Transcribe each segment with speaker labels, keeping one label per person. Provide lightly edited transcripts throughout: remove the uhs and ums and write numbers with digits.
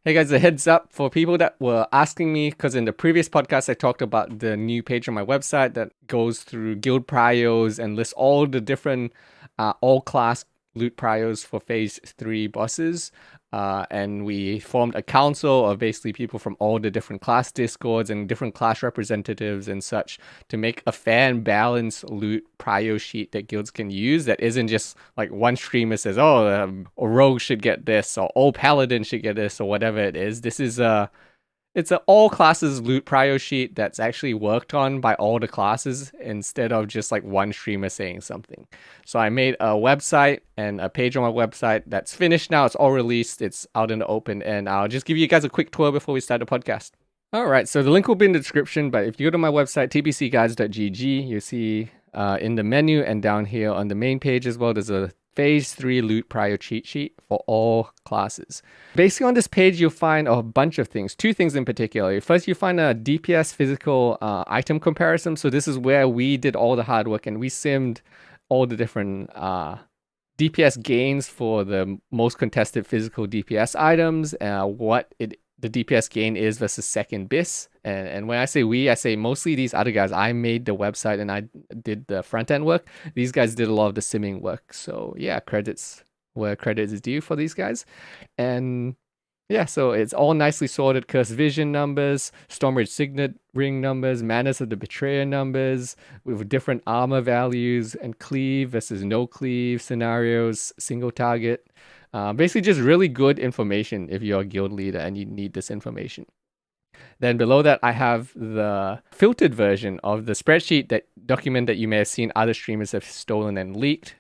Speaker 1: Hey guys, a heads up for people that were asking me, because in the previous podcast I talked about the new page on my website that goes through guild prios and lists all the different all class loot prios for phase 3 bosses. And we formed a council of basically people from all the different class discords and different class representatives and such to make a fair and balanced loot prio sheet that guilds can use that isn't just like one streamer says, a rogue should get this or all paladin should get this or whatever it is. This is it's an all classes loot prio sheet that's actually worked on by all the classes instead of just like one streamer saying something. So I made a website and a page on my website that's finished now. It's all released. It's out in the open. And I'll just give you guys a quick tour before we start the podcast. All right. So the link will be in the description. But if you go to my website, tbcguides.gg, you see in the menu and down here on the main page as well, there's a Phase 3 loot prio cheat sheet for all classes. Basically on this page, you'll find a bunch of things. Two things in particular. First, you find a DPS physical item comparison. So this is where we did all the hard work and we simmed all the different DPS gains for the most contested physical DPS items, the DPS gain is versus second BIS. And when I say we, I say mostly these other guys. I made the website and I did the front end work. These guys did a lot of the simming work. So yeah, credits where credit is due for these guys. And yeah, so it's all nicely sorted. Cursed Vision numbers, Stormrage Signet ring numbers, Manners of the Betrayer numbers, with different armor values, and cleave versus no cleave scenarios, single target. Basically just really good information if you're a guild leader and you need this information. Then below that, I have the filtered version of the spreadsheet document that you may have seen other streamers have stolen and leaked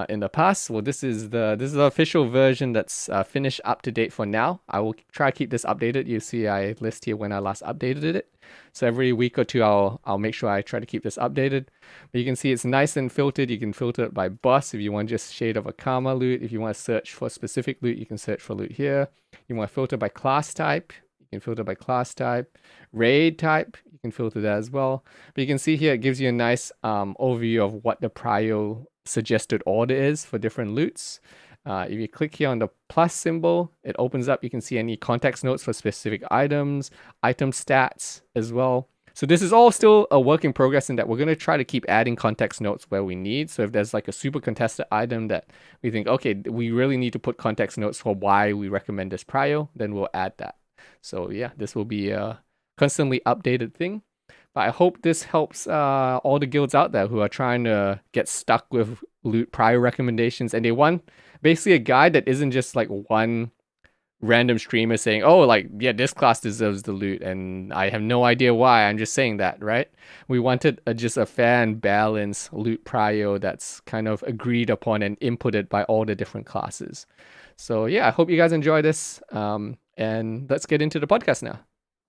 Speaker 1: in the past. Well, this is the official version that's finished up to date for now. I will try to keep this updated. You see I list here when I last updated it. So every week or two, I'll make sure I try to keep this updated. But you can see it's nice and filtered. You can filter it by boss if you want just shade of a karma loot. If you want to search for specific loot, you can search for loot here. You want to filter by class type. You can filter by class type. Raid type, you can filter that as well. But you can see here, it gives you a nice overview of what the prio suggested order is for different loots. If you click here on the plus symbol, it opens up. You can see any context notes for specific items, item stats as well. So this is all still a work in progress in that we're going to try to keep adding context notes where we need. So if there's like a super contested item that we think, okay, we really need to put context notes for why we recommend this prio, then we'll add that. So yeah, this will be a constantly updated thing. But I hope this helps all the guilds out there who are trying to get stuck with loot prio recommendations. And they want basically a guide that isn't just like one random streamer saying, oh, like, yeah, this class deserves the loot. And I have no idea why. I'm just saying that, right? We wanted just a fair and balanced loot prio that's kind of agreed upon and inputted by all the different classes. So yeah, I hope you guys enjoy this. And let's get into the podcast now.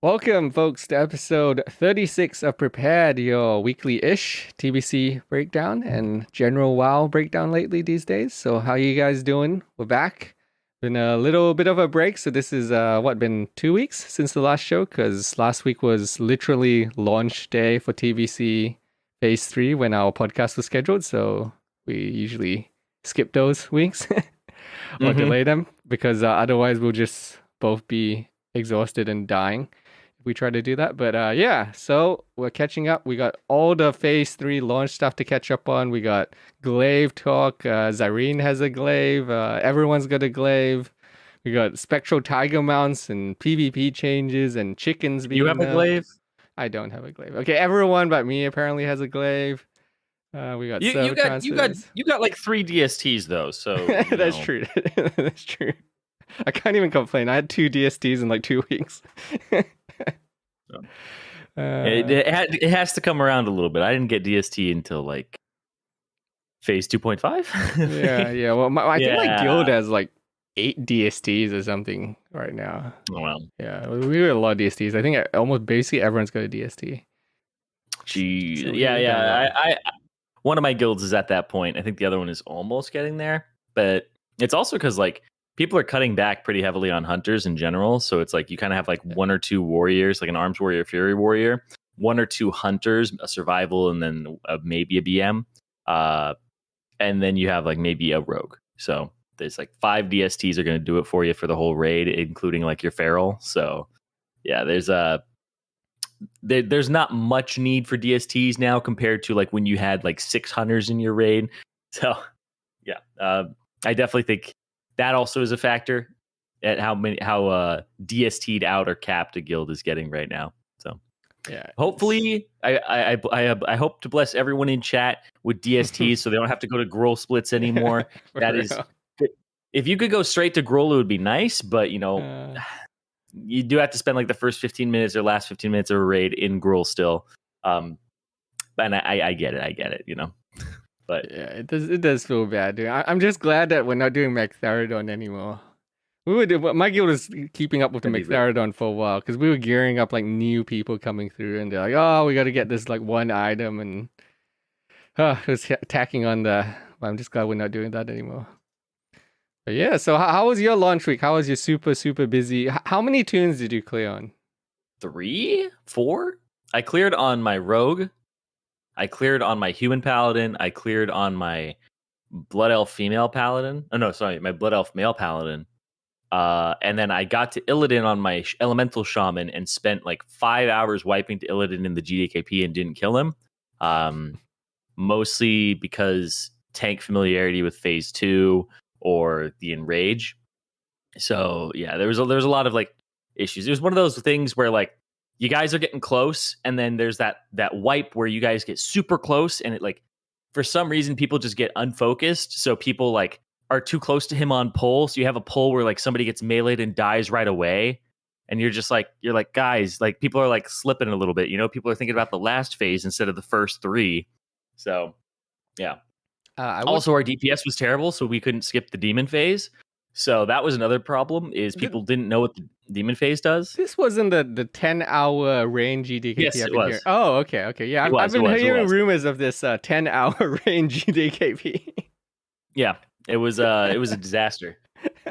Speaker 1: Welcome, folks, to episode 36 of Prepared, your weekly-ish TBC breakdown and general WoW breakdown lately these days. So how you guys doing? We're back. Been a little bit of a break. So this is, been 2 weeks since the last show? Because last week was literally launch day for TBC Phase 3 when our podcast was scheduled. So we usually skip those weeks or delay them because otherwise we'll just both be exhausted and dying. We try to do that, but yeah, so we're catching up. We got all the phase 3 launch stuff to catch up on. We got glaive talk. Zirene has a glaive. Everyone's got a glaive. We got spectral tiger mounts and PvP changes and chickens being
Speaker 2: You have a glaive?
Speaker 1: I don't have a glaive. Okay, everyone but me apparently has a glaive. We got
Speaker 2: you got like 3 DSTs though, so
Speaker 1: that's true. That's true. I can't even complain. I had 2 DSTs in like 2 weeks.
Speaker 2: It has to come around a little bit. I didn't get DST until like phase 2.5.
Speaker 1: yeah. Well, I think my guild has like 8 DSTs or something right now.
Speaker 2: Oh, wow.
Speaker 1: Yeah, we got a lot of DSTs. I think almost basically everyone's got a DST.
Speaker 2: Jeez. So yeah. I one of my guilds is at that point. I think the other one is almost getting there, but it's also because like people are cutting back pretty heavily on hunters in general. So it's like you kind of have like 1 or 2 warriors, like an arms warrior, fury warrior, 1 or 2 hunters, a survival, and then maybe a BM. And then you have like maybe a rogue. So there's like 5 DSTs are going to do it for you for the whole raid, including like your feral. So yeah, there's not much need for DSTs now compared to like when you had like 6 hunters in your raid. So yeah, I definitely think that also is a factor at how DST'd out or capped a guild is getting right now. So
Speaker 1: yeah,
Speaker 2: hopefully I hope to bless everyone in chat with DSTs so they don't have to go to Gruul splits anymore. That is, if you could go straight to Gruul, it would be nice, but you know, you do have to spend like the first 15 minutes or last 15 minutes of a raid in Gruul still. And I get it, you know. But
Speaker 1: yeah, it does feel bad, dude. I'm just glad that we're not doing Mechtherodon anymore. My guild was keeping up with the Mechtherodon for a while because we were gearing up like new people coming through, and they're like, "Oh, we got to get this like one item," and it was attacking on the. Well, I'm just glad we're not doing that anymore. But yeah, so how was your launch week? How was your super busy? How many tunes did you clear on?
Speaker 2: 3, 4. I cleared on my rogue. I cleared on my human paladin. I cleared on my blood elf female paladin. Oh no, sorry, my blood elf male paladin. And then I got to Illidan on my elemental shaman and spent like 5 hours wiping to Illidan in the GDKP and didn't kill him. Mostly because tank familiarity with phase 2 or the enrage. So yeah, there was a lot of like issues. It was one of those things where like you guys are getting close, and then there's that wipe where you guys get super close, and it like for some reason people just get unfocused. So people like are too close to him on pull. So you have a pull where like somebody gets meleeed and dies right away. And you're like, guys, like people are like slipping a little bit, you know, people are thinking about the last phase instead of the first 3. So yeah. Also our DPS was terrible, so we couldn't skip the demon phase. So that was another problem is people didn't know what the demon phase does.
Speaker 1: This wasn't the 10-hour range GDKP.
Speaker 2: Yes, it was.
Speaker 1: Here. Oh, okay. Yeah, I've been hearing rumors of this 10-hour range GDKP.
Speaker 2: Yeah, it was a disaster.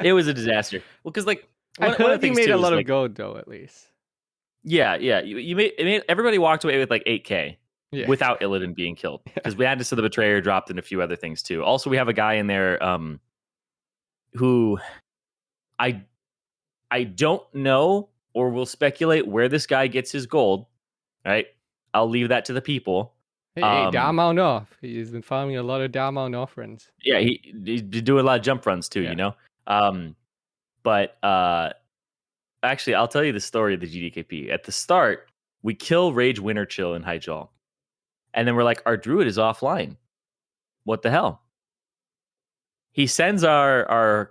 Speaker 2: It was a disaster. Well, because like
Speaker 1: I heard you made a lot of gold though, at least.
Speaker 2: Yeah. You made everybody walked away with like 8K without Illidan being killed because we had to see the betrayer dropped and a few other things too. Also, we have a guy in there who I don't know or will speculate where this guy gets his gold. Right, I'll leave that to the people.
Speaker 1: Hey, Dalmau North. He's been farming a lot of Dalmau North runs.
Speaker 2: Yeah, he's doing a lot of jump runs too, you know. But actually, I'll tell you the story of the GDKP. At the start, we kill Rage Winterchill in Hyjal. And then we're like, our druid is offline. What the hell? He sends the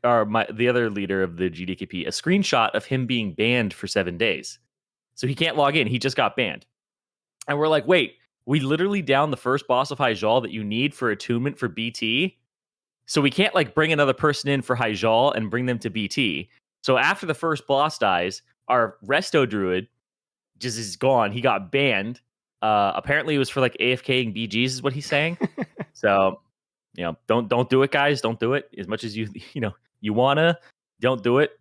Speaker 2: other leader of the GDKP a screenshot of him being banned for 7 days. So he can't log in. He just got banned. And we're like, wait, we literally downed the first boss of Hyjal that you need for attunement for BT. So we can't like bring another person in for Hyjal and bring them to BT. So after the first boss dies, our resto druid just is gone. He got banned. Apparently it was for like AFKing BGs is what he's saying. So, you know, don't do it, guys. Don't do it as much as you wanna. Don't do it.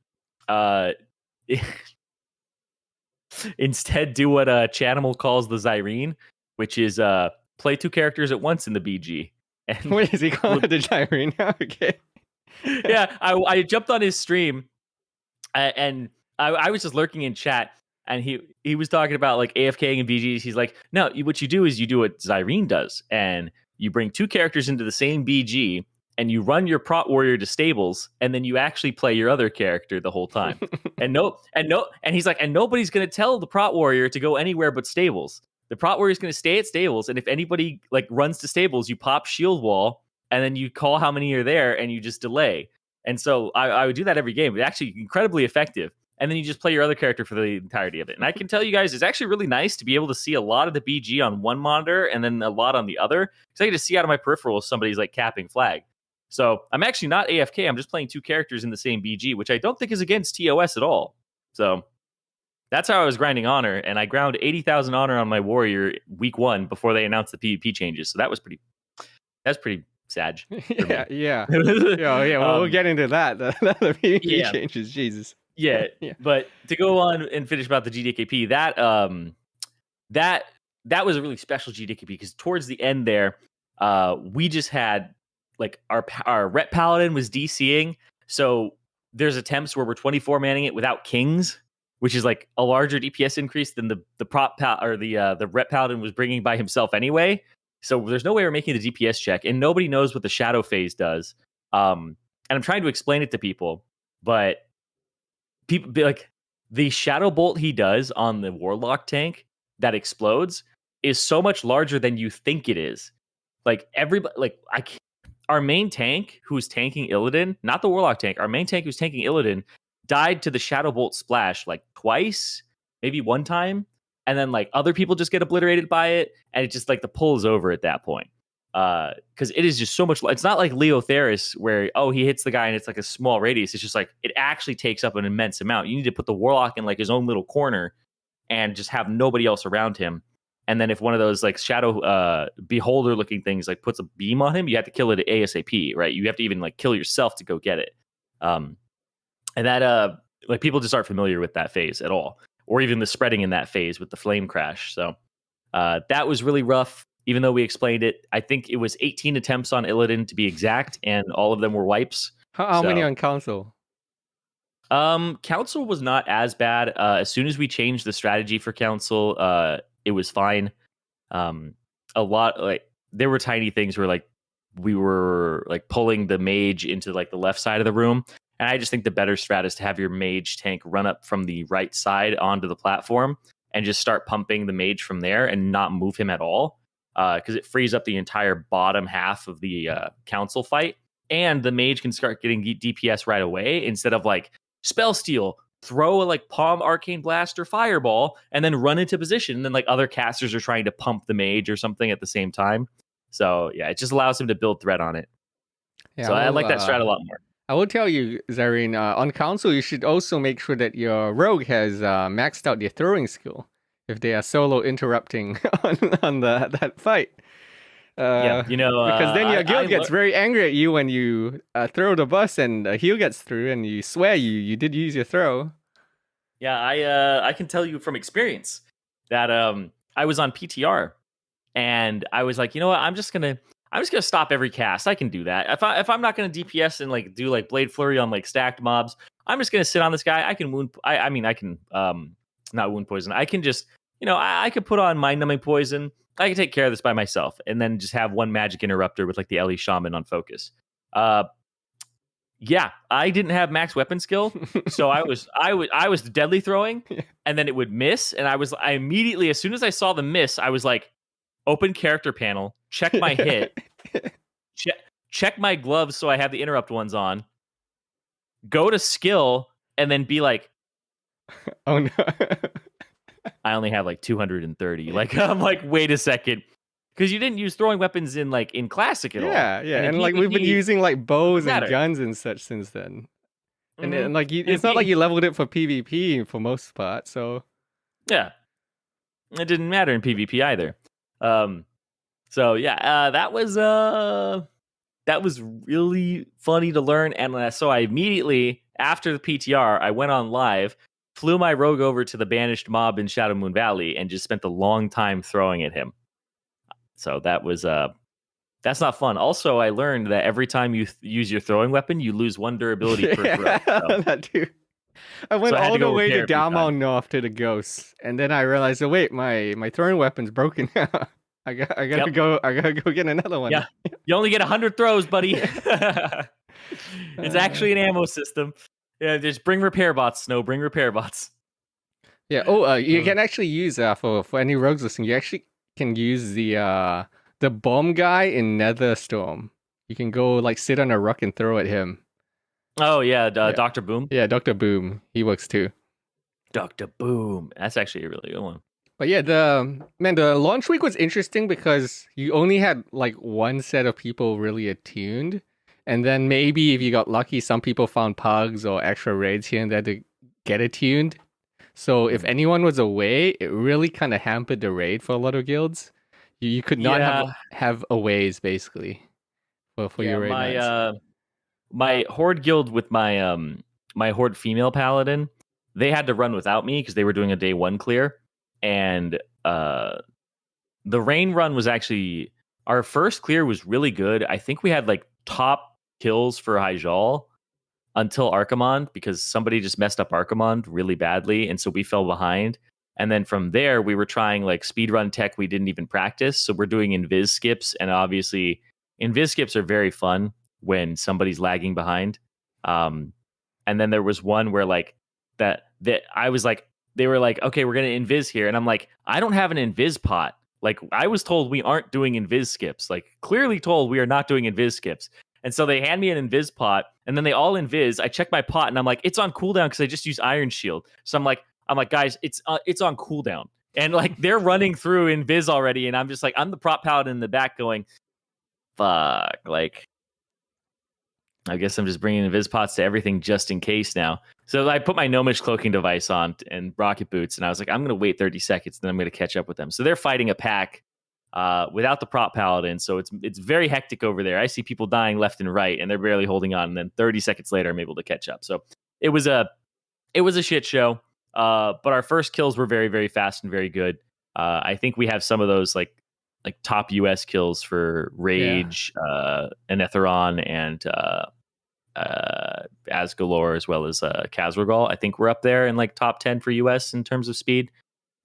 Speaker 2: Instead, do what Chanimal calls the Zirene, which is play 2 characters at once in the BG. And
Speaker 1: what is he calling the Zirene? Okay.
Speaker 2: Yeah, I jumped on his stream, and I was just lurking in chat, and he was talking about like AFKing and BGs. He's like, no, what you do is you do what Zirene does, and you bring 2 characters into the same BG, and you run your prot warrior to stables, and then you actually play your other character the whole time. and he's like, and nobody's gonna tell the prot warrior to go anywhere but stables. The prot warrior is gonna stay at stables, and if anybody like runs to stables, you pop shield wall, and then you call how many are there, and you just delay. And so I would do that every game. It's actually incredibly effective. And then you just play your other character for the entirety of it. And I can tell you guys, it's actually really nice to be able to see a lot of the BG on one monitor and then a lot on the other. Because I get to see out of my peripheral if somebody's like capping flag. So I'm actually not AFK. I'm just playing 2 characters in the same BG, which I don't think is against TOS at all. So that's how I was grinding honor. And I ground 80,000 honor on my warrior week 1 before they announced the PvP changes. So that's pretty sad.
Speaker 1: Yeah. Well, we'll get into that. The PvP changes, Jesus.
Speaker 2: Yeah, but to go on and finish about the GDKP, that was a really special GDKP because towards the end there, we just had like our rep paladin was DCing, so there's attempts where we're 24 manning it without kings, which is like a larger DPS increase than the rep paladin was bringing by himself anyway. So there's no way we're making the DPS check, and nobody knows what the shadow phase does. And I'm trying to explain it to people, but people be like, the shadow bolt he does on the warlock tank that explodes is so much larger than you think it is. Like everybody, like our main tank who's tanking Illidan, not the warlock tank, our main tank who's tanking Illidan died to the shadow bolt splash like twice, maybe one time, and then like other people just get obliterated by it, and it just like the pull is over at that point. Because it is just so much. It's not like Leotheris where he hits the guy and it's like a small radius. It's just like it actually takes up an immense amount. You need to put the warlock in like his own little corner and just have nobody else around him. And then if one of those like shadow beholder looking things like puts a beam on him, you have to kill it ASAP, right? You have to even like kill yourself to go get it. And that like people just aren't familiar with that phase at all, or even the spreading in that phase with the flame crash. So that was really rough. Even though we explained it, I think it was 18 attempts on Illidan to be exact, and all of them were wipes.
Speaker 1: How many on council?
Speaker 2: Council was not as bad. As soon as we changed the strategy for council, it was fine. A lot, like there were tiny things where like we were like pulling the mage into like the left side of the room, and I just think the better strat is to have your mage tank run up from the right side onto the platform and just start pumping the mage from there and not move him at all. Because it frees up the entire bottom half of the council fight, and the mage can start getting DPS right away instead of like spell steal, throw a like palm arcane blast or fireball, and then run into position. And then like other casters are trying to pump the mage or something at the same time. So yeah, it just allows him to build threat on it. Yeah, so I like that strat a lot more.
Speaker 1: I will tell you, Zirene, on council, you should also make sure that your rogue has maxed out their throwing skill if they are solo interrupting on that fight.
Speaker 2: Yeah,
Speaker 1: because then your guild gets very angry at you when you throw the bus and a heal gets through and you swear you did use your throw.
Speaker 2: Yeah, I can tell you from experience that I was on PTR and I was like, you know what, I'm just gonna stop every cast. I can do that. If I'm not gonna DPS and like do like blade flurry on like stacked mobs, I'm just gonna sit on this guy. I can wound. I mean, I can not wound poison. I can just, I could put on mind numbing poison. I can take care of this by myself, and then just have one magic interrupter with like the Ellie Shaman on focus. Yeah, I didn't have max weapon skill, so I was deadly throwing, and then it would miss, and I immediately, as soon as I saw the miss, I was like, open character panel, check my hit, check my gloves so I have the interrupt ones on, go to skill, and then be like,
Speaker 1: oh no.
Speaker 2: I only have like 230. Like I'm like, wait a second, because you didn't use throwing weapons in classic at all.
Speaker 1: Yeah, and like we've been using like bows and guns and such since then. Mm-hmm. And like it's not like you leveled it for PvP for most part. So
Speaker 2: yeah, it didn't matter in PvP either. So yeah, that was really funny to learn, and so I immediately after the PTR I went on live. Flew my rogue over to the banished mob in Shadow Moon Valley and just spent a long time throwing at him. So that was that's not fun. Also, I learned that every time you use your throwing weapon, you lose 1 durability per throw. So.
Speaker 1: That too. I went all the way to Dalmau North to the ghosts, and then I realized, oh wait, my throwing weapon's broken. I gotta go get another one.
Speaker 2: Yeah, you only get 100 throws, buddy. It's actually an ammo system. Yeah, just bring repair bots, Snow. Bring repair bots.
Speaker 1: Yeah. Oh, you can actually use for any rogues listening. You actually can use the bomb guy in Netherstorm. You can go like sit on a rock and throw at him.
Speaker 2: Oh yeah, Dr. Boom.
Speaker 1: Yeah, Dr. Boom. He works too.
Speaker 2: Dr. Boom. That's actually a really good one.
Speaker 1: But yeah, the launch week was interesting because you only had like one set of people really attuned. And then maybe if you got lucky, some people found pugs or extra raids here and there to get attuned. So if anyone was away, it really kind of hampered the raid for a lot of guilds. You could not have aways basically for your raid nights.
Speaker 2: My horde guild with my my horde female paladin, they had to run without me because they were doing a day 1 clear, and the rain run was actually our first clear was really good. I think we had like top kills for Hyjal until Archimond, because somebody just messed up Archimond really badly, and so we fell behind. And then from there, we were trying like speedrun tech we didn't even practice. So we're doing invis skips, and obviously invis skips are very fun when somebody's lagging behind. And then there was one where like that I was like, they were like, okay, we're gonna invis here, and I'm like, I don't have an invis pot. Like, I was told we aren't doing invis skips. Like, clearly told we are not doing invis skips. And so they hand me an invis pot, and then they all invis. I check my pot, and I'm like, it's on cooldown because I just used Iron Shield. So I'm like, guys, it's on cooldown. And like they're running through invis already, and I'm just like, I'm the prop paladin in the back going, fuck, like, I guess I'm just bringing invis pots to everything just in case now. So I put my Gnomish cloaking device on and rocket boots, and I was like, I'm going to wait 30 seconds, then I'm going to catch up with them. So they're fighting a pack without the prop paladin, so it's very hectic over there. I see people dying left and right, and they're barely holding on. And then 30 seconds later, I'm able to catch up. So it was a shit show. But our first kills were very, very fast and very good. I think we have some of those like top US kills for Rage, Anetheron, and Asgalore, as well as Khazragal. I think we're up there in like top 10 for US in terms of speed.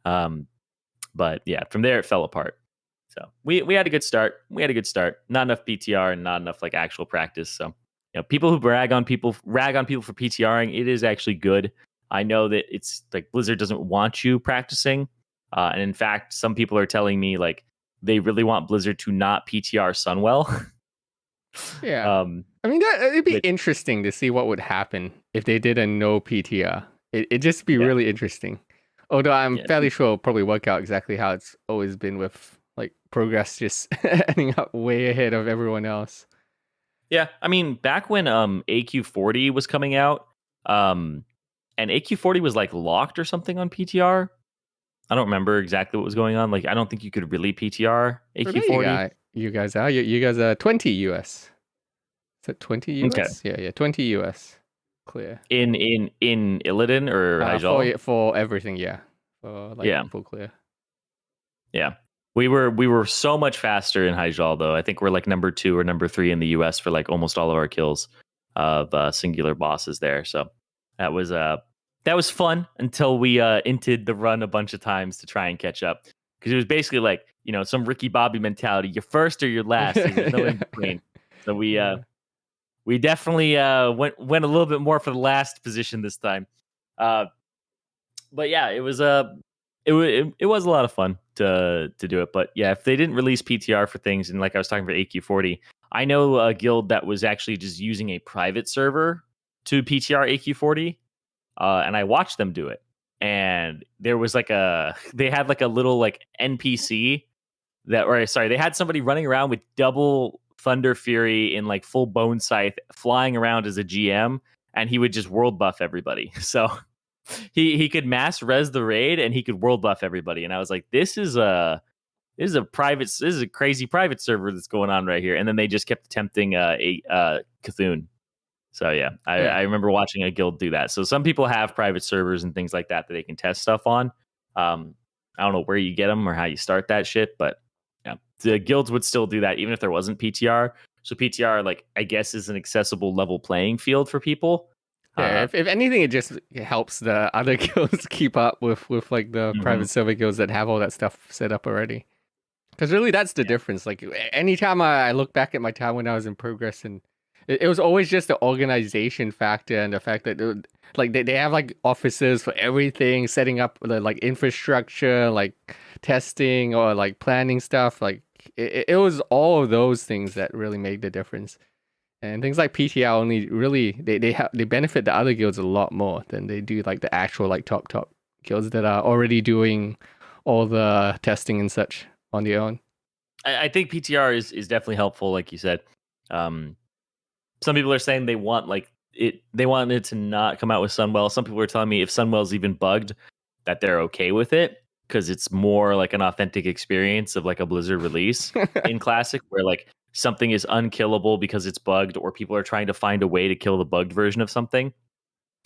Speaker 2: But yeah, from there it fell apart. So we had a good start. Not enough PTR and not enough like actual practice. So, you know, people who rag on people for PTRing, it is actually good. I know that it's like Blizzard doesn't want you practicing. And in fact, some people are telling me like they really want Blizzard to not PTR Sunwell.
Speaker 1: Yeah. I mean, it'd be interesting to see what would happen if they did a no PTR. It'd just be really interesting. Although I'm fairly sure it'll probably work out exactly how it's always been with like progress just ending up way ahead of everyone else.
Speaker 2: Yeah. I mean, back when AQ40 was coming out, and AQ40 was like locked or something on PTR. I don't remember exactly what was going on. Like, I don't think you could really PTR AQ40.
Speaker 1: You guys are 20 US. Is it 20 US? Okay. Yeah, 20 US. Clear.
Speaker 2: In Illidan or Hyjal?
Speaker 1: For everything, yeah. For like full clear. Yeah.
Speaker 2: We were so much faster in Hyjal though. I think we're like number 2 or number 3 in the US for like almost all of our kills of singular bosses there. So that was fun until we inted the run a bunch of times to try and catch up, because it was basically like, you know, some Ricky Bobby mentality: you're first or you're last. There's no in between. So we definitely went a little bit more for the last position this time. But yeah, it was a lot of fun to do it. But yeah, if they didn't release PTR for things, and like I was talking about AQ40, I know a guild that was actually just using a private server to PTR AQ40. And I watched them do it, and there was like they had like a little like NPC they had somebody running around with double Thunder Fury in like full Bone Scythe, flying around as a GM, and he would just world buff everybody. So he could mass res the raid, and he could world buff everybody. And I was like, this is a crazy private server that's going on right here. And then they just kept attempting Cthulhu. So yeah, I remember watching a guild do that. So some people have private servers and things like that they can test stuff on. I don't know where you get them or how you start that shit, but yeah, the guilds would still do that even if there wasn't PTR. So PTR, like, I guess, is an accessible level playing field for people.
Speaker 1: Yeah, if anything, it just helps the other guilds keep up with like the private server guilds that have all that stuff set up already. Because really, that's the difference. Like, anytime I look back at my time when I was in progress, and it was always just the organization factor and the fact that like they have like offices for everything, setting up the like infrastructure, like testing or like planning stuff. Like it was all of those things that really made the difference. And things like PTR only really they benefit the other guilds a lot more than they do like the actual like top guilds that are already doing all the testing and such on their own.
Speaker 2: I think PTR is definitely helpful, like you said. Some people are saying they want it to not come out with Sunwell. Some people are telling me if Sunwell's even bugged, that they're okay with it, because it's more like an authentic experience of like a Blizzard release in Classic, where like something is unkillable because it's bugged, or people are trying to find a way to kill the bugged version of something.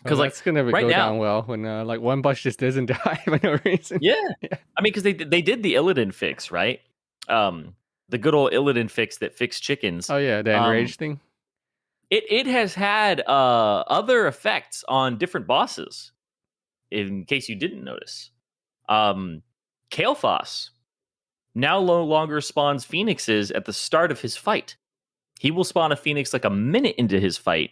Speaker 1: Because like, it's gonna go down well when like one bush just doesn't die for no reason.
Speaker 2: Yeah. I mean, because they did the Illidan fix, right? The good old Illidan fix that fixed chickens.
Speaker 1: Oh yeah, the enraged thing.
Speaker 2: It has had other effects on different bosses. In case you didn't notice, Kael'thas now no longer spawns phoenixes at the start of his fight. He will spawn a phoenix like a minute into his fight,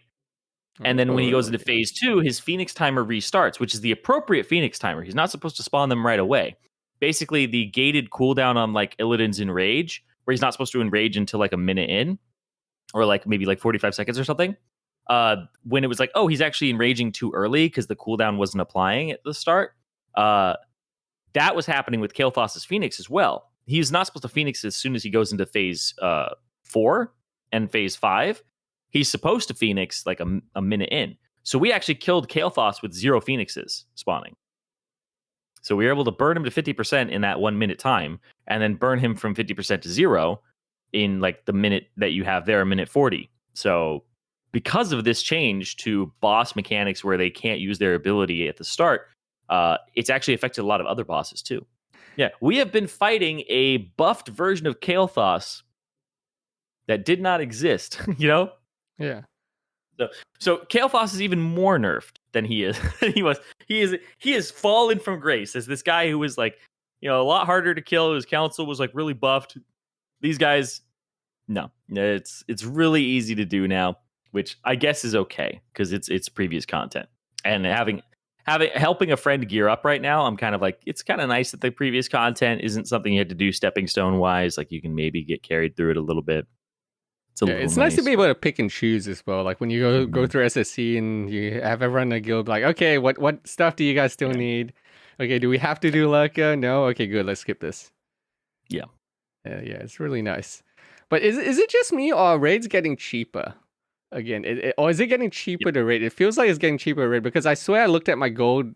Speaker 2: and then when he goes into phase 2, his phoenix timer restarts, which is the appropriate phoenix timer. He's not supposed to spawn them right away. Basically, the gated cooldown on like Illidan's Enrage, where he's not supposed to enrage until like a minute in, or like maybe like 45 seconds or something. When it was like, oh, he's actually enraging too early because the cooldown wasn't applying at the start. That was happening with Kael'thas' Phoenix as well. He's not supposed to Phoenix as soon as he goes into phase 4 and phase 5. He's supposed to Phoenix like a minute in. So we actually killed Kael'thas with 0 Phoenixes spawning. So we were able to burn him to 50% in that 1 minute time, and then burn him from 50% to 0 in like the minute that you have there, a minute 40. So because of this change to boss mechanics where they can't use their ability at the start, it's actually affected a lot of other bosses too. Yeah, we have been fighting a buffed version of Kael'thas that did not exist, you know?
Speaker 1: Yeah.
Speaker 2: So Kael'thas is even more nerfed than he is. He is fallen from grace as this guy who was like, you know, a lot harder to kill. His council was like really buffed. These guys, no, it's really easy to do now, which I guess is okay because it's previous content. And helping a friend gear up right now, I'm kind of like, it's kind of nice that the previous content isn't something you had to do stepping stone wise. Like you can maybe get carried through it a little bit.
Speaker 1: It's nice to be able to pick and choose as well. Like when you go through SSC and you have everyone in a guild, like, okay, what stuff do you guys still need? Okay, do we have to do Lurker? No? Okay, good, let's skip this.
Speaker 2: Yeah.
Speaker 1: Yeah, it's really nice. But is it just me, or are raids getting cheaper? Again, or is it getting cheaper to raid? It feels like it's getting cheaper to raid, because I swear I looked at my gold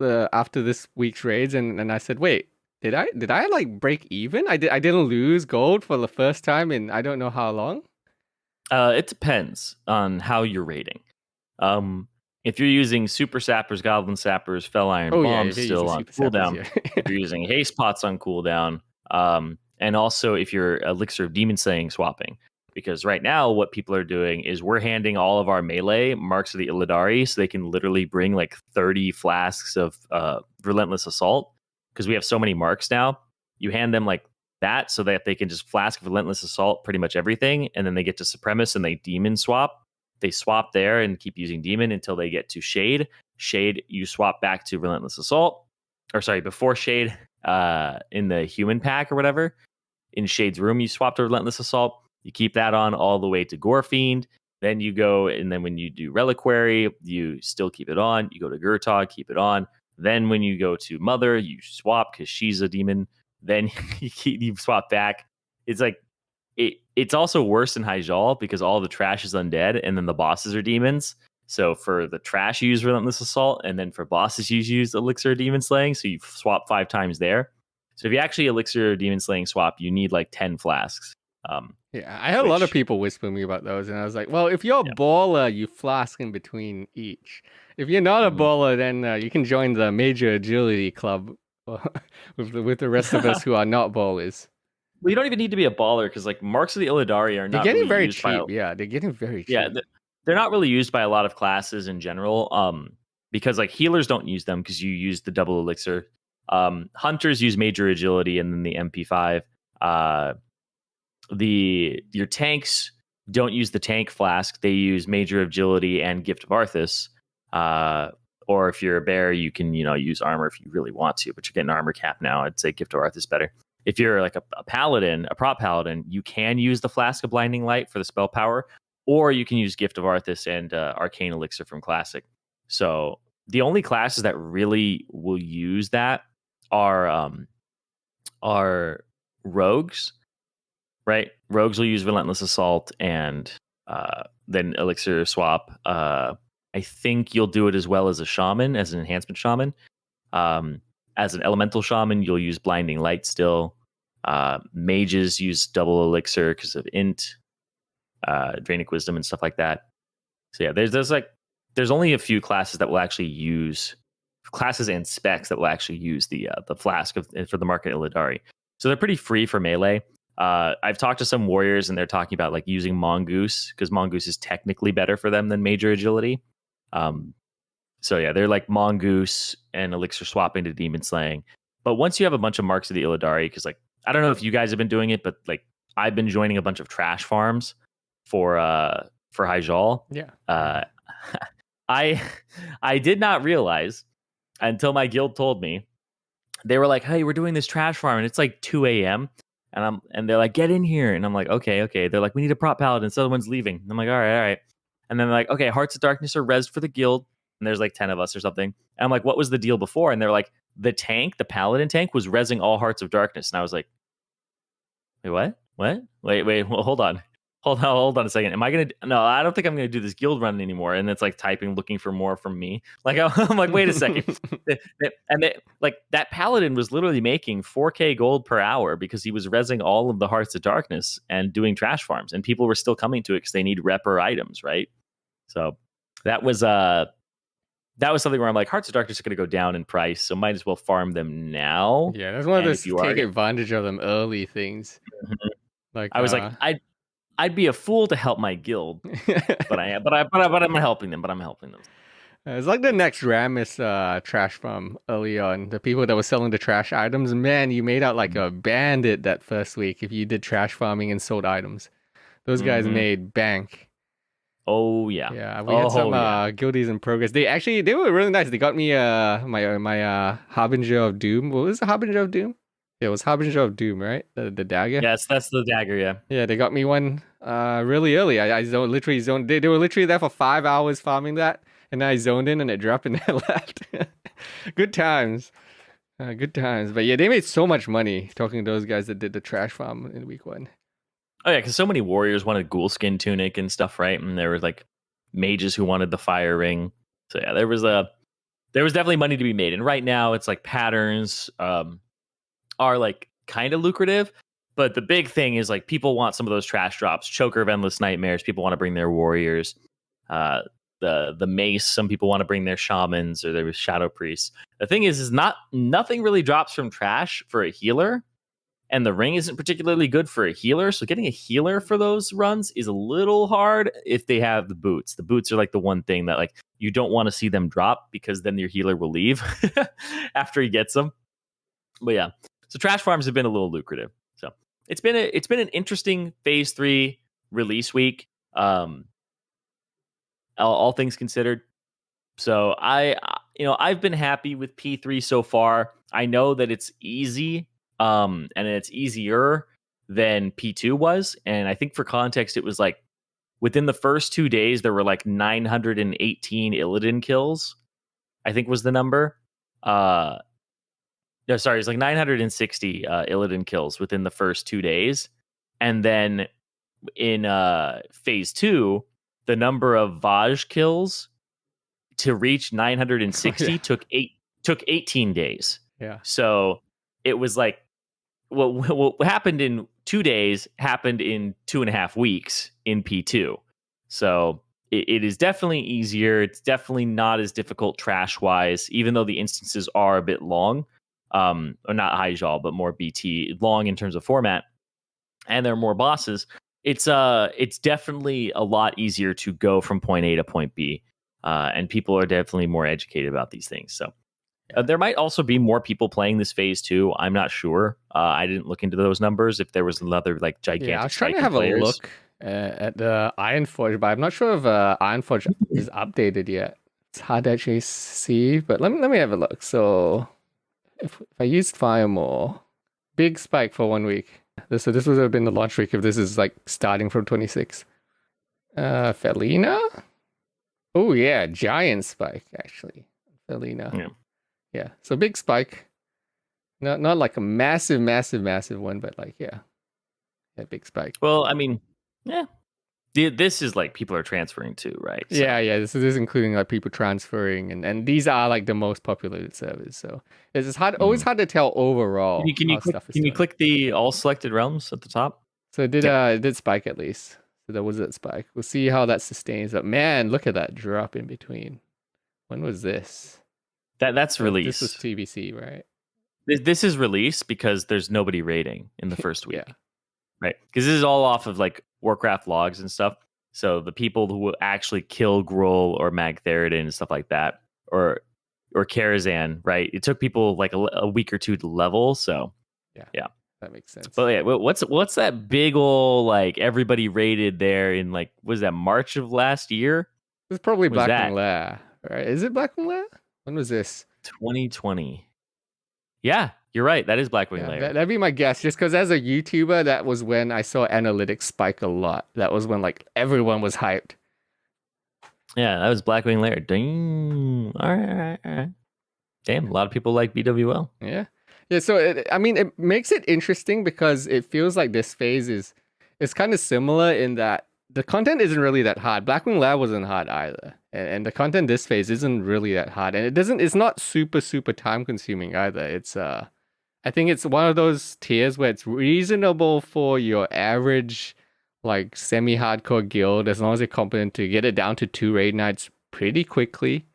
Speaker 1: after this week's raids and I said, wait, did I like break even? I didn't lose gold for the first time in I don't know how long.
Speaker 2: It depends on how you're raiding. If you're using super sappers, goblin sappers, fell iron bombs still on cooldown, if you're using haste pots on cooldown, and also if you're elixir of demon slaying swapping, because right now what people are doing is we're handing all of our melee marks of the Illidari so they can literally bring like 30 flasks of relentless assault. Because we have so many marks now, you hand them like that so that they can just flask relentless assault pretty much everything, and then they get to supremus and they demon swap. They swap there and keep using demon until they get to shade. Shade, you swap back to relentless assault, or sorry, before shade, in the human pack or whatever. In Shade's room, you swap to relentless assault. You keep that on all the way to Gore Fiend. Then you go, and then when you do Reliquary, you still keep it on. You go to Gurtog, keep it on. Then when you go to Mother, you swap because she's a demon. Then you swap back. It's like it's also worse in Hyjal because all the trash is undead, and then the bosses are demons. So for the trash, you use Relentless Assault, and then for bosses, you use Elixir Demon Slaying. So you swap 5 times there. So if you actually Elixir Demon Slaying swap, you need like 10 flasks.
Speaker 1: Yeah, I had a lot of people whisper me about those, and I was like, well, if you're a baller, you flask in between each. If you're not a baller, then you can join the Major Agility Club with the rest of us who are not ballers.
Speaker 2: Well, you don't even need to be a baller because like marks of the Illidari are not
Speaker 1: getting
Speaker 2: really
Speaker 1: very
Speaker 2: used
Speaker 1: cheap. Yeah, they're getting very cheap.
Speaker 2: Yeah, they're not really used by a lot of classes in general. Because like healers don't use them because you use the double elixir. Hunters use Major Agility and then the MP5. Your tanks don't use the tank flask. They use Major Agility and Gift of Arthas. Or if you're a bear, you can use armor if you really want to, but you're getting armor cap now. I'd say Gift of Arthas better. If you're like a paladin, a prop paladin, you can use the Flask of Blinding Light for the spell power, or you can use Gift of Arthas and Arcane Elixir from Classic. So the only classes that really will use that are rogues, right? Rogues will use Relentless Assault and then Elixir swap. I think you'll do it as well as a shaman, as an enhancement shaman. As an elemental shaman, you'll use Blinding Light still. Mages use double elixir because of int, Dranic Wisdom, and stuff like that. So yeah, there's only a few classes that will actually use classes and specs that will actually use the flask for the market Illidari. So they're pretty free for melee. I've talked to some warriors and they're talking about like using mongoose because mongoose is technically better for them than major agility. So yeah, they're like mongoose and elixir swapping to demon slaying. But once you have a bunch of marks of the Illidari, because like I don't know if you guys have been doing it, but like I've been joining a bunch of trash farms for Hyjal.
Speaker 1: Yeah.
Speaker 2: I did not realize until my guild told me. They were like, "Hey, we're doing this trash farm, and it's like 2 a.m." And they're like, "Get in here," and I'm like, "Okay." They're like, "We need a prop paladin, so the one's leaving." And I'm like, "All right." And then they're like, "Okay, Hearts of Darkness are rezzed for the guild," and there's like 10 of us or something. And I'm like, "What was the deal before?" And they're like, "The tank, the paladin tank, was rezzing all Hearts of Darkness," and I was like, "Wait, what? Wait, well, hold on." Hold on a second. Am I gonna? No, I don't think I'm gonna do this guild run anymore. And it's like typing, looking for more from me. Like I'm like, wait a second. Like that paladin was literally making 4K gold per hour because he was rezzing all of the Hearts of Darkness and doing trash farms, and people were still coming to it because they need repper items, right? So that was something where I'm like, Hearts of Darkness are gonna go down in price, so might as well farm them now.
Speaker 1: Yeah, that's one of those take advantage of them early things.
Speaker 2: Mm-hmm. Like I was like, I'd be a fool to help my guild, but I'm helping them.
Speaker 1: It's like the next Ramus trash farm early on. The people that were selling the trash items, man, you made out like a bandit that first week if you did trash farming and sold items. Those guys made bank.
Speaker 2: Oh yeah.
Speaker 1: Yeah, we had some guildies in progress. They were really nice. They got me my Harbinger of Doom. What was the Harbinger of Doom? Yeah, it was Harbinger of Doom, right? The dagger.
Speaker 2: Yes, that's the dagger. Yeah.
Speaker 1: Yeah, they got me one really early. I literally zoned. They were literally there for 5 hours farming that, and then I zoned in and it dropped and I left. Good times. Good times. But yeah, they made so much money talking to those guys that did the trash farm in week 1.
Speaker 2: Oh yeah, because so many warriors wanted ghoul skin tunic and stuff, right? And there was like mages who wanted the fire ring. So yeah, there was definitely money to be made. And right now it's like patterns are like kind of lucrative, but the big thing is like people want some of those trash drops. Choker of Endless Nightmares, people want to bring their warriors. The mace, some people want to bring their shamans or their shadow priests. The thing is nothing really drops from trash for a healer, and the ring isn't particularly good for a healer. So getting a healer for those runs is a little hard if they have the boots. The boots are like the one thing that like you don't want to see them drop because then your healer will leave after he gets them. But yeah, so trash farms have been a little lucrative. So it's been an interesting phase 3 release week. All things considered. So I've been happy with P3 so far. I know that it's easy, and it's easier than P2 was. And I think for context, it was like within the first 2 days, there were like 918 Illidan kills, I think was the number. No, sorry, it's like 960 Illidan kills within the first 2 days. And then in phase 2, the number of Vaj kills to reach 960 took 18 days.
Speaker 1: Yeah.
Speaker 2: So it was like what happened in 2 days happened in 2.5 weeks in P2. So it is definitely easier. It's definitely not as difficult trash wise, even though the instances are a bit long. Or not Hyjal, but more BT long in terms of format. And there are more bosses. It's definitely a lot easier to go from point A to point B. And people are definitely more educated about these things. So there might also be more people playing this phase 2. I'm not sure. I didn't look into those numbers. If there was another like gigantic,
Speaker 1: I was trying to have a look at the Ironforge, but I'm not sure if Ironforge is updated yet. It's hard to actually see, but let me have a look. So if I used Firemaw, big spike for 1 week. This would have been the launch week if this is like starting from 26. Felina? Oh yeah, giant spike actually. Felina. Yeah. So big spike. Not like a massive one, but like yeah, big spike.
Speaker 2: Well, I mean, yeah. This is like people are transferring too, right?
Speaker 1: So. Yeah. This is including like people transferring, and these are like the most populated servers. So it's always hard to tell overall.
Speaker 2: Can you click the all selected realms at the top?
Speaker 1: So it did spike at least. So there was that spike. We'll see how that sustains. But man, look at that drop in between. When was this?
Speaker 2: That's release.
Speaker 1: This was TBC, right?
Speaker 2: This is release because there's nobody raiding in the first week.
Speaker 1: Yeah.
Speaker 2: Right. Because this is all off of like Warcraft logs and stuff. So the people who will actually kill Gruul or Magtheridon and stuff like that, or Karazhan, right? It took people like a week or two to level. So yeah.
Speaker 1: That makes sense.
Speaker 2: But yeah, what's that big ol' like everybody rated there in like, was that March of last year?
Speaker 1: It's probably Blackwing Lair, right? Is it Blackwing Lair? When was this?
Speaker 2: 2020. Yeah, you're right. That is Blackwing Lair.
Speaker 1: That'd be my guess. Just because as a YouTuber, that was when I saw analytics spike a lot. That was when like everyone was hyped.
Speaker 2: Yeah, that was Blackwing Lair. Ding. All right. Damn, a lot of people like BWL.
Speaker 1: Yeah. So it makes it interesting because it feels like this phase is kind of similar in that the content isn't really that hard. Blackwing Lair wasn't hard either, and the content this phase isn't really that hard, and it's not super time consuming either. It's I think it's one of those tiers where it's reasonable for your average like semi-hardcore guild, as long as you're competent, to get it down to 2 raid nights pretty quickly.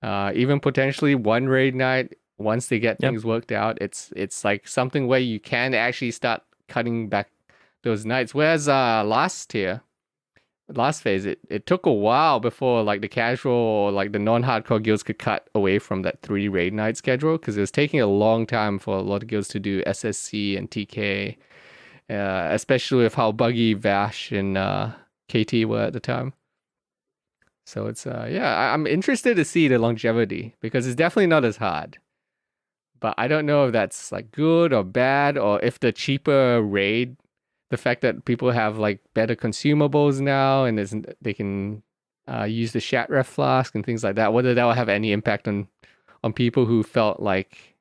Speaker 1: Even potentially 1 raid night once they get things worked out. It's like something where you can actually start cutting back those nights. Whereas last phase, it took a while before like the casual or like the non-hardcore guilds could cut away from that 3 raid night schedule, because it was taking a long time for a lot of guilds to do SSC and TK, especially with how buggy Vash and KT were at the time. So it's I'm interested to see the longevity, because it's definitely not as hard. But I don't know if that's like good or bad, or if the cheaper raid, the fact that people have like better consumables now and they can use the Shatref flask and things like that, whether that will have any impact on people who felt like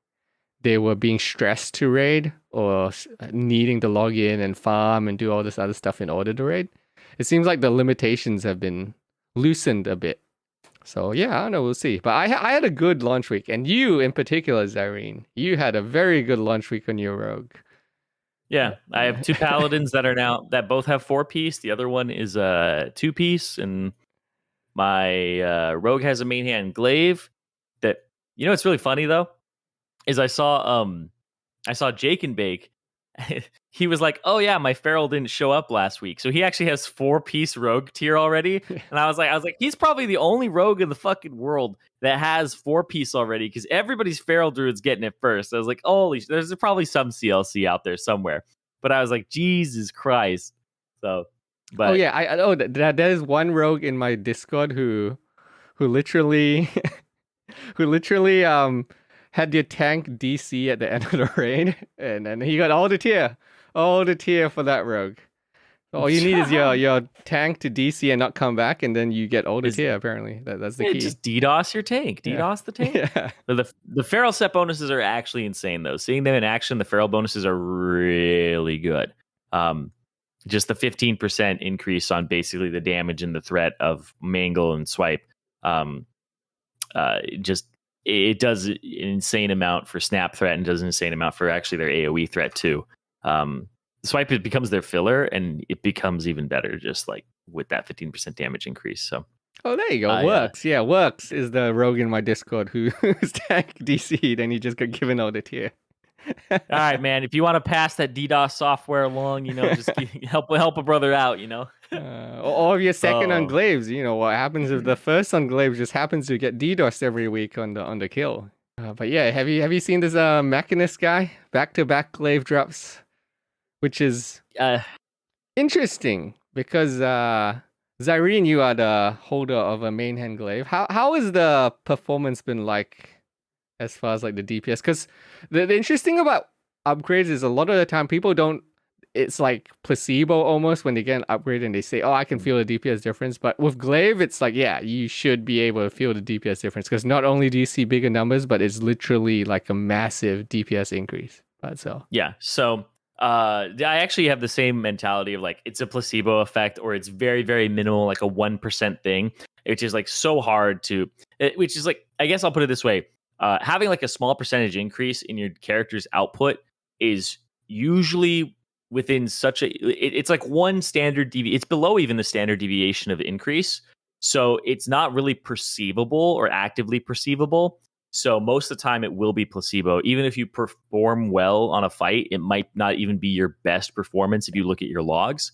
Speaker 1: they were being stressed to raid or needing to log in and farm and do all this other stuff in order to raid. It seems like the limitations have been loosened a bit. So yeah, I don't know, we'll see. But I had a good launch week, and you in particular, Zirene, you had a very good launch week on your rogue.
Speaker 2: Yeah, I have 2 paladins that both have 4-piece. The other one is a 2-piece, and my rogue has a main hand glaive. That, you know, what's really funny though is I saw Jake and Bake. He was like, "Oh yeah, my feral didn't show up last week, so he actually has 4-piece rogue tier already." And I was like, he's probably the only rogue in the fucking world that has 4-piece already, because everybody's feral druid's getting it first. I was like, holy, there's probably some CLC out there somewhere, but I was like, Jesus Christ. So, but
Speaker 1: I know that there is one rogue in my Discord who literally had your tank DC at the end of the raid, and then he got all the tier for that rogue. All you need is your tank to DC and not come back, and then you get all the tier. Apparently, that's the key.
Speaker 2: Just DDoS your tank, DDoS the tank.
Speaker 1: Yeah.
Speaker 2: The feral set bonuses are actually insane, though. Seeing them in action, the feral bonuses are really good. Just the 15% increase on basically the damage and the threat of mangle and swipe. It does an insane amount for snap threat, and does an insane amount for actually their AoE threat too. Swipe, it becomes their filler, and it becomes even better just like with that 15% damage increase. So
Speaker 1: there you go. Works. Yeah, Works is the rogue in my Discord who's tank DC'd, and he just got given all the tier.
Speaker 2: All right, man. If you want to pass that DDoS software along, just help a brother out,
Speaker 1: Or if you're second on Glaives, what happens if the first on Glaives just happens to get DDoS every week on the kill. But yeah, have you seen this Mechanist guy? Back-to-back Glaive drops, which is interesting because Zirene, you are the holder of a main hand Glaive. How has the performance been like as far as like the DPS? Because the interesting about upgrades is a lot of the time people don't, it's like placebo almost when they get an upgrade and they say, oh, I can feel the DPS difference. But with Glaive, it's like, yeah, you should be able to feel the DPS difference, because not only do you see bigger numbers, but it's literally like a massive DPS increase. So
Speaker 2: I actually have the same mentality of like, it's a placebo effect, or it's very, very minimal, like a 1% thing, which is like so hard to, which is like, I guess I'll put it this way. Having like a small percentage increase in your character's output is usually within such it's like one standard it's below even the standard deviation of increase. So it's not really perceivable or actively perceivable. So most of the time it will be placebo. Even if you perform well on a fight, it might not even be your best performance if you look at your logs,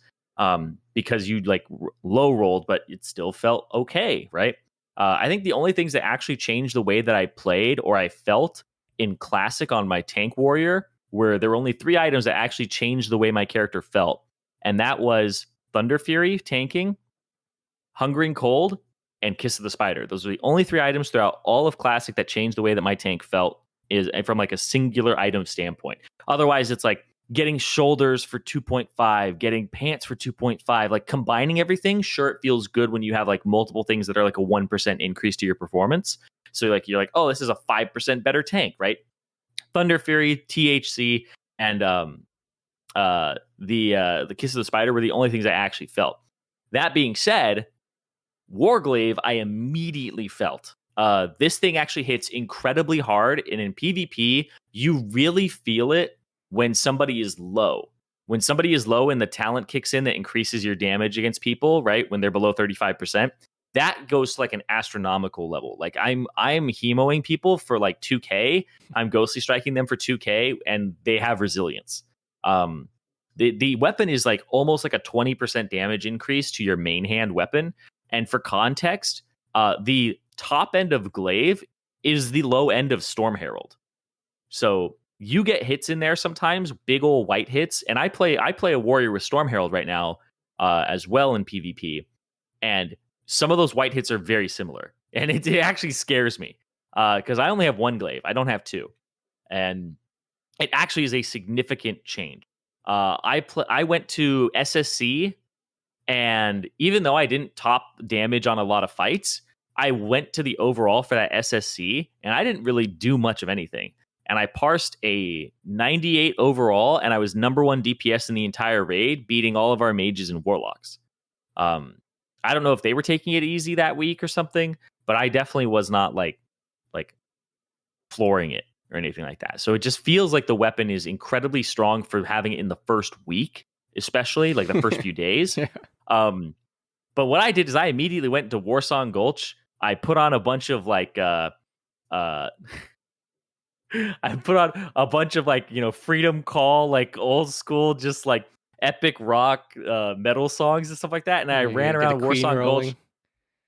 Speaker 2: because you like low rolled, but it still felt okay, right? I think the only things that actually changed the way that I played or I felt in Classic on my tank warrior were there were only 3 items that actually changed the way my character felt. And that was Thunder Fury tanking, Hungering Cold, and Kiss of the Spider. Those are the only 3 items throughout all of Classic that changed the way that my tank felt, is from like a singular item standpoint. Otherwise, it's like getting shoulders for 2.5, getting pants for 2.5, like combining everything. Sure, it feels good when you have like multiple things that are like a 1% increase to your performance. So like you're like, oh, this is a 5% better tank, right? Thunder Fury, THC, and the Kiss of the Spider were the only things I actually felt. That being said, warglaive, I immediately felt. This thing actually hits incredibly hard, and in PvP, you really feel it when somebody is low. When somebody is low and the talent kicks in that increases your damage against people, right? When they're below 35%, that goes to like an astronomical level. Like I'm hemoing people for like 2k. I'm ghostly striking them for 2k, and they have resilience. The weapon is like almost like a 20% damage increase to your main hand weapon. And for context, the top end of Glaive is the low end of Storm Herald. So you get hits in there sometimes, big old white hits. And I play a warrior with Storm Herald right now as well in PvP. And some of those white hits are very similar. And it actually scares me because I only have 1 Glaive. I don't have 2. And it actually is a significant change. I went to SSC, and even though I didn't top damage on a lot of fights, I went to the overall for that SSC, and I didn't really do much of anything. And I parsed a 98 overall, and I was #1 DPS in the entire raid, beating all of our mages and warlocks. I don't know if they were taking it easy that week or something, but I definitely was not like flooring it or anything like that. So it just feels like the weapon is incredibly strong for having it in the first week, especially like the first few days.
Speaker 1: Yeah.
Speaker 2: But what I did is I immediately went into Warsong Gulch. I put on a bunch of like I put on a bunch of like, Freedom Call, like old school, just like epic rock metal songs and stuff like that. And I ran around Warsong Gulch.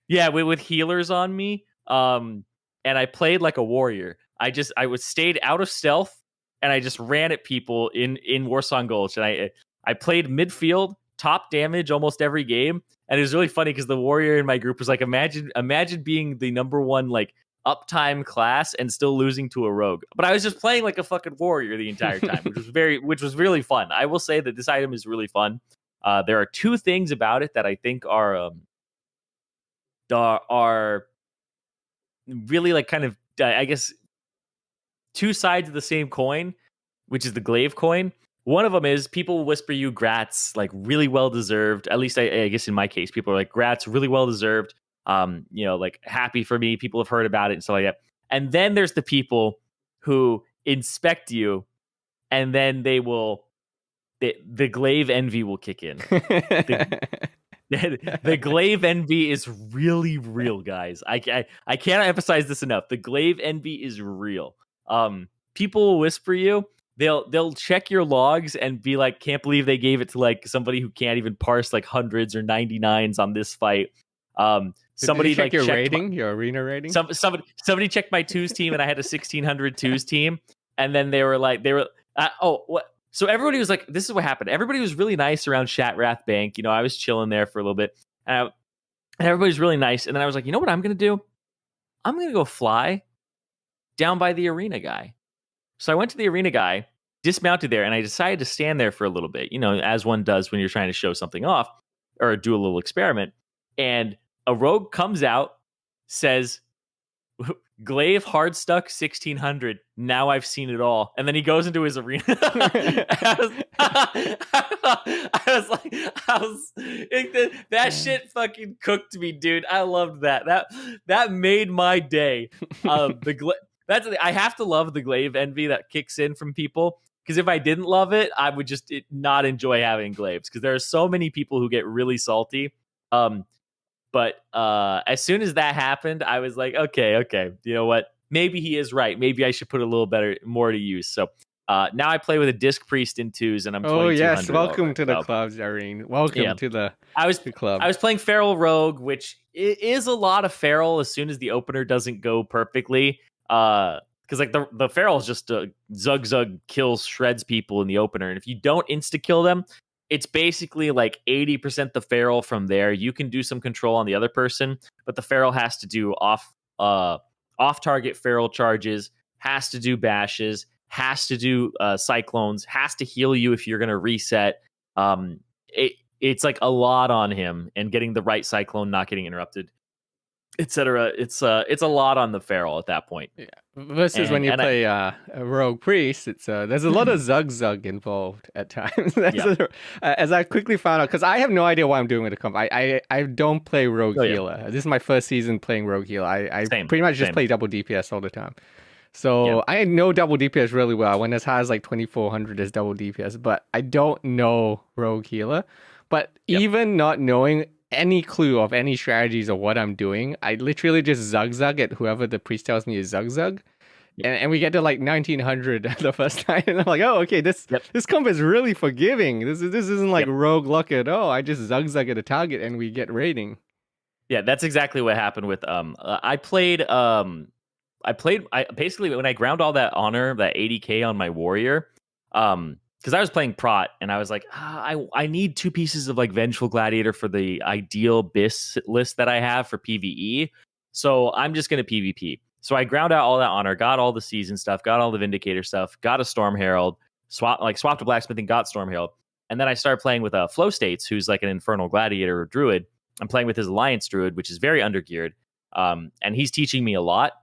Speaker 2: Yeah, with healers on me. And I played like a warrior. I stayed out of stealth, and I just ran at people in Warsong Gulch. And I played midfield, top damage almost every game. And it was really funny because the warrior in my group was like, imagine being the #1 like uptime class and still losing to a rogue. But I was just playing like a fucking warrior the entire time, which was really fun. I will say that this item is really fun. There are 2 things about it that I think are really like kind of, I guess, 2 sides of the same coin, which is the glaive coin. One of them is people will whisper you grats, like really well deserved. At least I guess in my case, people are like grats, really well deserved. Like happy for me. People have heard about it and stuff like that. And then there's the people who inspect you, and then the glaive envy will kick in. The glaive envy is really real, guys. I can't emphasize this enough. The glaive envy is real. People will whisper you. They'll check your logs and be like, can't believe they gave it to like somebody who can't even parse like hundreds or 99s on this fight. Somebody
Speaker 1: check
Speaker 2: like
Speaker 1: your rating, your arena rating.
Speaker 2: Somebody checked my 2s team, and I had a 1600 2s team, and then they were what? So everybody was like, this is what happened. Everybody was really nice around Shatrath Bank. I was chilling there for a little bit, and everybody's really nice. And then I was like, you know what I'm gonna do? I'm gonna go fly down by the arena guy. So I went to the arena guy, dismounted there, and I decided to stand there for a little bit, as one does when you're trying to show something off or do a little experiment. And a rogue comes out, says, glaive hard stuck 1600. Now I've seen it all. And then he goes into his arena. That shit fucking cooked me, dude. I loved that. That made my day. I have to love the glaive envy that kicks in from people, because if I didn't love it, I would just not enjoy having glaives, because there are so many people who get really salty. But as soon as that happened, I was like, okay, you know what? maybe he is right. Maybe I should put a little more to use. So now I play with a disc priest in 2s, and I'm 2200.
Speaker 1: Oh yes, welcome
Speaker 2: already,
Speaker 1: to the club, Zirene. Welcome to the club.
Speaker 2: I was playing feral rogue, which is a lot of feral as soon as the opener doesn't go perfectly. Because like the feral is just zug kills, shreds people in the opener, and if you don't insta kill them, it's basically like 80% the feral. From there, you can do some control on the other person, but the feral has to do off target feral charges, has to do bashes, has to do cyclones, has to heal you if you're going to reset. It's like a lot on him, and getting the right cyclone, not getting interrupted, etc. It's a lot on the feral at that point.
Speaker 1: Yeah. Versus when you play a rogue priest, it's there's a lot of zug involved at times. As I quickly found out, because I have no idea what I'm doing with the comp. I don't play rogue healer. This is my first season playing rogue healer. I pretty much just play double DPS all the time. So I know double DPS really well. I went as high as like 2400 as double DPS, but I don't know rogue healer. But even not knowing any clue of any strategies of what I'm doing, I literally just zug at whoever the priest tells me is zug. And we get to like 1900 the first time, and I'm like, oh, okay, this comp is really forgiving. This isn't like rogue luck at all. I just zug at a target and we get rating. Yeah,
Speaker 2: that's exactly what happened with I basically when I ground all that honor, that 80k on my warrior, because I was playing prot, and I was like, I need 2 pieces of like vengeful gladiator for the ideal bis list that I have for PvE. So I'm just gonna PvP. So I ground out all that honor, got all the season stuff, got all the vindicator stuff, got a storm herald, swapped a blacksmithing, got storm herald, and then I started playing with Flow States, who's like an infernal gladiator or druid. I'm playing with his alliance druid, which is very undergeared, and he's teaching me a lot.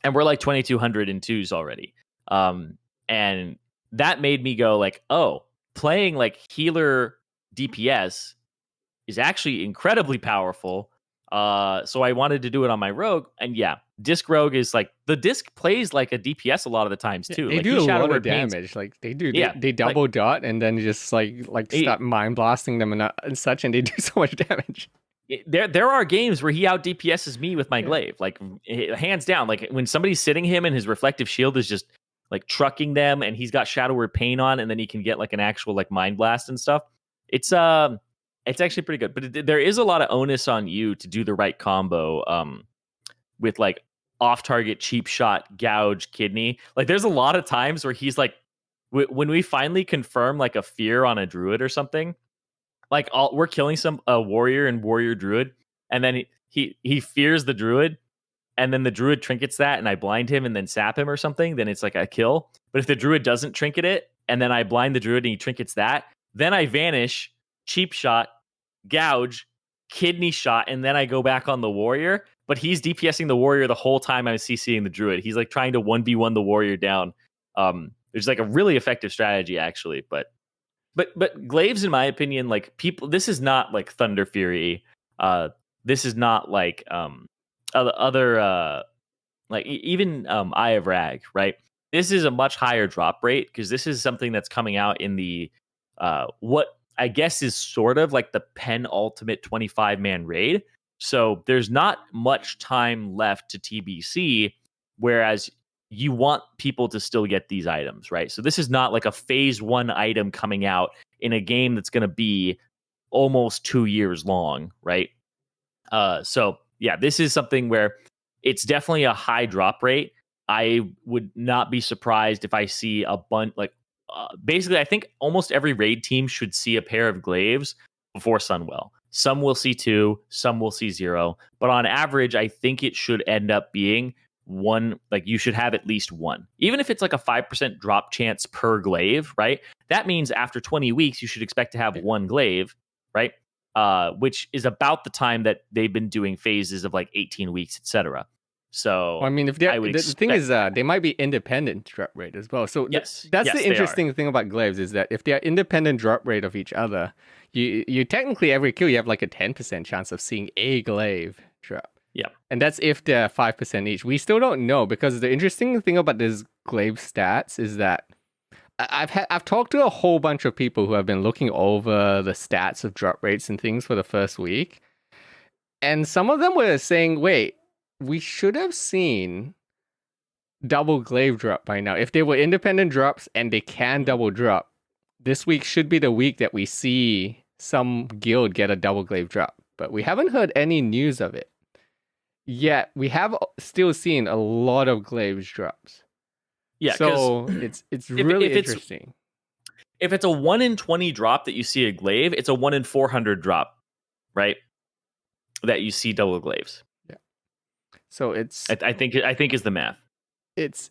Speaker 2: And we're like 2200 in 2s already. And that made me go like, oh, playing like healer DPS is actually incredibly powerful. So I wanted to do it on my rogue. And disc rogue is like, the disc plays like a DPS a lot of the times too.
Speaker 1: They
Speaker 2: like,
Speaker 1: do a lot of damage. Like they do, they double dot and then just like start mind blasting them and such, and they do so much damage.
Speaker 2: There are games where he out DPSs me with my glaive, like hands down. Like when somebody's sitting him and his reflective shield is just like trucking them, and he's got Shadow Word Pain on, and then he can get like an actual like mind blast and stuff. It's actually pretty good, but there is a lot of onus on you to do the right combo with like off target cheap shot gouge kidney. Like there's a lot of times where he's like when we finally confirm like a fear on a druid or something. Like we're killing a warrior and warrior druid, and then he fears the druid, and then the druid trinkets that, and I blind him and then sap him or something. Then it's like a kill. But if the druid doesn't trinket it, and then I blind the druid and he trinkets that, then I vanish, cheap shot, gouge, kidney shot, and then I go back on the warrior. But he's DPSing the warrior the whole time I'm CCing the druid. He's like trying to 1v1 the warrior down. There's like a really effective strategy actually, But glaives, in my opinion, like people, this is not like Thunder Fury. This is not like other like even Eye of Rag, right? This is a much higher drop rate because this is something that's coming out in the what I guess is sort of like the penultimate 25-man raid. So there's not much time left to TBC, whereas you want people to still get these items, right? So this is not like a phase 1 item coming out in a game that's going to be almost 2 years long, right? So this is something where it's definitely a high drop rate. I would not be surprised if I see a bunch, like basically I think almost every raid team should see a pair of glaives before Sunwell. Some will see 2, some will see 0, but on average, I think it should end up being 1, like you should have at least 1, even if it's like a 5% drop chance per glaive, right? That means after 20 weeks, you should expect to have 1 glaive, right? Which is about the time that they've been doing phases of like 18 weeks, etc. So,
Speaker 1: I mean, if the thing is, they might be independent drop rate as well. So that's the interesting thing about glaives is that if they are independent drop rate of each other, you technically every kill you have like a 10% chance of seeing a glaive drop.
Speaker 2: Yeah.
Speaker 1: And that's if they're 5% each. We still don't know, because the interesting thing about this glaive stats is that I've talked to a whole bunch of people who have been looking over the stats of drop rates and things for the first week. And some of them were saying, wait, we should have seen double glaive drop by now. If they were independent drops and they can double drop, this week should be the week that we see some guild get a double glaive drop. But we haven't heard any news of it. Yet we have still seen a lot of glaives drops.
Speaker 2: Yeah,
Speaker 1: so it's really interesting.
Speaker 2: If it's a 1 in 20 drop that you see a glaive, it's a 1 in 400 drop, right? That you see double glaives.
Speaker 1: Yeah. So it's
Speaker 2: I think is the math.
Speaker 1: It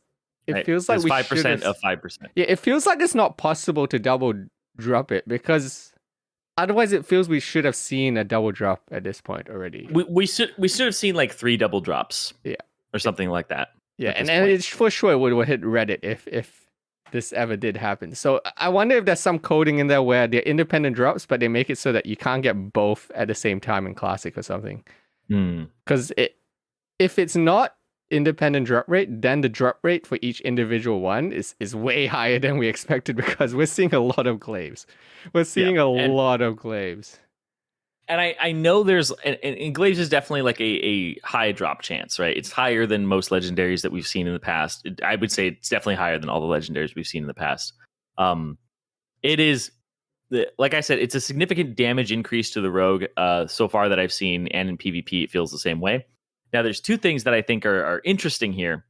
Speaker 1: feels like we
Speaker 2: 5% of 5%.
Speaker 1: Yeah, it feels like it's not possible to double drop it because otherwise it feels we should have seen a double drop at this point already.
Speaker 2: We should have seen like 3 double drops.
Speaker 1: Yeah.
Speaker 2: Or something like that.
Speaker 1: Yeah, and it's for sure would hit Reddit if this ever did happen. So I wonder if there's some coding in there where they're independent drops, but they make it so that you can't get both at the same time in Classic or something. Because if it's not independent drop rate, then the drop rate for each individual one is way higher than we expected because we're seeing a lot of glaives. We're seeing a lot of glaives.
Speaker 2: And I know there's and glaives is definitely like a high drop chance, right? It's higher than most legendaries that we've seen in the past. I would say it's definitely higher than all the legendaries we've seen in the past. It is, like I said, it's a significant damage increase to the rogue so far that I've seen, and in PvP it feels the same way. Now there's 2 things that I think are interesting here,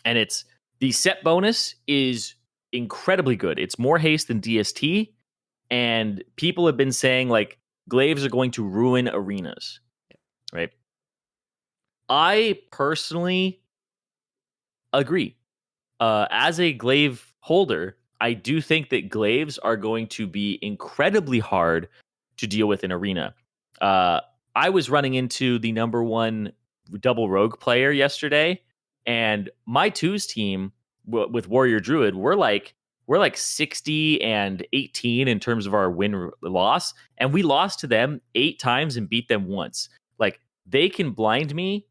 Speaker 2: and it's the set bonus is incredibly good. It's more haste than DST, and people have been saying like glaives are going to ruin arenas, right? I personally agree. As a glaive holder, I do think that glaives are going to be incredibly hard to deal with in arena. I was running into the number 1 double rogue player yesterday, and my 2s team with Warrior Druid, we're like 60 and 18 in terms of our win loss, and we lost to them 8 times and beat them once. Like, they can blind me,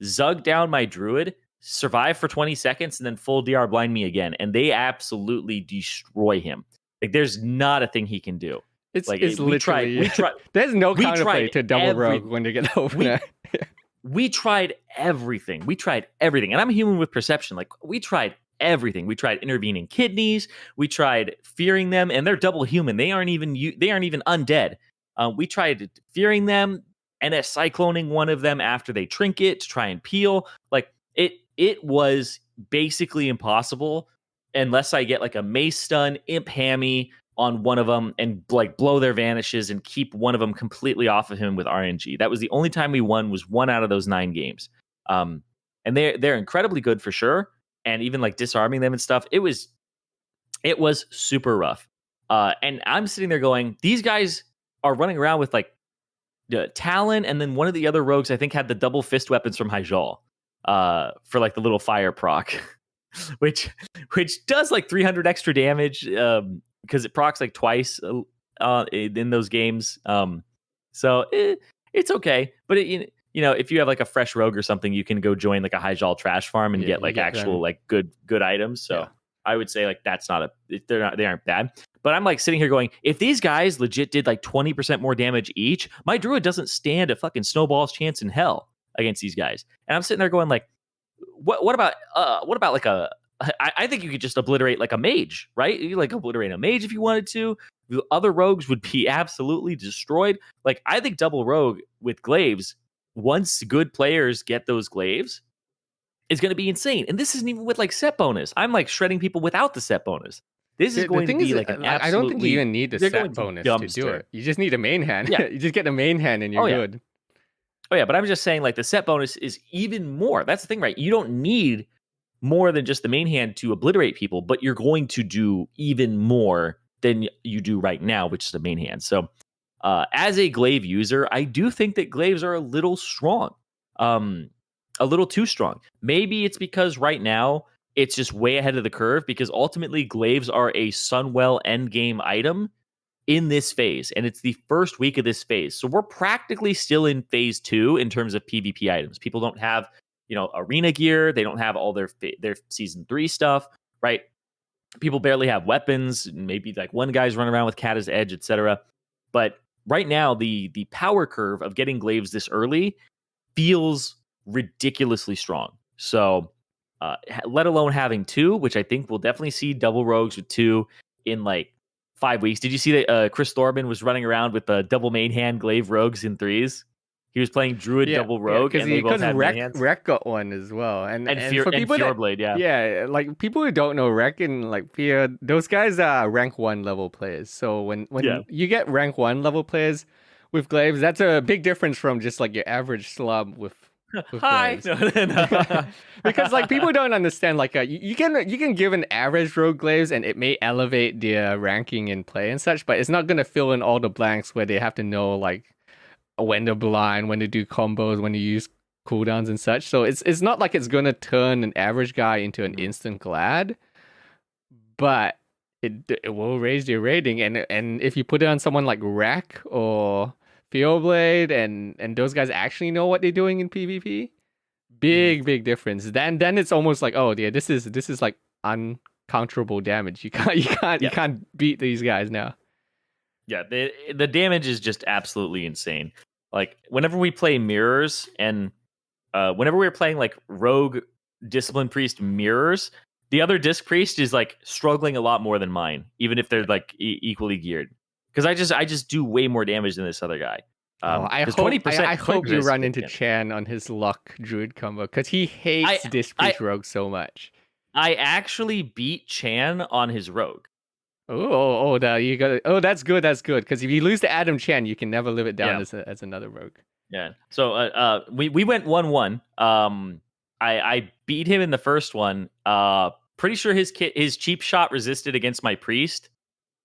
Speaker 2: zug down my druid, survive for 20 seconds, and then full DR blind me again, and they absolutely destroy him. Like, there's not a thing he can do.
Speaker 1: It's
Speaker 2: we tried.
Speaker 1: There's no counterplay to double rogue when they get the opener.
Speaker 2: We tried everything. And I'm a human with perception. Like, we tried everything. We tried intervening kidneys. We tried fearing them, and they're double human. They aren't even undead. We tried fearing them and cycloning one of them after they trinket to try and peel. Like, it was basically impossible unless I get like a mace stun, imp hammy on one of them and like blow their vanishes and keep one of them completely off of him with RNG. That was the only time we won, was 1 out of those 9 games. And they're incredibly good for sure. And even like disarming them and stuff, it was super rough. And I'm sitting there going, these guys are running around with like Talon, and then one of the other rogues I think had the double fist weapons from Hyjal for like the little fire proc, which does like 300 extra damage because it procs like twice in those games. So it's okay, but if you have like a fresh rogue or something, you can go join like a Hyjal trash farm and get like actual them. Like good items. So I would say like that's not they aren't bad. But I'm like sitting here going, if these guys legit did like 20% more damage each, my druid doesn't stand a fucking snowball's chance in hell against these guys. And I'm sitting there going like, what about like I think you could just obliterate like a mage, right? You like obliterate a mage if you wanted to. The other rogues would be absolutely destroyed. Like, I think double rogue with glaives, once good players get those glaives, is going to be insane. And this isn't even with like set bonus. I'm like shredding people without the set bonus. This is going to be like an absolutely...
Speaker 1: I don't think you even need the set bonus to do it. You just need a main hand. Yeah. You just get a main hand and you're good.
Speaker 2: Oh yeah, but I'm just saying like the set bonus is even more. That's the thing, right? You don't need more than just the main hand to obliterate people, but you're going to do even more than you do right now, which is the main hand. So as a glaive user, I do think that glaives are a little strong. A little too strong. Maybe it's because right now it's just way ahead of the curve, because ultimately glaives are a Sunwell endgame item in this phase, and it's the first week of this phase. So we're practically still in phase 2 in terms of PvP items. People don't have, arena gear. They don't have all their season 3 stuff, right? People barely have weapons. Maybe like one guy's running around with Kata's Edge, etc. But right now, the power curve of getting glaives this early feels ridiculously strong. So let alone having 2, which I think we'll definitely see double rogues with 2 in like 5 weeks. Did you see that Chris Thorban was running around with the double main hand glaive rogues in 3s? He was playing druid double rogue, and they both had main hands.
Speaker 1: Rec got one as well, and
Speaker 2: for people Fjordblade,
Speaker 1: like people who don't know Rec and like Fear, those guys are rank 1 level players. So when you get rank 1 level players with glaives, that's a big difference from just like your average slub with glaives. Because like people don't understand, like you can give an average rogue glaives and it may elevate their ranking in play and such, but it's not gonna fill in all the blanks where they have to know like when to blind, when to do combos, when to use cooldowns and such. So it's not like it's gonna turn an average guy into an instant glad, but it will raise your rating. And if you put it on someone like Rec or Fjordblade and those guys actually know what they're doing in PvP, big difference. Then it's almost like, oh yeah, this is like uncounterable damage. You can't beat these guys now.
Speaker 2: Yeah, the damage is just absolutely insane. Like whenever we play mirrors and whenever we're playing like rogue discipline priest mirrors, the other disc priest is like struggling a lot more than mine, even if they're like equally geared. Because I just do way more damage than this other guy.
Speaker 1: I hope you run into Chan on his luck druid combo, because he hates disc priest rogue so much.
Speaker 2: I actually beat Chan on his rogue.
Speaker 1: That's good. Because if you lose to Adam Chan, you can never live it down as another rogue.
Speaker 2: Yeah. So we went 1-1. I beat him in the first one. Pretty sure his cheap shot resisted against my priest.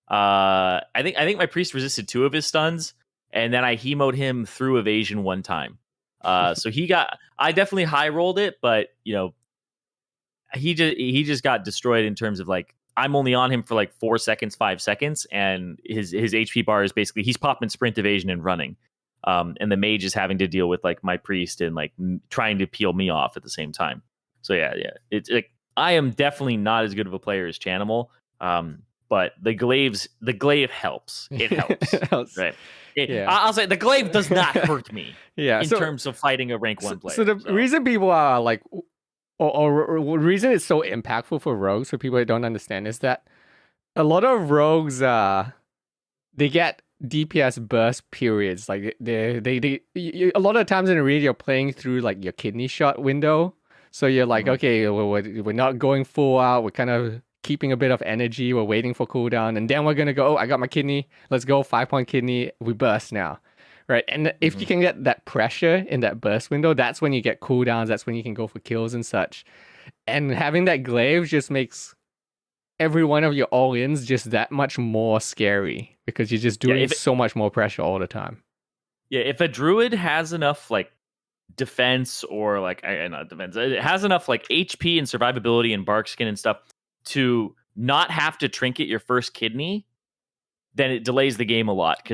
Speaker 2: I think my priest resisted 2 of his stuns, and then I hemoed him through evasion 1 time. So I definitely high rolled it, but he just got destroyed in terms of like, I'm only on him for like 4 seconds, 5 seconds, and his HP bar is basically he's popping sprint, evasion, and running. And the mage is having to deal with like my priest and like trying to peel me off at the same time. So yeah, it's like I am definitely not as good of a player as Chanimal. But the glaive helps. It helps. Right. I'll say the glaive does not hurt me. In terms of fighting a rank 1 player.
Speaker 1: So the reason people are like, or reason it's so impactful for rogues, for people that don't understand, is that a lot of rogues they get DPS burst periods. Like a lot of times in arena you're playing through like your kidney shot window. So you're like, okay, we're not going full out. We're kind of keeping a bit of energy. We're waiting for cooldown, and then we're gonna go. Oh, I got my kidney. Let's go 5-point kidney. We burst now. Right, and if you can get that pressure in that burst window, that's when you get cooldowns, that's when you can go for kills and such. And having that glaive just makes every one of your all-ins just that much more scary, because you're just doing so much more pressure all the time.
Speaker 2: Yeah, if a druid has enough like defense or like not defense, it has enough like HP and survivability and bark skin and stuff to not have to trinket your first kidney, then it delays the game a lot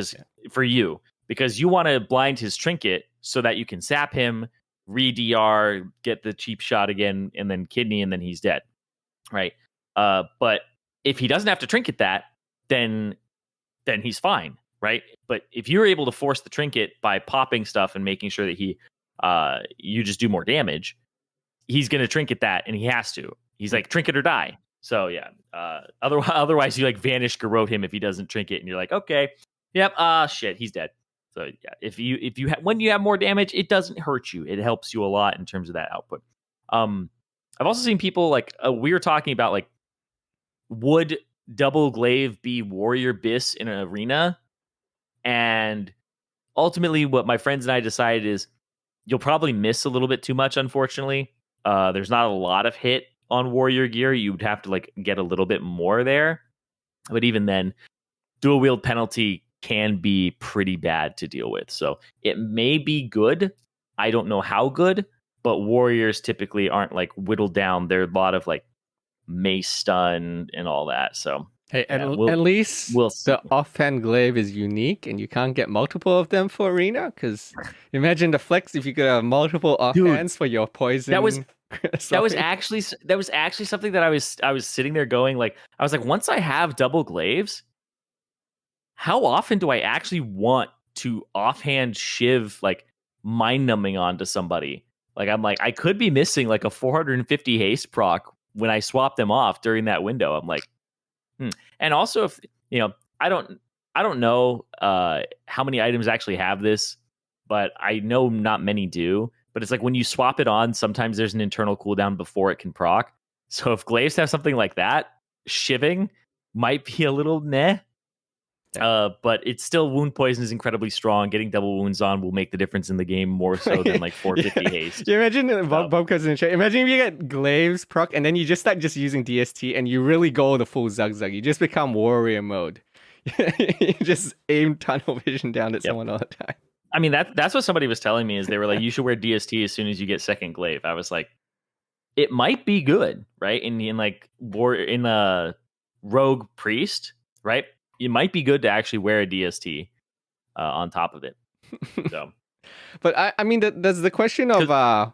Speaker 2: for you. Because you want to blind his trinket so that you can sap him, re-DR, get the cheap shot again, and then kidney, and then he's dead, right? But if he doesn't have to trinket that, then he's fine, right? But if you're able to force the trinket by popping stuff and making sure that you just do more damage, he's going to trinket that, and he has to. He's like, trinket or die. So yeah, otherwise you like vanish garrote him if he doesn't trinket, and you're like, okay, yep, shit, he's dead. So yeah, when you have more damage, it doesn't hurt you. It helps you a lot in terms of that output. I've also seen people like we were talking about like, would double glaive be warrior bis in an arena? And ultimately, what my friends and I decided is you'll probably miss a little bit too much. Unfortunately, there's not a lot of hit on warrior gear. You'd have to like get a little bit more there, but even then, dual wield penalty can be pretty bad to deal with. So it may be good. I don't know how good, but warriors typically aren't like whittled down. There are a lot of like mace stun and all that. So
Speaker 1: hey, at least the offhand glaive is unique, and you can't get multiple of them for arena. Because imagine the flex if you could have multiple offhands for your poison.
Speaker 2: That was actually something that I was sitting there going like, I was like, once I have double glaives, how often do I actually want to offhand shiv like mind numbing onto somebody? Like I'm like, I could be missing like a 450 haste proc when I swap them off during that window. I'm like, And also, if I don't know how many items actually have this, but I know not many do. But it's like when you swap it on, sometimes there's an internal cooldown before it can proc. So if glaives have something like that, shiving might be a little meh. But it's still wound poison is incredibly strong. Getting double wounds on will make the difference in the game more so than like 450 haste.
Speaker 1: You imagine Bob comes in the chat. Imagine if you get glaives proc and then you just start just using DST and you really go the full zug. You just become warrior mode. You just aim tunnel vision down at someone all the time.
Speaker 2: I mean that's what somebody was telling me is they were like, you should wear DST as soon as you get second glaive. I was like, it might be good, right? In like rogue priest, right? It might be good to actually wear a DST on top of it. So,
Speaker 1: but I mean, there's the question of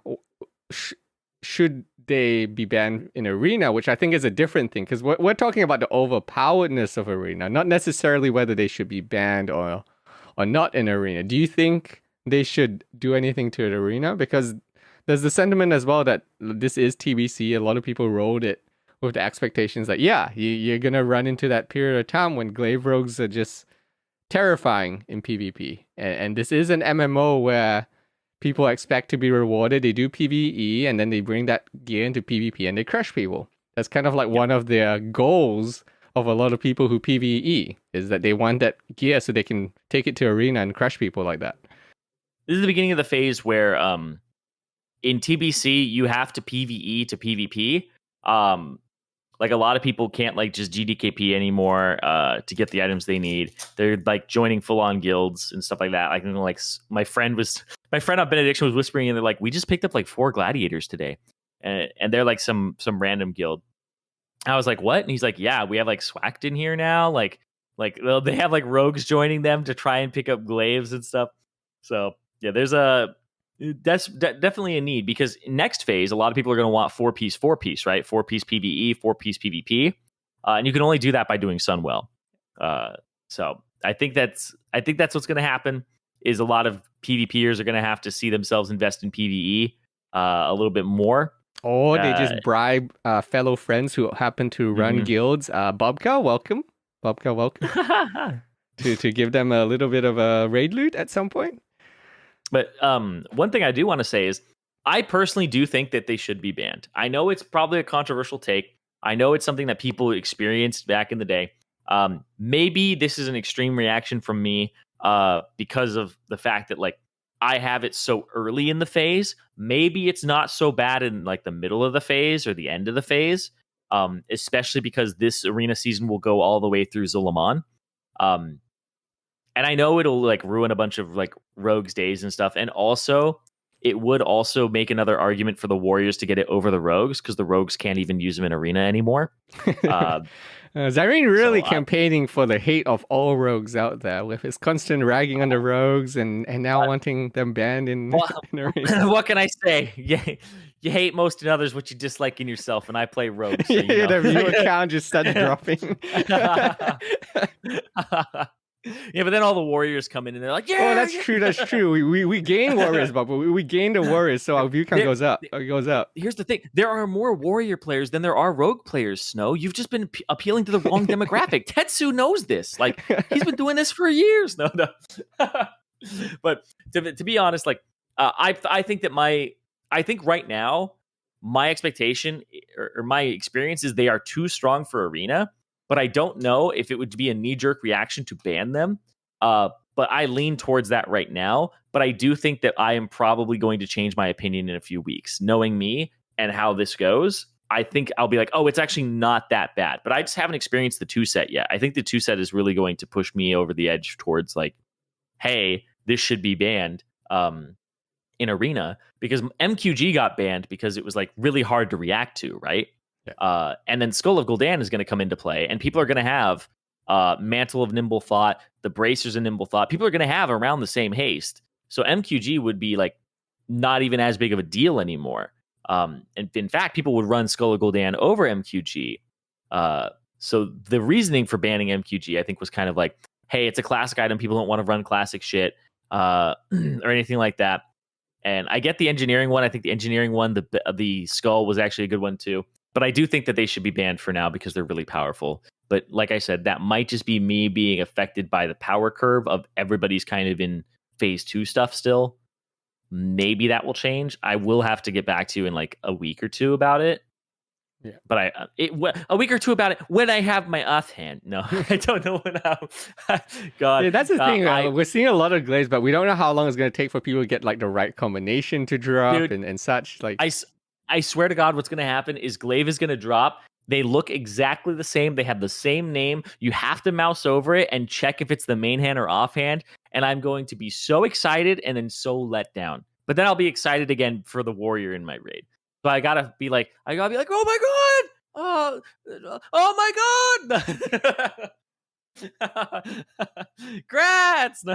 Speaker 1: should they be banned in arena, which I think is a different thing because we're talking about the overpoweredness of arena, not necessarily whether they should be banned or not in arena. Do you think they should do anything to an arena? Because there's the sentiment as well that this is TBC. A lot of people rolled it with the expectations that, you're going to run into that period of time when glaive rogues are just terrifying in PvP. And this is an MMO where people expect to be rewarded. They do PvE and then they bring that gear into PvP and they crush people. That's kind of like one of their goals of a lot of people who PvE, is that they want that gear so they can take it to arena and crush people like that.
Speaker 2: This is the beginning of the phase where in TBC, you have to PvE to PvP. Like a lot of people can't like just gdkp anymore to get the items they need. They're like joining full on guilds and stuff like that. Like my friend on Benediction was whispering, and they're like, we just picked up like 4 gladiators today, and they're like some random guild. I was like, what? And he's like, yeah, we have like Swacked in here now. Like they have like rogues joining them to try and pick up glaives and stuff. So yeah, that's definitely a need, because next phase, a lot of people are going to want 4-piece, right? 4-piece PvE, 4-piece PvP, and you can only do that by doing Sunwell. So I think that's what's going to happen. Is a lot of PvPers are going to have to see themselves invest in PvE a little bit more,
Speaker 1: or they just bribe fellow friends who happen to run guilds. Bobka, welcome, to give them a little bit of a raid loot at some point.
Speaker 2: But one thing I do want to say is I personally do think that they should be banned. I know it's probably a controversial take. I know it's something that people experienced back in the day. Maybe this is an extreme reaction from me because of the fact that like I have it so early in the phase. Maybe it's not so bad in like the middle of the phase or the end of the phase, especially because this arena season will go all the way through Zulaman. And I know it'll like ruin a bunch of like rogues days and stuff. And also it would also make another argument for the warriors to get it over the rogues, because the rogues can't even use them in arena anymore.
Speaker 1: Zirene really campaigning for the hate of all rogues out there with his constant ragging on the rogues and now wanting them banned in arena.
Speaker 2: What can I say? You hate most in others what you dislike in yourself, and I play rogues. So
Speaker 1: the viewer count just started dropping.
Speaker 2: Yeah, but then all the warriors come in and they're like,
Speaker 1: "Yeah, that's true. We gain warriors, but we gain the warriors, so our view count goes up.
Speaker 2: Here's the thing: there are more warrior players than there are rogue players. Snow, you've just been appealing to the wrong demographic. Tetsu knows this. Like he's been doing this for years. No. But to be honest, like I think right now my expectation or my experience is they are too strong for arena. But I don't know if it would be a knee-jerk reaction to ban them. But I lean towards that right now. But I do think that I am probably going to change my opinion in a few weeks. Knowing me and how this goes, I think I'll be like, oh, it's actually not that bad. But I just haven't experienced the 2 set yet. I think the 2 set is really going to push me over the edge towards like, hey, this should be banned in arena. Because MQG got banned because it was like really hard to react to, right? And then Skull of Gul'dan is going to come into play, and people are going to have Mantle of Nimble Thought, the Bracers of Nimble Thought. People are going to have around the same haste. So MQG would be like not even as big of a deal anymore. And in fact, people would run Skull of Gul'dan over MQG. So the reasoning for banning MQG, I think, was kind of like, hey, it's a classic item. People don't want to run classic shit or anything like that. And I get the engineering one. I think the engineering one, the skull was actually a good one too. But I do think that they should be banned for now because they're really powerful. But like I said, that might just be me being affected by the power curve of everybody's kind of in phase 2 stuff still. Maybe that will change. I will have to get back to you in like a week or two about it.
Speaker 1: Yeah.
Speaker 2: But a week or two about it when I have my offhand. No, I don't know when God.
Speaker 1: Yeah, that's the thing. We're seeing a lot of glaives, but we don't know how long it's going to take for people to get like the right combination to drop and such. Like
Speaker 2: I swear to God, what's going to happen is glaive is going to drop. They look exactly the same. They have the same name. You have to mouse over it and check if it's the main hand or offhand. And I'm going to be so excited and then so let down. But then I'll be excited again for the warrior in my raid. So I gotta be like, oh my God, oh my God, grats.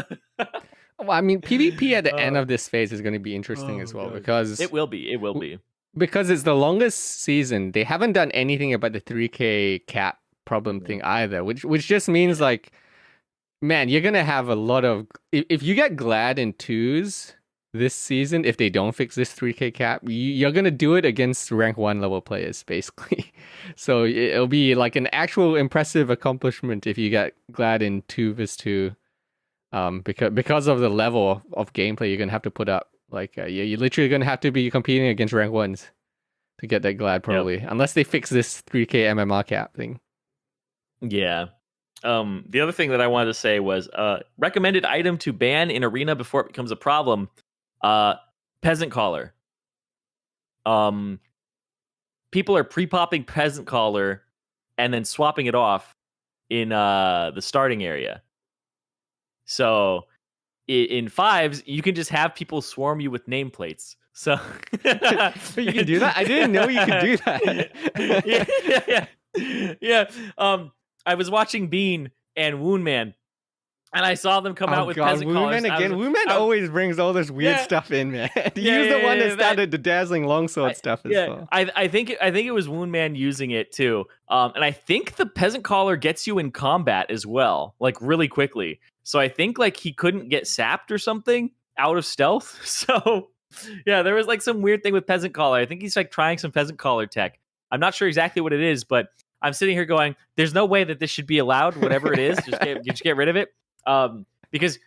Speaker 1: Well, I mean, PvP at the end of this phase is going to be interesting as well because
Speaker 2: it will be.
Speaker 1: Because it's the longest season. They haven't done anything about the 3K cap problem thing either, which just means like, man, you're gonna have a lot of if you get glad in 2s this season, if they don't fix this 3K cap, you're gonna do it against rank 1 level players basically. So it'll be like an actual impressive accomplishment if you get glad in 2 vs 2, because of the level of gameplay you're gonna have to put up. Like you're literally gonna have to be competing against rank 1s to get that glad probably, unless they fix this 3K MMR cap thing.
Speaker 2: Yeah. The other thing that I wanted to say was recommended item to ban in arena before it becomes a problem. Peasant collar. People are pre-popping peasant collar and then swapping it off in the starting area. So in 5s, you can just have people swarm you with nameplates. So
Speaker 1: you can do that? I didn't know you could do that.
Speaker 2: Yeah. I was watching Bean and Woundman, and I saw them come out with peasant collars.
Speaker 1: Woundman always brings all this weird stuff in, man. He was the one that started the dazzling longsword stuff as well.
Speaker 2: I think it was Woundman using it too. And I think the peasant collar gets you in combat as well, like really quickly. So I think like he couldn't get sapped or something out of stealth. So yeah, there was like some weird thing with peasant collar. I think he's like trying some peasant collar tech. I'm not sure exactly what it is, but I'm sitting here going, there's no way that this should be allowed, whatever it is. Just get rid of it. Because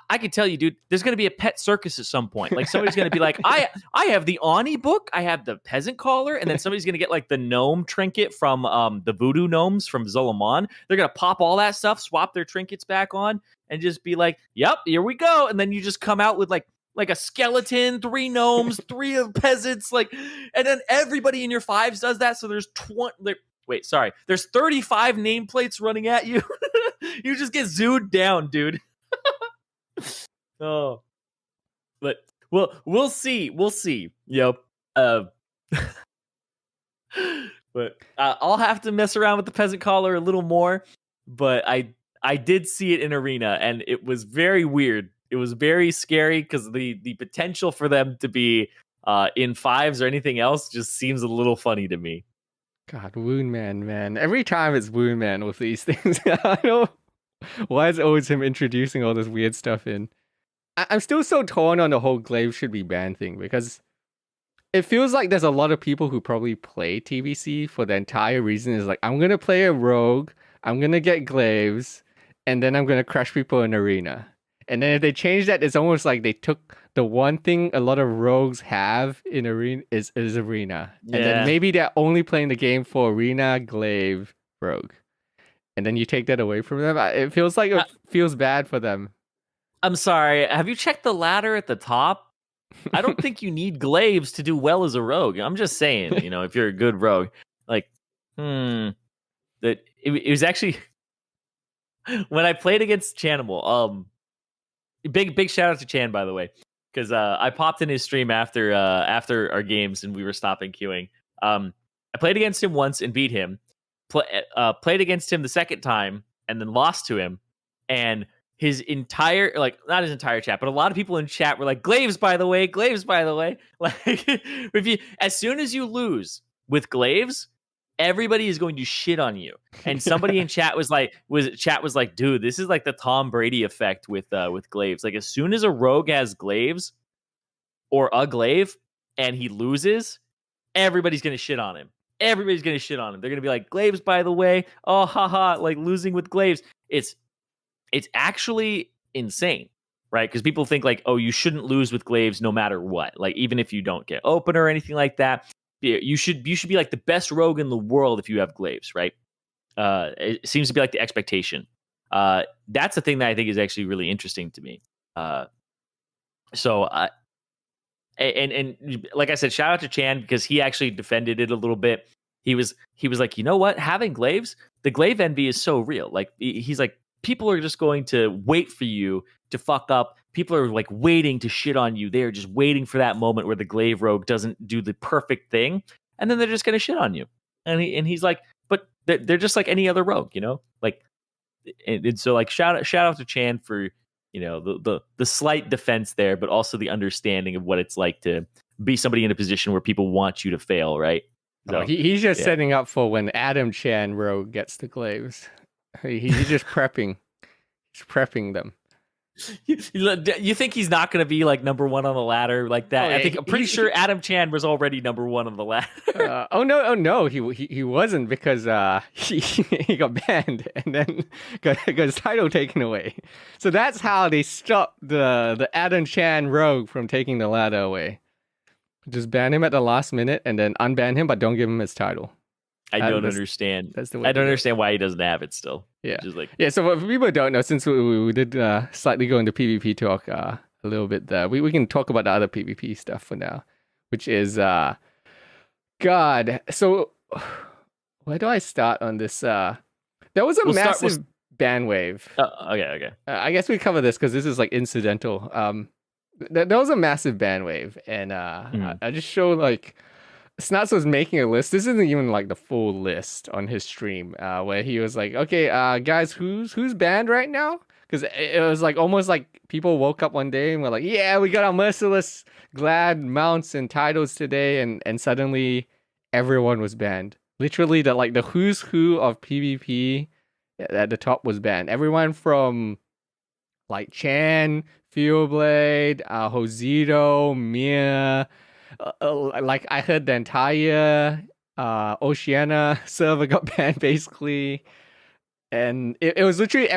Speaker 2: I can tell you, dude, there's going to be a pet circus at some point. Like somebody's going to be like, I have the Ani book, I have the peasant collar, and then somebody's going to get like the gnome trinket from the voodoo gnomes from Zolomon. They're going to pop all that stuff, swap their trinkets back on, and just be like, yep, here we go. And then you just come out with like a skeleton, 3 gnomes, 3 peasants, like, and then everybody in your 5s does that. So there's 20. There's 35 nameplates running at you. You just get zooed down, dude. Oh, but we'll see. Yep. But I'll have to mess around with the peasant collar a little more. But I did see it in arena, and it was very weird. It was very scary because the potential for them to be in 5s or anything else just seems a little funny to me.
Speaker 1: God, Woundman, man. Every time it's Woundman with these things. I know. Why is it always him introducing all this weird stuff in? I'm still so torn on the whole glaive should be banned thing because it feels like there's a lot of people who probably play TBC for the entire reason is like, I'm going to play a rogue, I'm going to get glaives, and then I'm going to crush people in arena. And then if they change that, it's almost like they took the one thing a lot of rogues have in arena is arena. Yeah. And then maybe they're only playing the game for arena, glaive, rogue. And then you take that away from them. It feels like it feels bad for them.
Speaker 2: I'm sorry. Have you checked the ladder at the top? I don't think you need glaives to do well as a rogue. I'm just saying, if you're a good rogue, like, that it was actually when I played against Chanimal. Big shout out to Chan, by the way, because I popped in his stream after our games and we were stopping queuing. I played against him once and beat him. Played against him the second time and then lost to him, and his entire, like, not his entire chat, but a lot of people in chat were like, glaives by the way. Like, as soon as you lose with glaives, everybody is going to shit on you. And somebody in chat was like, dude, this is like the Tom Brady effect with glaives. Like, as soon as a rogue has glaives, or a glaive and he loses, everybody's going to shit on him. Everybody's going to shit on him. They're going to be like, glaives, by the way, oh, haha, like losing with glaives. It's actually insane, right? Because people think like, oh, you shouldn't lose with glaives no matter what. Like, even if you don't get open or anything like that, you should be like the best rogue in the world if you have glaives, right? It seems to be like the expectation. That's the thing that I think is actually really interesting to me. And like I said, shout out to Chan because he actually defended it a little bit. He was like, you know what? Having glaives, the glaive envy is so real. Like he's like, people are just going to wait for you to fuck up. People are like waiting to shit on you. They're just waiting for that moment where the glaive rogue doesn't do the perfect thing, and then they're just going to shit on you. And he's like, but they're just like any other rogue, you know? Like, and so like shout out to Chan for, you know, the slight defense there, but also the understanding of what it's like to be somebody in a position where people want you to fail, right?
Speaker 1: So, he's just setting up for when Adam Chan rogue gets the glaives. He's just prepping. He's prepping them.
Speaker 2: You think he's not going to be like number one on the ladder like that?
Speaker 1: Oh, yeah,
Speaker 2: I'm pretty sure Adam Chan was already number one on the ladder.
Speaker 1: Oh no, he wasn't because he got banned and then got his title taken away. So that's how they stopped the Adam Chan rogue from taking the ladder away. Just ban him at the last minute and then unban him, but don't give him his title.
Speaker 2: I don't understand.
Speaker 1: That's the way
Speaker 2: I don't understand why he doesn't have it still.
Speaker 1: Yeah.
Speaker 2: Just like,
Speaker 1: yeah. So for people who don't know, since we did slightly go into PvP talk a little bit there, we can talk about the other PvP stuff for now, which is God. So where do I start on this? There was a massive ban wave.
Speaker 2: Okay.
Speaker 1: I guess we cover this because this is like incidental. There was a massive ban wave, and I just showed like Snuts was making a list. This isn't even like the full list on his stream, where he was like, "Okay, guys, who's banned right now?" Because it was like almost like people woke up one day and were like, "Yeah, we got our merciless glad mounts and titles today," and suddenly everyone was banned. Literally, the who's who of PvP at the top was banned. Everyone from like Chan, Fuelblade, Hosito, Mia. Like I heard the entire Oceania server got banned basically, and it was literally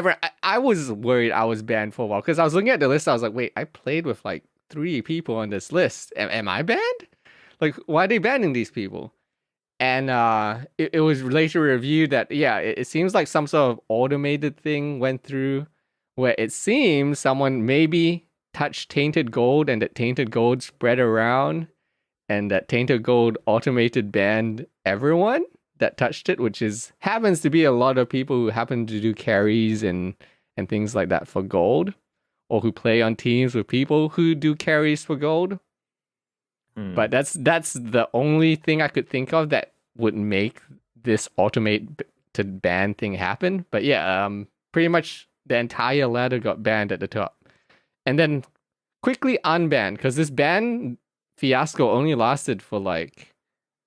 Speaker 1: I was worried I was banned for a while because I was looking at the list. I was like, wait, I played with like 3 people on this list. Am I banned? Like, why are they banning these people? And it was later reviewed that it seems like some sort of automated thing went through where it seems someone maybe touched tainted gold and that tainted gold spread around. And that tainted gold automated banned everyone that touched it, which happens to be a lot of people who happen to do carries and things like that for gold, or who play on teams with people who do carries for gold. But that's the only thing I could think of that would make this automated ban thing happen. But pretty much the entire ladder got banned at the top, and then quickly unbanned because this ban fiasco only lasted for like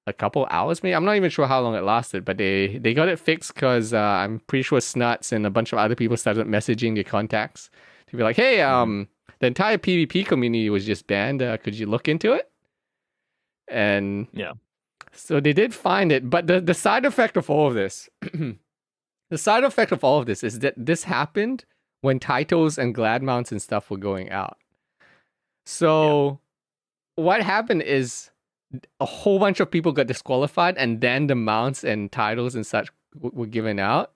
Speaker 1: a couple hours, maybe. I'm not even sure how long it lasted, but they got it fixed because I'm pretty sure Snuts and a bunch of other people started messaging their contacts to be like, hey, the entire PvP community was just banned. Could you look into it? And so they did find it, but the side effect of all of this, is that this happened when titles and glad mounts and stuff were going out. So what happened is a whole bunch of people got disqualified, and then the mounts and titles and such were given out,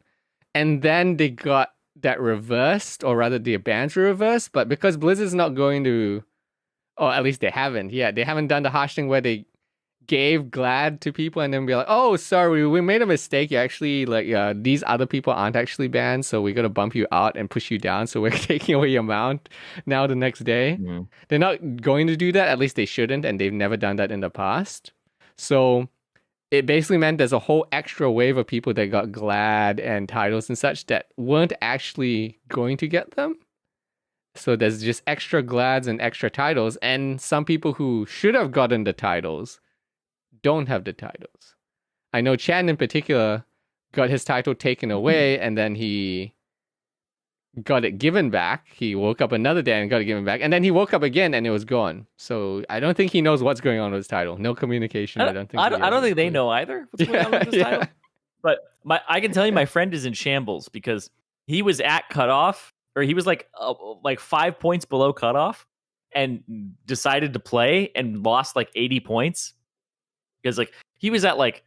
Speaker 1: and then they got that reversed, or rather their bans were reversed. But because Blizzard's not going to, or at least they haven't done the harsh thing where they gave glad to people and then be like, oh, sorry, we made a mistake. You actually these other people aren't actually banned, so we're gonna bump you out and push you down, so we're taking away your mount now the next day. They're not going to do that, at least they shouldn't, and they've never done that in the past. So it basically meant there's a whole extra wave of people that got glad and titles and such that weren't actually going to get them. So there's just extra glads and extra titles, and some people who should have gotten the titles don't have the titles. I know Chan in particular got his title taken away, and then he got it given back. He woke up another day and got it given back, and then he woke up again and it was gone. So I don't think he knows what's going on with his title. No communication. I don't think.
Speaker 2: I don't think they know either what's going on with his title. But I can tell you, my friend is in shambles because he was at cutoff, or he was like 5 points below cutoff, and decided to play and lost like 80 points because like he was at like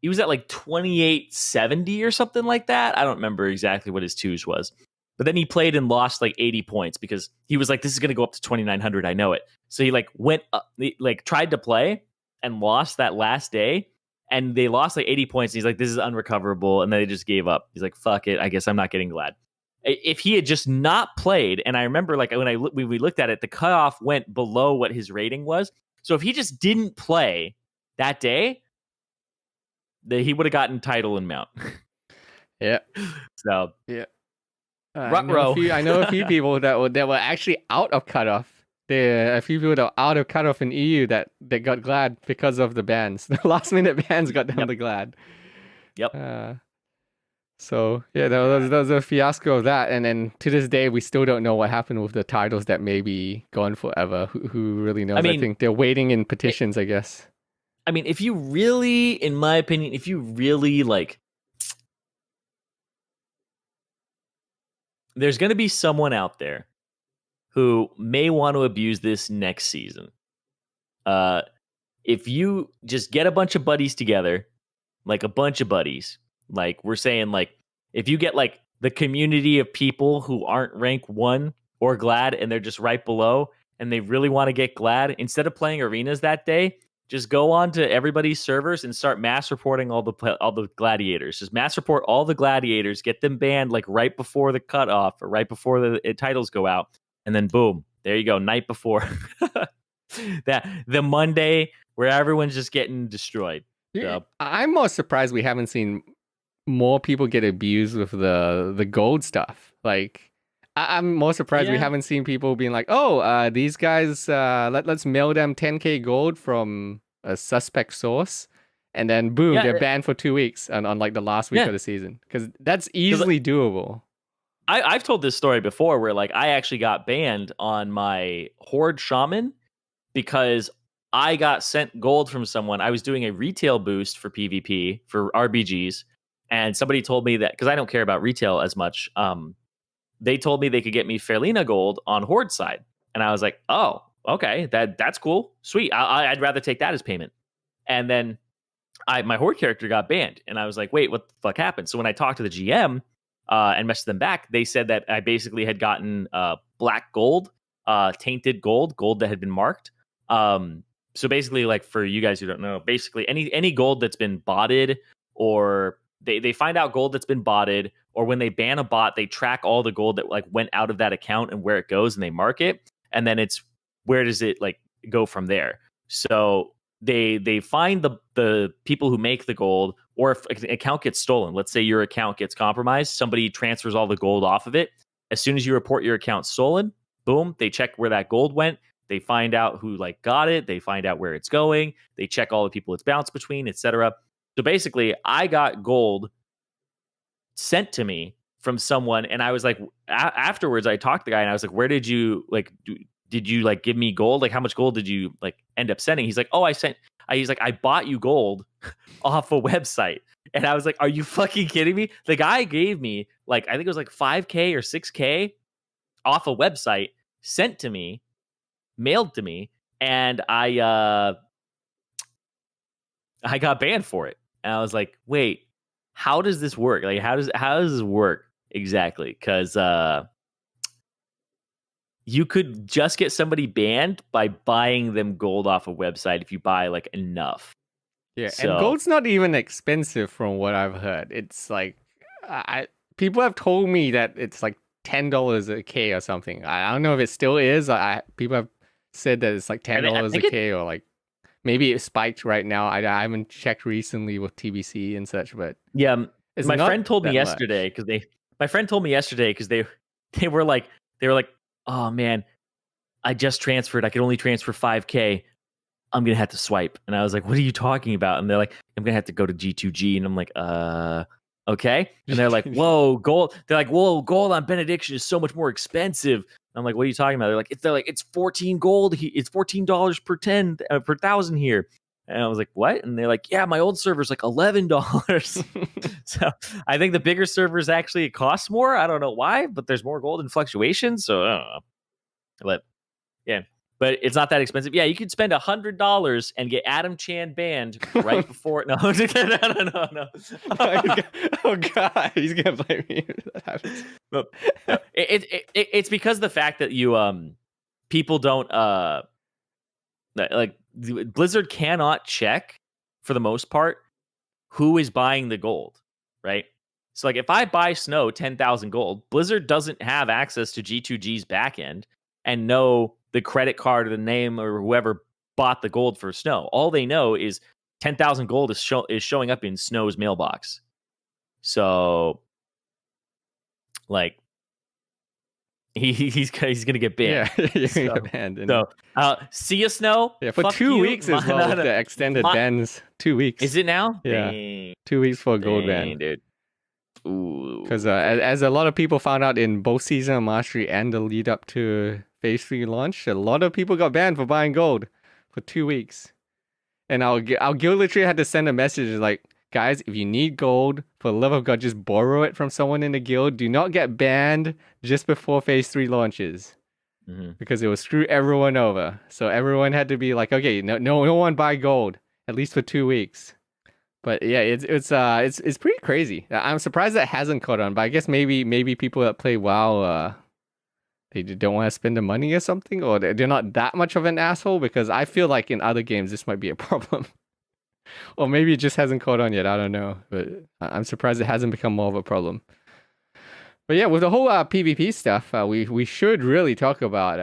Speaker 2: 2870 or something like that. I don't remember exactly what his twos was, but then he played and lost like 80 points because he was like, "This is going to go up to 2900. I know it." So he like went up, like tried to play and lost that last day. And they lost like 80 points. And he's like, "This is unrecoverable." And then they just gave up. He's like, "Fuck it. I guess I'm not getting glad." If he had just not played, and I remember like when we looked at it, the cutoff went below what his rating was. So if he just didn't play that day, he would have gotten title and mount.
Speaker 1: Yeah.
Speaker 2: So
Speaker 1: yeah. I know a few people that were actually out of cutoff. There are a few people that were out of cutoff in EU that got glad because of the bans. The last minute bans got them the glad.
Speaker 2: Yep.
Speaker 1: So yeah, there was a fiasco of that, and then to this day we still don't know what happened with the titles that may be gone forever. Who really knows? I think they're waiting in petitions, I guess.
Speaker 2: I mean, if you really, in my opinion, if you really like, there's going to be someone out there who may want to abuse this next season. If you just get a bunch of buddies together, like a bunch of buddies, like we're saying, like if you get like the community of people who aren't rank 1 or glad and they're just right below and they really want to get glad, instead of playing arenas that day, just go on to everybody's servers and start mass reporting all the gladiators. Just mass report all the gladiators, get them banned like right before the cutoff or right before the titles go out. And then boom, there you go, night before. The Monday where everyone's just getting destroyed.
Speaker 1: Yeah, so. I'm more surprised we haven't seen more people get abused with the gold stuff. Like, I'm more surprised we haven't seen people being like, "Oh, these guys, let's mail them 10k gold from a suspect source," and then boom, they're banned for 2 weeks on like the last week of the season, because that's easily doable.
Speaker 2: I've told this story before where like I actually got banned on my Horde Shaman because I got sent gold from someone. I was doing a retail boost for PvP for RBGs, and somebody told me that because I don't care about retail as much. They told me they could get me Fairlina gold on Horde side, and I was like, "Oh, okay, that's cool, sweet. I'd rather take that as payment." And then my Horde character got banned, and I was like, "Wait, what the fuck happened?" So when I talked to the GM and messaged them back, they said that I basically had gotten black gold, tainted gold that had been marked. So basically, like for you guys who don't know, basically any gold that's been botted, or they find out gold that's been botted, or when they ban a bot, they track all the gold that like went out of that account and where it goes, and they mark it, and then it's where does it like go from there. So they find the people who make the gold, or if an account gets stolen, let's say your account gets compromised, somebody transfers all the gold off of it. As soon as you report your account stolen, boom, they check where that gold went. They find out who like got it. They find out where it's going. They check all the people it's bounced between, etc. So basically, I got gold sent to me from someone, and I was like, afterwards, I talked to the guy, and I was like, "Where did you like? Did you like give me gold? Like, how much gold did you like end up sending?" He's like, "Oh, he's like, "I bought you gold off a website," and I was like, "Are you fucking kidding me?" The guy gave me like I think it was like 5K or 6K off a website sent to me, mailed to me, and I got banned for it. And I was like, wait, how does this work? Like, how does this work exactly? Because you could just get somebody banned by buying them gold off a website if you buy like enough.
Speaker 1: Yeah, so, and gold's not even expensive from what I've heard. It's like people have told me that it's like $10 a K or something. I don't know if it still is. People have said that it's like $10 a K, or like maybe it spiked right now. I haven't checked recently with TBC and such, but
Speaker 2: yeah, my friend told me yesterday because they were like, "Oh man, I just transferred. I could only transfer 5K. I'm gonna have to swipe." And I was like, "What are you talking about?" And they're like, "I'm gonna have to go to G2G." And I'm like, Okay. And they're like, whoa, gold. They're like, whoa, gold on benediction is so much more expensive. I'm like, what are you talking about? They're like, it's 14 gold. It's $14 per 10 per 1,000 here. And I was like, what? And they're like, yeah, my old server's like $11. So I think the bigger servers actually cost more. I don't know why, but there's more gold and fluctuation. So I don't know. But yeah, but it's not that expensive. Yeah, you could spend $100 and get Adam Chan banned right before. No, no.
Speaker 1: Oh God, he's gonna blame me if that happens.
Speaker 2: No, it's because of the fact that you people don't like Blizzard cannot check for the most part who is buying the gold, right? So like if I buy Snow 10,000 gold, Blizzard doesn't have access to G2G's backend and know the credit card or the name or whoever bought the gold for Snow. All they know is 10,000 gold is showing up in Snow's mailbox. So like he's gonna get banned.
Speaker 1: Yeah, you're gonna get banned.
Speaker 2: So see you, Snow.
Speaker 1: Yeah, for 2 weeks as well with the extended bans. 2 weeks.
Speaker 2: Is it now?
Speaker 1: Yeah.
Speaker 2: Dang.
Speaker 1: 2 weeks for a gold ban.
Speaker 2: Dude. Ooh.
Speaker 1: Because as a lot of people found out in both Season of Mastery and the lead up to Phase 3 launch, a lot of people got banned for buying gold for 2 weeks. And our guild literally had to send a message like, guys, if you need gold, for the love of God, just borrow it from someone in the guild. Do not get banned just before Phase 3 launches. Mm-hmm. Because it will screw everyone over. So everyone had to be like, okay, no one buy gold, at least for 2 weeks. But yeah, it's pretty crazy. I'm surprised that hasn't caught on, but I guess maybe people that play WoW they don't want to spend the money or something, or they're not that much of an asshole, because I feel like in other games this might be a problem. Or maybe it just hasn't caught on yet. I don't know, but I'm surprised it hasn't become more of a problem. But yeah, with the whole PvP stuff, we should really talk about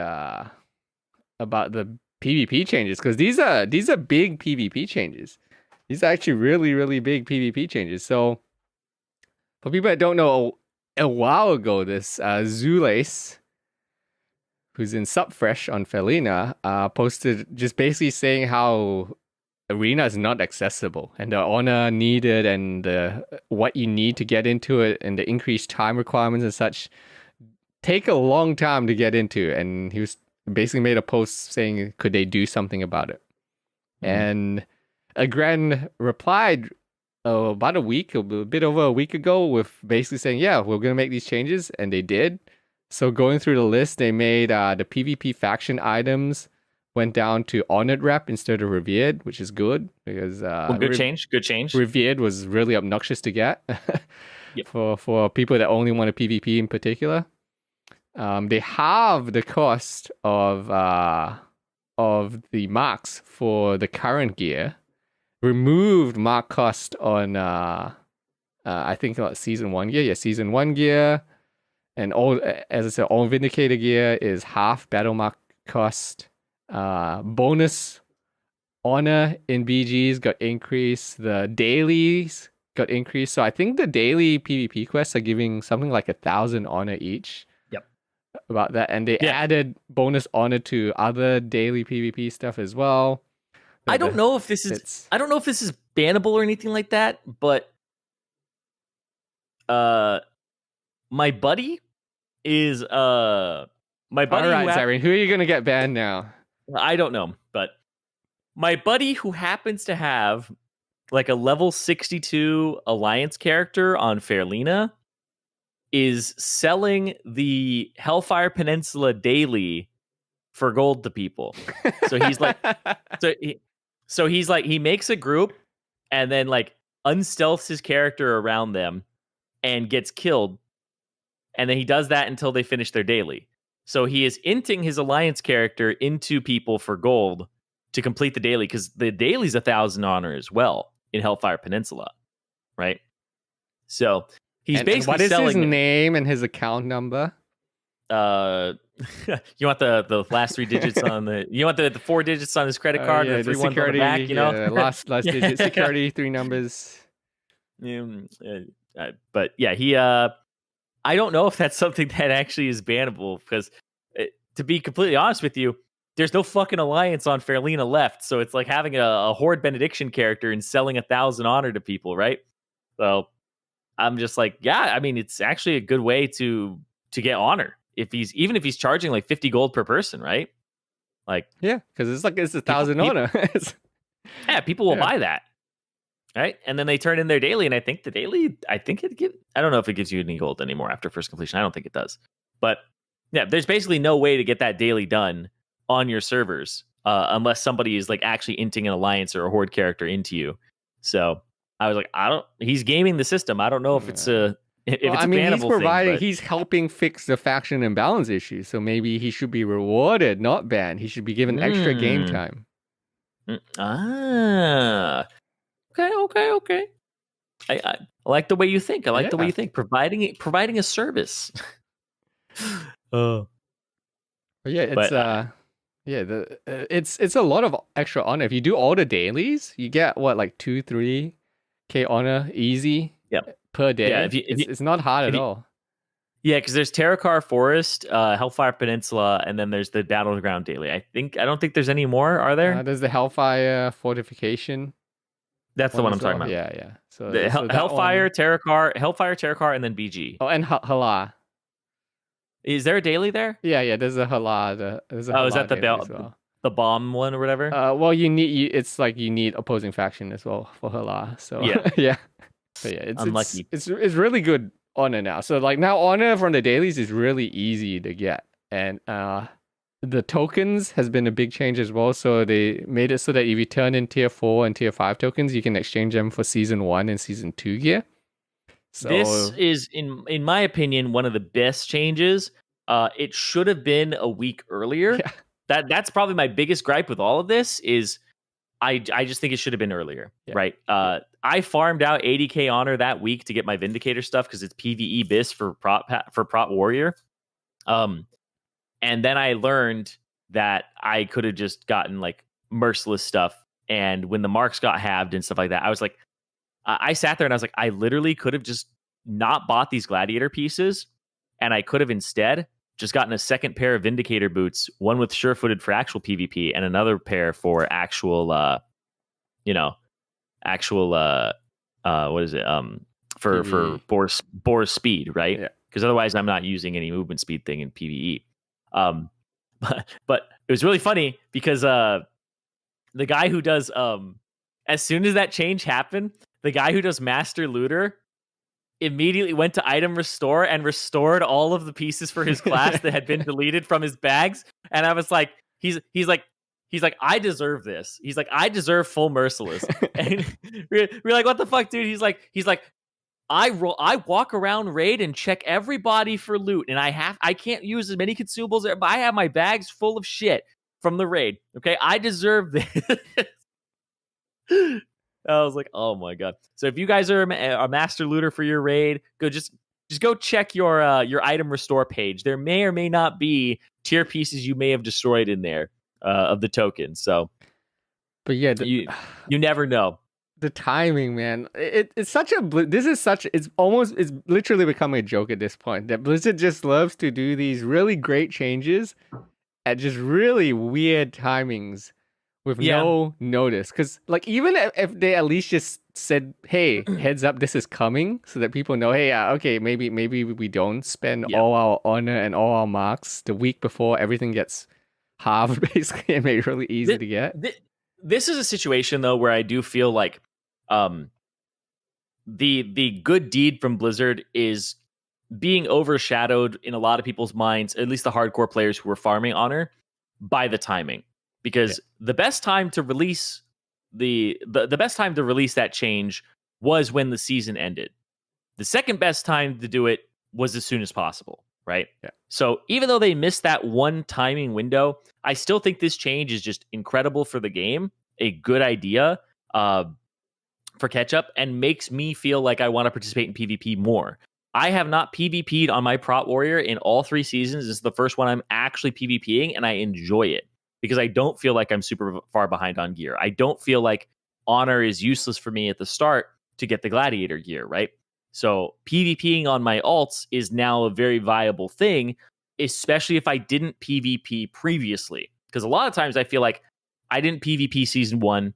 Speaker 1: the PvP changes, because these are big PvP changes. These are actually really, really big PvP changes. So for people that don't know, a while ago, this Zulace, who's in Subfresh on Felina, posted just basically saying how Arena is not accessible, and the honor needed and what you need to get into it and the increased time requirements and such take a long time to get into. And he was basically made a post saying, could they do something about it? Mm-hmm. And Agren replied about a bit over a week ago with basically saying, yeah, we're going to make these changes, and they did. So going through the list, they made the PvP faction items went down to Honored Rep instead of Revered, which is good, because
Speaker 2: good change.
Speaker 1: Revered was really obnoxious to get. Yep. for people that only want a PvP in particular. They halved the cost of the marks for the current gear, removed mark cost on I think season 1 gear. Yeah, season 1 gear. And all, as I said, all Vindicator gear is half battle mark cost. Bonus honor in BGs got increased. The dailies got increased. So I think the daily PvP quests are giving something like 1,000 honor each.
Speaker 2: Yep.
Speaker 1: About that, and they added bonus honor to other daily PvP stuff as well.
Speaker 2: I don't know if this is bannable or anything like that, but my buddy is my buddy.
Speaker 1: All right, Zirene, who are you gonna get banned now?
Speaker 2: I don't know, but my buddy who happens to have like a level 62 alliance character on Fairlina is selling the Hellfire Peninsula daily for gold to people. So he's like, he makes a group and then like unstealths his character around them and gets killed. And then he does that until they finish their daily. So he is inting his alliance character into people for gold to complete the daily, because the daily's 1,000 honor as well in Hellfire Peninsula, right? So he's basically
Speaker 1: what is
Speaker 2: selling
Speaker 1: his name and his account number?
Speaker 2: You want the last 3 digits on the? You want the 4 digits on his credit card?
Speaker 1: Yeah,
Speaker 2: and the 3 ones
Speaker 1: security,
Speaker 2: on the back, you know,
Speaker 1: last digit security, 3 numbers.
Speaker 2: But yeah, he I don't know if that's something that actually is bannable, because to be completely honest with you, there's no fucking alliance on Fairlina left. So it's like having a Horde Benediction character and selling 1,000 honor to people, right? So I'm just like, yeah, I mean, it's actually a good way to get honor if he's charging like 50 gold per person, right? Like,
Speaker 1: yeah, because it's 1,000 honor.
Speaker 2: People will buy that, right? And then they turn in their daily, and I think I don't know if it gives you any gold anymore after first completion. I don't think it does, but yeah, there's basically no way to get that daily done on your servers unless somebody is like actually inting an alliance or a horde character into you. So I was like, he's gaming the system. I don't know if it's a bannable thing.
Speaker 1: He's helping fix the faction imbalance issue. So maybe he should be rewarded, not banned. He should be given extra game time.
Speaker 2: Okay. I like the way you think. I like the way you think. Providing a service.
Speaker 1: Oh. Yeah, it's a lot of extra honor. If you do all the dailies, you get like 2-3k honor easy per day. Yeah, it's not hard at all.
Speaker 2: Yeah, because there's Terracar Forest, Hellfire Peninsula, and then there's the Battleground daily. I don't think there's any more. Are there?
Speaker 1: There's the Hellfire Fortification.
Speaker 2: That's the one I'm talking about.
Speaker 1: Yeah. So
Speaker 2: Hellfire, Terracar, and then BG.
Speaker 1: Oh, and Hala.
Speaker 2: Is there a daily there?
Speaker 1: Yeah. There's a Hala.
Speaker 2: Is that the bomb one or whatever?
Speaker 1: Well, you need opposing faction as well for Hala. So yeah. But yeah, it's unlucky. It's really good honor now. So like now honor from the dailies is really easy to get, and the tokens has been a big change as well. So they made it so that if you turn in tier 4 and tier 5 tokens, you can exchange them for season 1 and season 2 gear. So
Speaker 2: this is, in my opinion, one of the best changes. It should have been a week earlier. Yeah. That's probably my biggest gripe with all of this is I just think it should have been earlier, right? I farmed out 80k honor that week to get my Vindicator stuff because it's PvE bis for prop warrior. And then I learned that I could have just gotten like merciless stuff. And when the marks got halved and stuff like that, I was like, I sat there and I was like, I literally could have just not bought these gladiator pieces. And I could have instead just gotten a second pair of Vindicator boots, one with sure-footed for actual PvP and another pair for actual, what is it? For bore speed, right? Yeah. Because otherwise I'm not using any movement speed thing in PvE. But it was really funny because the guy who does as soon as that change happened, the guy who does Master Looter immediately went to item restore and restored all of the pieces for his class that had been deleted from his bags. And I was like, he's like, I deserve this. He's like, I deserve full merciless. And we're like, what the fuck, dude? He's like, I walk around raid and check everybody for loot, and I can't use as many consumables, but I have my bags full of shit from the raid. Okay, I deserve this. I was like, oh my god. So if you guys are a master looter for your raid, just go check your item restore page. There may or may not be tier pieces you may have destroyed in there of the tokens. So,
Speaker 1: but yeah,
Speaker 2: you never know.
Speaker 1: The timing, man, it's such a it's literally becoming a joke at this point that Blizzard just loves to do these really great changes at just really weird timings with no notice. Because like even if they at least just said, hey, heads up, this is coming, so that people know, hey, okay, maybe we don't spend all our honor and all our marks the week before everything gets halved, basically, and made it really easy to get.
Speaker 2: This is a situation though where I do feel like the good deed from Blizzard is being overshadowed in a lot of people's minds, at least the hardcore players who were farming honor, by the timing. Because the best time to release the best time to release that change was when the season ended. The second best time to do it was as soon as possible, right? Yeah. So even though they missed that one timing window, I still think this change is just incredible for the game, a good idea. For catch up, and makes me feel like I want to participate in PvP more. I have not PvP'd on my prop warrior in all 3 seasons. This is the first one I'm actually PvPing, and I enjoy it because I don't feel like I'm super far behind on gear. I don't feel like honor is useless for me at the start to get the gladiator gear, right? So PvPing on my alts is now a very viable thing, especially if I didn't PvP previously. Because a lot of times I feel like I didn't PvP season 1,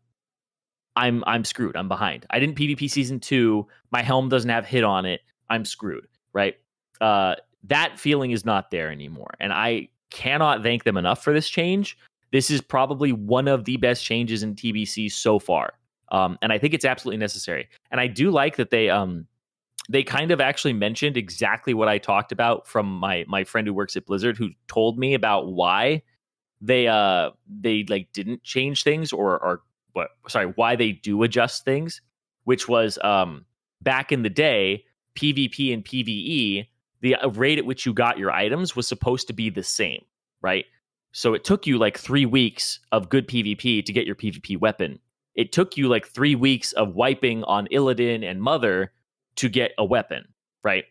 Speaker 2: I'm screwed. I'm behind. I didn't PvP season 2. My helm doesn't have hit on it. I'm screwed, right? That feeling is not there anymore. And I cannot thank them enough for this change. This is probably one of the best changes in TBC so far. And I think it's absolutely necessary. And I do like that they kind of actually mentioned exactly what I talked about from my friend who works at Blizzard, who told me about why they like didn't change things or why they do adjust things, which was back in the day, PvP and PvE, the rate at which you got your items was supposed to be the same, right? So it took you like 3 weeks of good PvP to get your PvP weapon. It took you like 3 weeks of wiping on Illidan and Mother to get a weapon, right?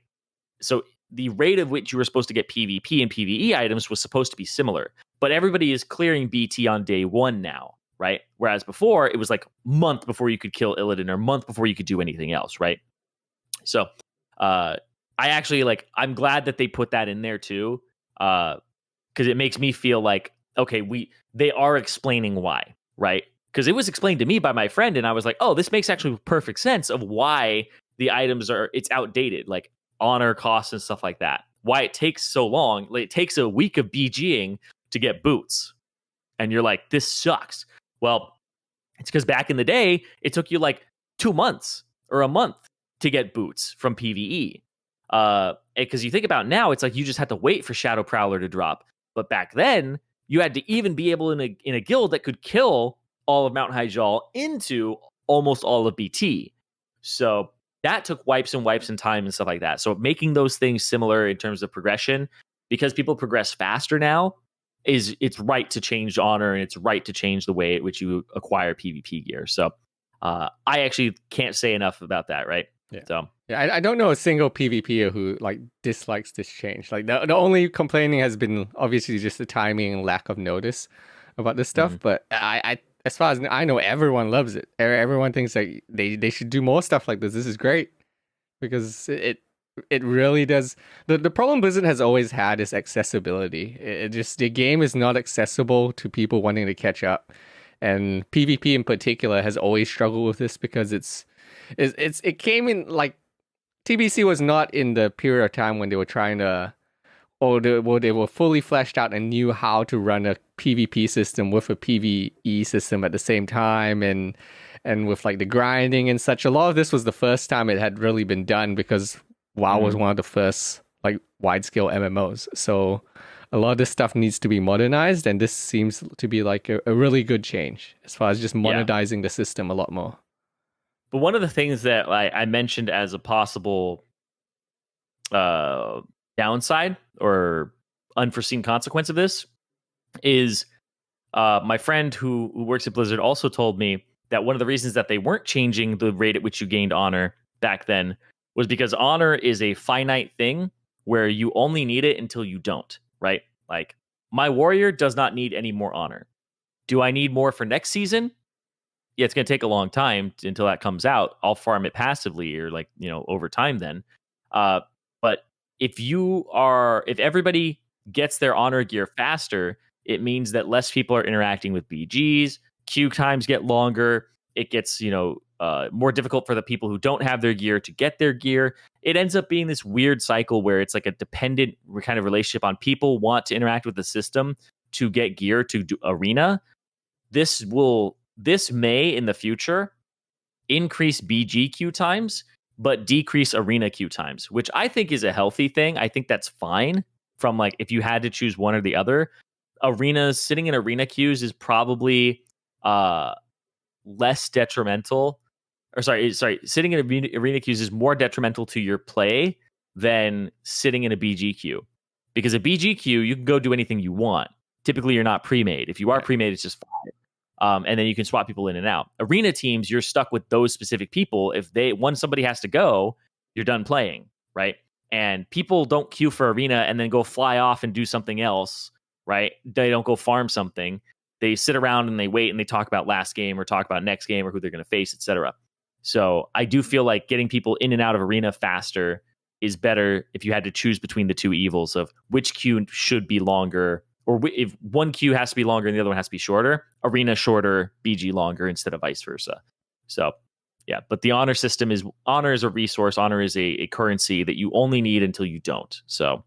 Speaker 2: So the rate of which you were supposed to get PvP and PvE items was supposed to be similar, but everybody is clearing BT on day 1 now, right? Whereas before it was like month before you could kill Illidan or month before you could do anything else, right? So I actually I'm glad that they put that in there too, because it makes me feel like, okay, they are explaining why, right? Because it was explained to me by my friend, and I was like, oh, this makes actually perfect sense of why the items it's outdated, like honor costs and stuff like that. Why it takes so long. Like, it takes a week of BGing to get boots. And you're like, this sucks. Well, it's because back in the day, it took you like 2 months or a month to get boots from PvE. Because you think about now, it's like you just had to wait for Shadow Prowler to drop. But back then, you had to even be able in a guild that could kill all of Mount Hyjal into almost all of BT. So that took wipes and time and stuff like that. So making those things similar in terms of progression, because people progress faster now, it's right to change honor, and it's right to change the way at which you acquire PvP gear. So I actually can't say enough about that, right?
Speaker 1: Yeah.
Speaker 2: So
Speaker 1: yeah, I don't know a single PvPer who dislikes this change. Like the only complaining has been obviously just the timing and lack of notice about this stuff. But I as far as I know, everyone loves it. Everyone thinks like they should do more stuff like this. This is great because it really does. The problem Blizzard has always had is accessibility. It just, the game is not accessible to people wanting to catch up, and PvP in particular has always struggled with this because it came in like TBC was not in the period of time when they were trying to, or they were fully fleshed out and knew how to run a PvP system with a PvE system at the same time, and with like the grinding and such. A lot of this was the first time it had really been done because WoW was one of the first like wide scale MMOs. So a lot of this stuff needs to be modernized, and this seems to be like a really good change as far as just modernizing the system a lot more.
Speaker 2: But one of the things that I mentioned as a possible downside or unforeseen consequence of this is my friend who works at Blizzard also told me that one of the reasons that they weren't changing the rate at which you gained honor back then was because honor is a finite thing where you only need it until you don't, right? Like, my warrior does not need any more honor. Do I need more for next season? Yeah, it's going to take a long time until that comes out. I'll farm it passively or over time then. But if everybody gets their honor gear faster, it means that less people are interacting with BGs. Queue times get longer. It gets, more difficult for the people who don't have their gear to get their gear. It ends up being this weird cycle where it's like a dependent kind of relationship on people want to interact with the system to get gear to do arena. This may in the future increase BG queue times, but decrease arena queue times, which I think is a healthy thing. I think that's fine from like, if you had to choose one or the other. Sitting in arena queues is probably less detrimental. Sitting in arena queues is more detrimental to your play than sitting in a BG queue. Because a BG queue, you can go do anything you want. Typically, you're not pre-made. If you are pre-made, it's just fine. And then you can swap people in and out. Arena teams, you're stuck with those specific people. Once somebody has to go, you're done playing, right? And people don't queue for arena and then go fly off and do something else, right? They don't go farm something. They sit around and they wait and they talk about last game or talk about next game or who they're going to face, etc. So I do feel like getting people in and out of arena faster is better if you had to choose between the two evils of which queue should be longer, or if one queue has to be longer and the other one has to be shorter, arena shorter, BG longer instead of vice versa. So yeah, but the honor system is a resource. Honor is a currency that you only need until you don't. So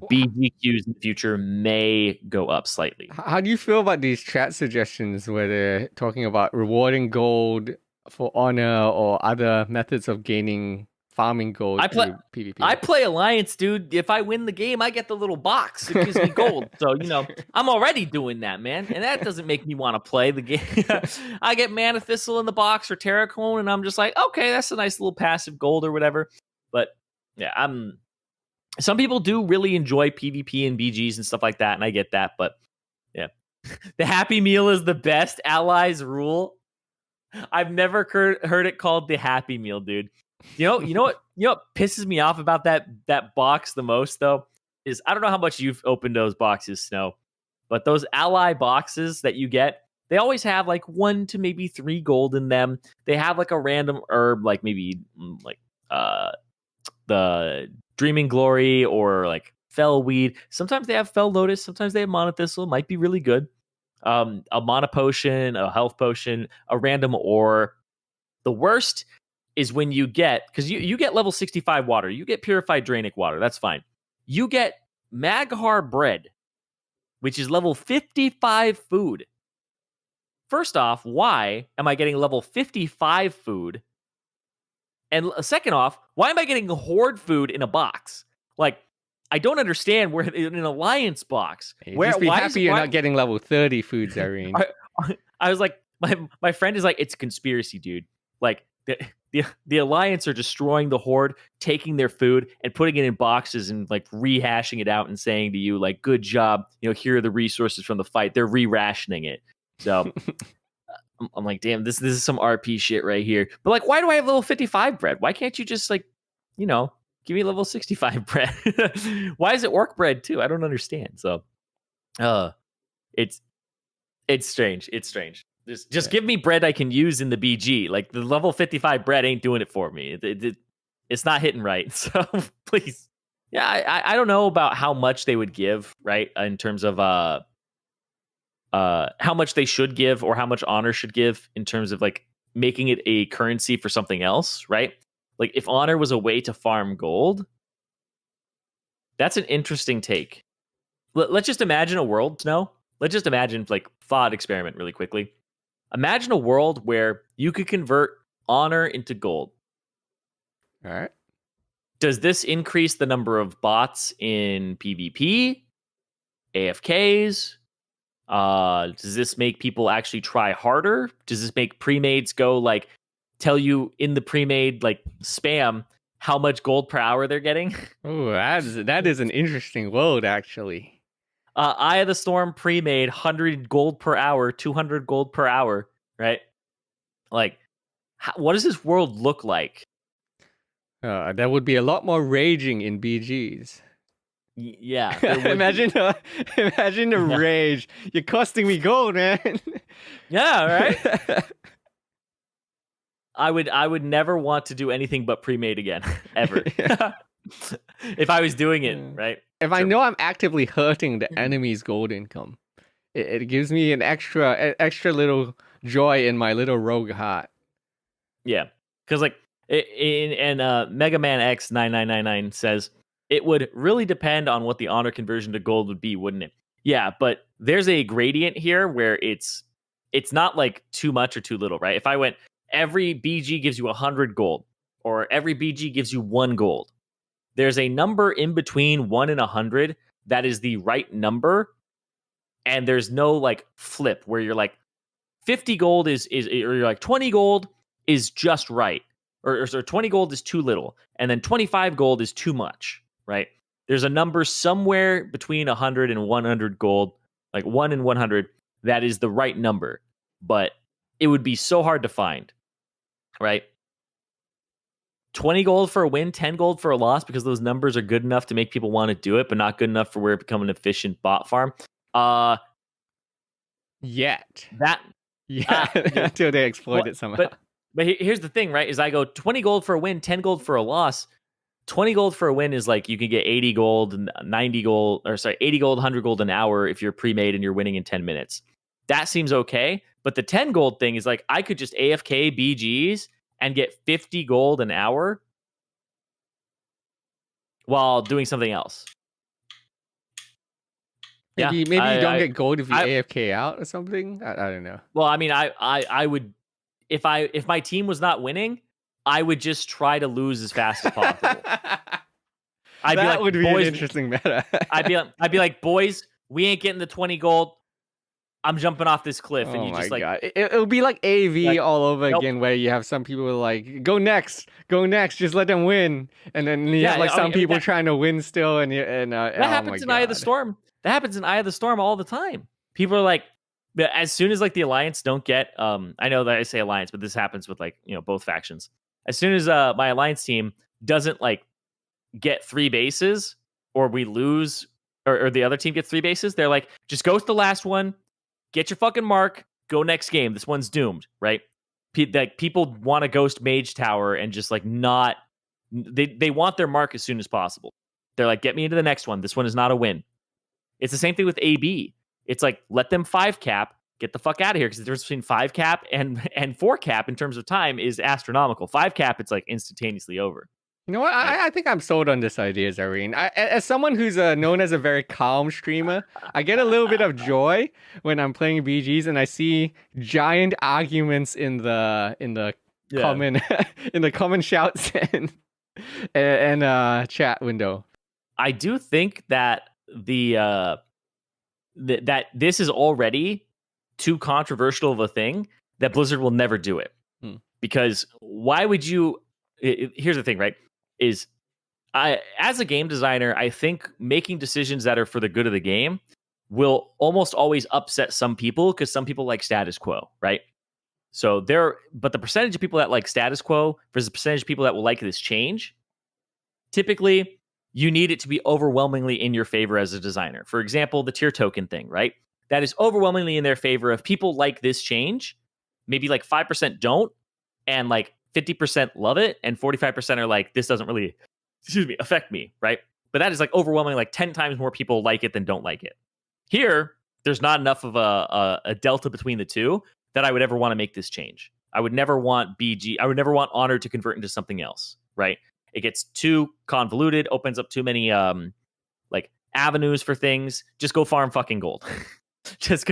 Speaker 2: the BGQs in the future may go up slightly.
Speaker 1: How do you feel about these chat suggestions where they're talking about rewarding gold for honor or other methods of farming gold through PvP?
Speaker 2: I play Alliance, dude. If I win the game, I get the little box. It gives me gold. So, I'm already doing that, man. And that doesn't make me want to play the game. I get Mana Thistle in the box or Terracone, and I'm just like, okay, that's a nice little passive gold or whatever. But yeah, some people do really enjoy PvP and BGs and stuff like that, and I get that. But yeah, the Happy Meal is the best allies rule. I've never heard it called the Happy Meal, dude. You know what pisses me off about that box the most though is I don't know how much you've opened those boxes, Snow, but those ally boxes that you get, they always have like 1 to maybe 3 gold in them. They have like a random herb, like maybe like the Dreaming Glory or like Fell Weed. Sometimes they have Fell Lotus. Sometimes they have Mana Thistle. Might be really good. A Mana Potion, a Health Potion, a random ore. The worst is when you get, because you get level 65 water. You get Purified Drainic Water. That's fine. You get Maghar Bread, which is level 55 food. First off, why am I getting level 55 food? And second off, why am I getting Horde food in a box? Like, I don't understand where in an Alliance box.
Speaker 1: Just be happy you're not getting level 30 food, Zirene.
Speaker 2: I was like, my friend is like, it's a conspiracy, dude. Like, the Alliance are destroying the Horde, taking their food and putting it in boxes and like rehashing it out and saying to you, like, good job. Here are the resources from the fight. They're re-rationing it. So I'm like, damn, this is some RP shit right here. But like, why do I have level 55 bread? Why can't you just like, give me level 65 bread? Why is it orc bread too? I don't understand. So, it's strange. It's strange. Just give me bread I can use in the BG. Like the level 55 bread ain't doing it for me. It's not hitting right. So please. Yeah, I don't know about how much they would give, right? In terms of how much they should give or how much honor should give in terms of like making it a currency for something else, right? Like if honor was a way to farm gold, that's an interesting take. Let's just imagine a world, Snow. Let's just imagine like thought experiment really quickly. Imagine a world where you could convert honor into gold.
Speaker 1: All right.
Speaker 2: Does this increase the number of bots in PvP? AFKs? Does this make people actually try harder? Does this make pre-mades go like tell you in the pre-made like spam how much gold per hour they're getting?
Speaker 1: Oh, that is an interesting world actually.
Speaker 2: Eye of the Storm pre-made 100 gold per hour, 200 gold per hour, right? Like, what does this world look like?
Speaker 1: There would be a lot more raging in BGs.
Speaker 2: Yeah.
Speaker 1: Imagine the rage. You're costing me gold, man.
Speaker 2: Yeah, right? I would never want to do anything but pre-made again, ever. If I was doing it, right?
Speaker 1: If I know I'm actively hurting the enemy's gold income, it gives me an extra little joy in my little rogue heart.
Speaker 2: Yeah, because like Mega Man X 9999 says it would really depend on what the honor conversion to gold would be, wouldn't it? Yeah, but there's a gradient here where it's not like too much or too little, right? If I went every BG gives you 100 gold, or every BG gives you 1 gold. There's a number in between 1 and 100 that is the right number, and there's no like flip where you're like 50 gold is or you're like 20 gold is just right, or 20 gold is too little, and then 25 gold is too much, right? There's a number somewhere between 100 and 100 gold, like 1 and 100, that is the right number, but it would be so hard to find, right? 20 gold for a win, 10 gold for a loss, because those numbers are good enough to make people want to do it, but not good enough for where it become an efficient bot farm.
Speaker 1: Until they exploit it somehow.
Speaker 2: But here's the thing, right? Is I go 20 gold for a win, 10 gold for a loss. 20 gold for a win is like you can get 80 gold and 80 gold, 100 gold an hour if you're pre-made and you're winning in 10 minutes. that seems okay. But the 10 gold thing is like, I could just AFK BGs and get 50 gold an hour while doing something else.
Speaker 1: Maybe you don't get gold if you AFK out or something. I don't know.
Speaker 2: Well, I mean, I would, if my team was not winning, I would just try to lose as fast as possible.
Speaker 1: That would be an interesting meta.
Speaker 2: I'd be like, boys, we ain't getting the 20 gold. I'm jumping off this cliff, and you just like,
Speaker 1: God. It'll be like AV all over again, where you have some people like, go next, just let them win, and then you have like some people trying to win still, and
Speaker 2: that happens in Eye of the Storm. That happens in Eye of the Storm all the time. People are like, as soon as like the Alliance don't get, I know that I say Alliance, but this happens with like, you know, both factions. As soon as my Alliance team doesn't like get 3 bases, or we lose, or the other team gets 3 bases, they're like, just go to the last one. Get your fucking mark. Go next game. This one's doomed, right? Like people want to ghost Mage Tower and just like not. They want their mark as soon as possible. They're like, get me into the next one. This one is not a win. It's the same thing with AB. It's like, let them 5 cap. Get the fuck out of here, because the difference between 5 cap and 4 cap in terms of time is astronomical. 5 cap, it's like instantaneously over.
Speaker 1: You know what? I think I'm sold on this idea, Zirene. As someone who's known as a very calm streamer, I get a little bit of joy when I'm playing BGs and I see giant arguments in the comment in the comment shouts and chat window.
Speaker 2: I do think that that this is already too controversial of a thing that Blizzard will never do it. Because why would you? Here's the thing, right? Is as a game designer, I think making decisions that are for the good of the game will almost always upset some people, because some people like status quo, right? So but the percentage of people that like status quo versus the percentage of people that will like this change, typically you need it to be overwhelmingly in your favor as a designer. For example, the tier token thing, right? That is overwhelmingly in their favor. If people like this change, maybe like 5% don't, and like 50% love it, and 45% are like, this doesn't really, affect me, right? But that is like overwhelmingly like 10 times more people like it than don't like it. Here, there's not enough of a delta between the two that I would ever want to make this change. I would never want I would never want Honor to convert into something else, right? It gets too convoluted, opens up too many like avenues for things. Just go farm fucking gold. just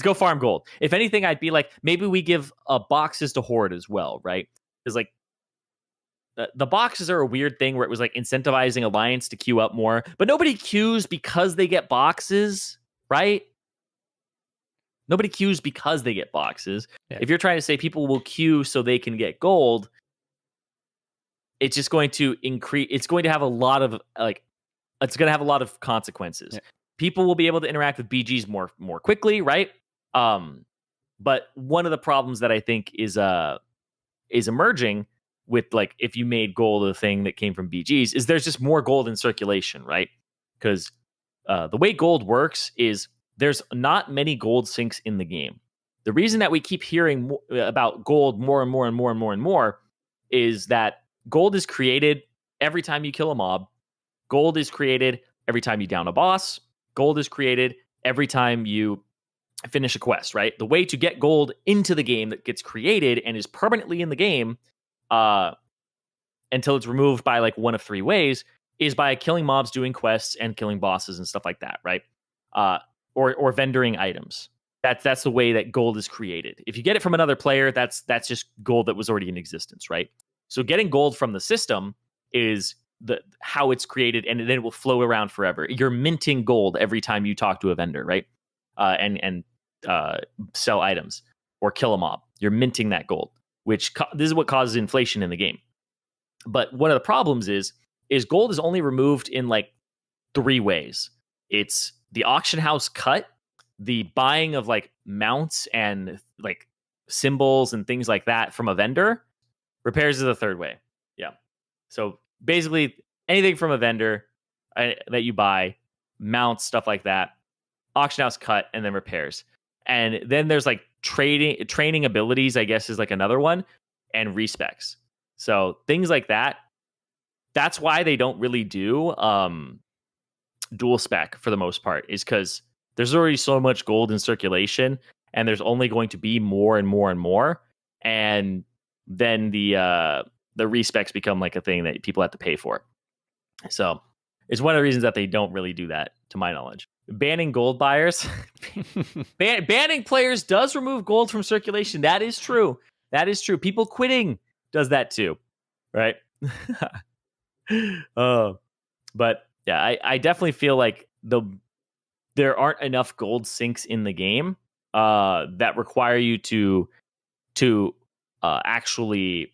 Speaker 2: go farm gold. If anything, I'd be like, maybe we give boxes to Horde as well, right? Because like the boxes are a weird thing where it was like incentivizing Alliance to queue up more, but nobody queues because they get boxes, right? Nobody queues because they get boxes. Yeah. If you're trying to say people will queue so they can get gold, it's just going to increase. It's going to have a lot of it's going to have a lot of consequences. Yeah. People will be able to interact with BGs more quickly, right? But one of the problems that I think is emerging with like, if you made gold a thing that came from BGs, is there's just more gold in circulation, right? Because the way gold works is there's not many gold sinks in the game. The reason that we keep hearing about gold more and more and more and more and more is that gold is created every time you kill a mob. Gold is created every time you down a boss. Gold is created every time you finish a quest, right? The way to get gold into the game that gets created and is permanently in the game until it's removed by like one of 3 ways is by killing mobs, doing quests, and killing bosses and stuff like that, right? Or vendoring items. That's the way that gold is created. If you get it from another player, that's just gold that was already in existence, right? So getting gold from the system is how it's created, and then it will flow around forever. You're minting gold every time you talk to a vendor, right? And sell items or kill a mob. You're minting that gold, which this is what causes inflation in the game. But one of the problems is gold is only removed in like 3 ways. It's the auction house cut, the buying of like mounts and like symbols and things like that from a vendor. Repairs is the 3rd way. Yeah. So basically anything from a vendor that you buy, mounts, stuff like that, auction house cut, and then repairs. And then there's like training abilities, I guess, is like another one, and respecs. So things like that. That's why they don't really do dual spec for the most part, is because there's already so much gold in circulation, and there's only going to be more and more and more, and then the respecs become like a thing that people have to pay for. So it's one of the reasons that they don't really do that, to my knowledge. Banning gold buyers, banning players does remove gold from circulation. That is true. That is true. People quitting does that too, right? But yeah, I definitely feel like there aren't enough gold sinks in the game that require you to actually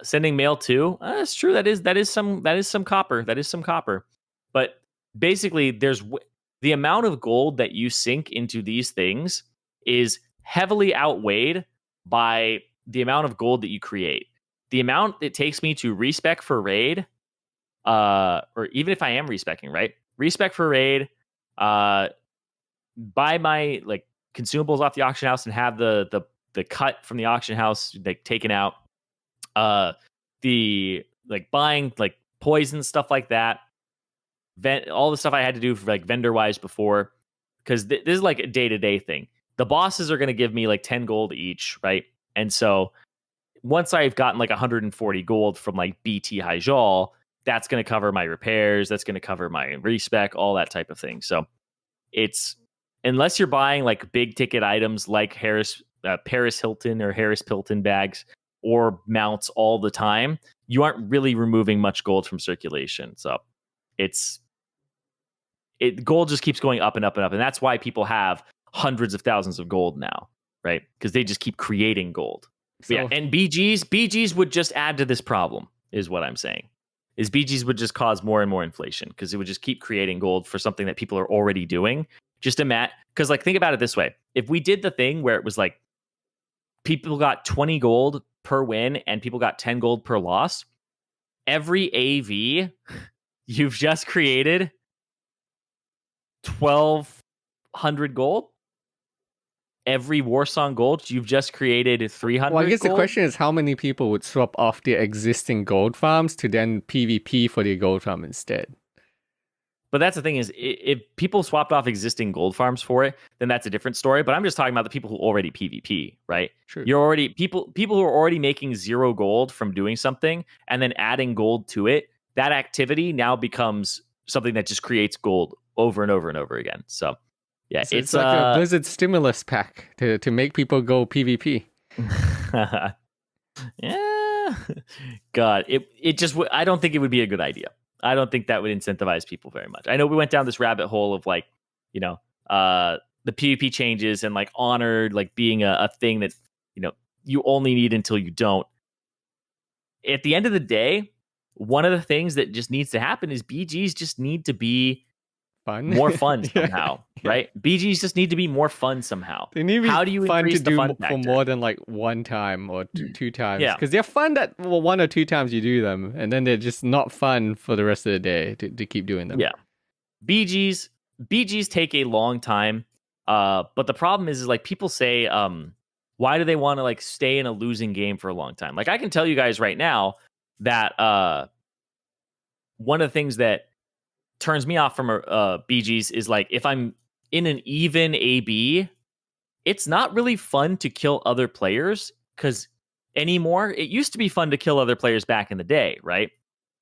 Speaker 2: sending mail too. That's true. That is some copper. That is some copper. But basically, the amount of gold that you sink into these things is heavily outweighed by the amount of gold that you create. The amount it takes me to respec for raid, or even if I am respecing, right? Respec for raid, buy my like consumables off the auction house and have the cut from the auction house like taken out. The like buying like poison stuff like that, all the stuff I had to do for like vendor wise before, because this is like a day-to-day thing. The bosses are going to give me like 10 gold each, right? And so once I've gotten like 140 gold from like BT Hyjal, that's going to cover my repairs, that's going to cover my respec, all that type of thing. So it's, unless you're buying like big ticket items like Paris Hilton or Harris Pilton bags or mounts all the time, you aren't really removing much gold from circulation. So gold just keeps going up and up and up. And that's why people have hundreds of thousands of gold now, right? Because they just keep creating gold. So, yeah, and BGs would just add to this problem, is what I'm saying. Is BGs would just cause more and more inflation because it would just keep creating gold for something that people are already doing. Just because like think about it this way. If we did the thing where it was like people got 20 gold per win and people got 10 gold per loss, every AV you've just created 1,200 gold. Every Warsong gold you've just created 300.
Speaker 1: Well, I guess
Speaker 2: gold?
Speaker 1: The question is how many people would swap off their existing gold farms to then PvP for their gold farm instead.
Speaker 2: But that's the thing is, if people swapped off existing gold farms for it, then that's a different story. But I'm just talking about the people who already PvP, right?
Speaker 1: True.
Speaker 2: You're already people who are already making 0 gold from doing something and then adding gold to it. That activity now becomes something that just creates gold over and over and over again. So yeah,
Speaker 1: so it's like a Blizzard stimulus pack to make people go PvP.
Speaker 2: Yeah, God, it just I don't think it would be a good idea. I don't think that would incentivize people very much. I know we went down this rabbit hole of like, the PvP changes and like honored like being a thing that, you only need until you don't. At the end of the day, one of the things that just needs to happen is BGs just need to be more fun somehow, right? BGs just need to be more fun somehow.
Speaker 1: They need to be
Speaker 2: How do you
Speaker 1: fun
Speaker 2: increase
Speaker 1: to
Speaker 2: the
Speaker 1: do
Speaker 2: fun
Speaker 1: for
Speaker 2: factor?
Speaker 1: more than like one time or two times.
Speaker 2: Yeah.
Speaker 1: Because they're fun that 1 or 2 times you do them, and then they're just not fun for the rest of the day to keep doing them.
Speaker 2: Yeah. BGs take a long time. But the problem is like people say, why do they want to like stay in a losing game for a long time? Like I can tell you guys right now that one of the things that turns me off from BGs is like if I'm in an even AB, it's not really fun to kill other players because anymore, it used to be fun to kill other players back in the day, right?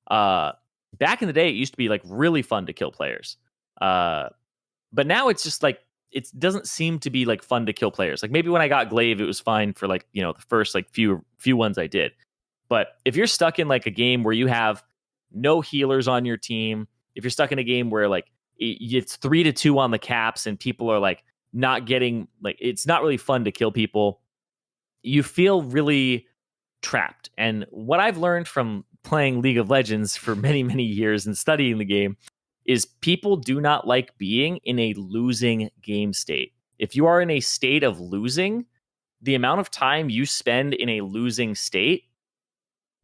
Speaker 2: Back in the day, it used to be like really fun to kill players. But now it's just like, it doesn't seem to be like fun to kill players. Like maybe when I got glaive, it was fine for like, the first like few ones I did. But if you're stuck in like a game where you have no healers on your team, if you're stuck in a game where like it's 3-2 on the caps and people are like not getting like, it's not really fun to kill people, you feel really trapped. And what I've learned from playing League of Legends for many, many years and studying the game is people do not like being in a losing game state. If you are in a state of losing, the amount of time you spend in a losing state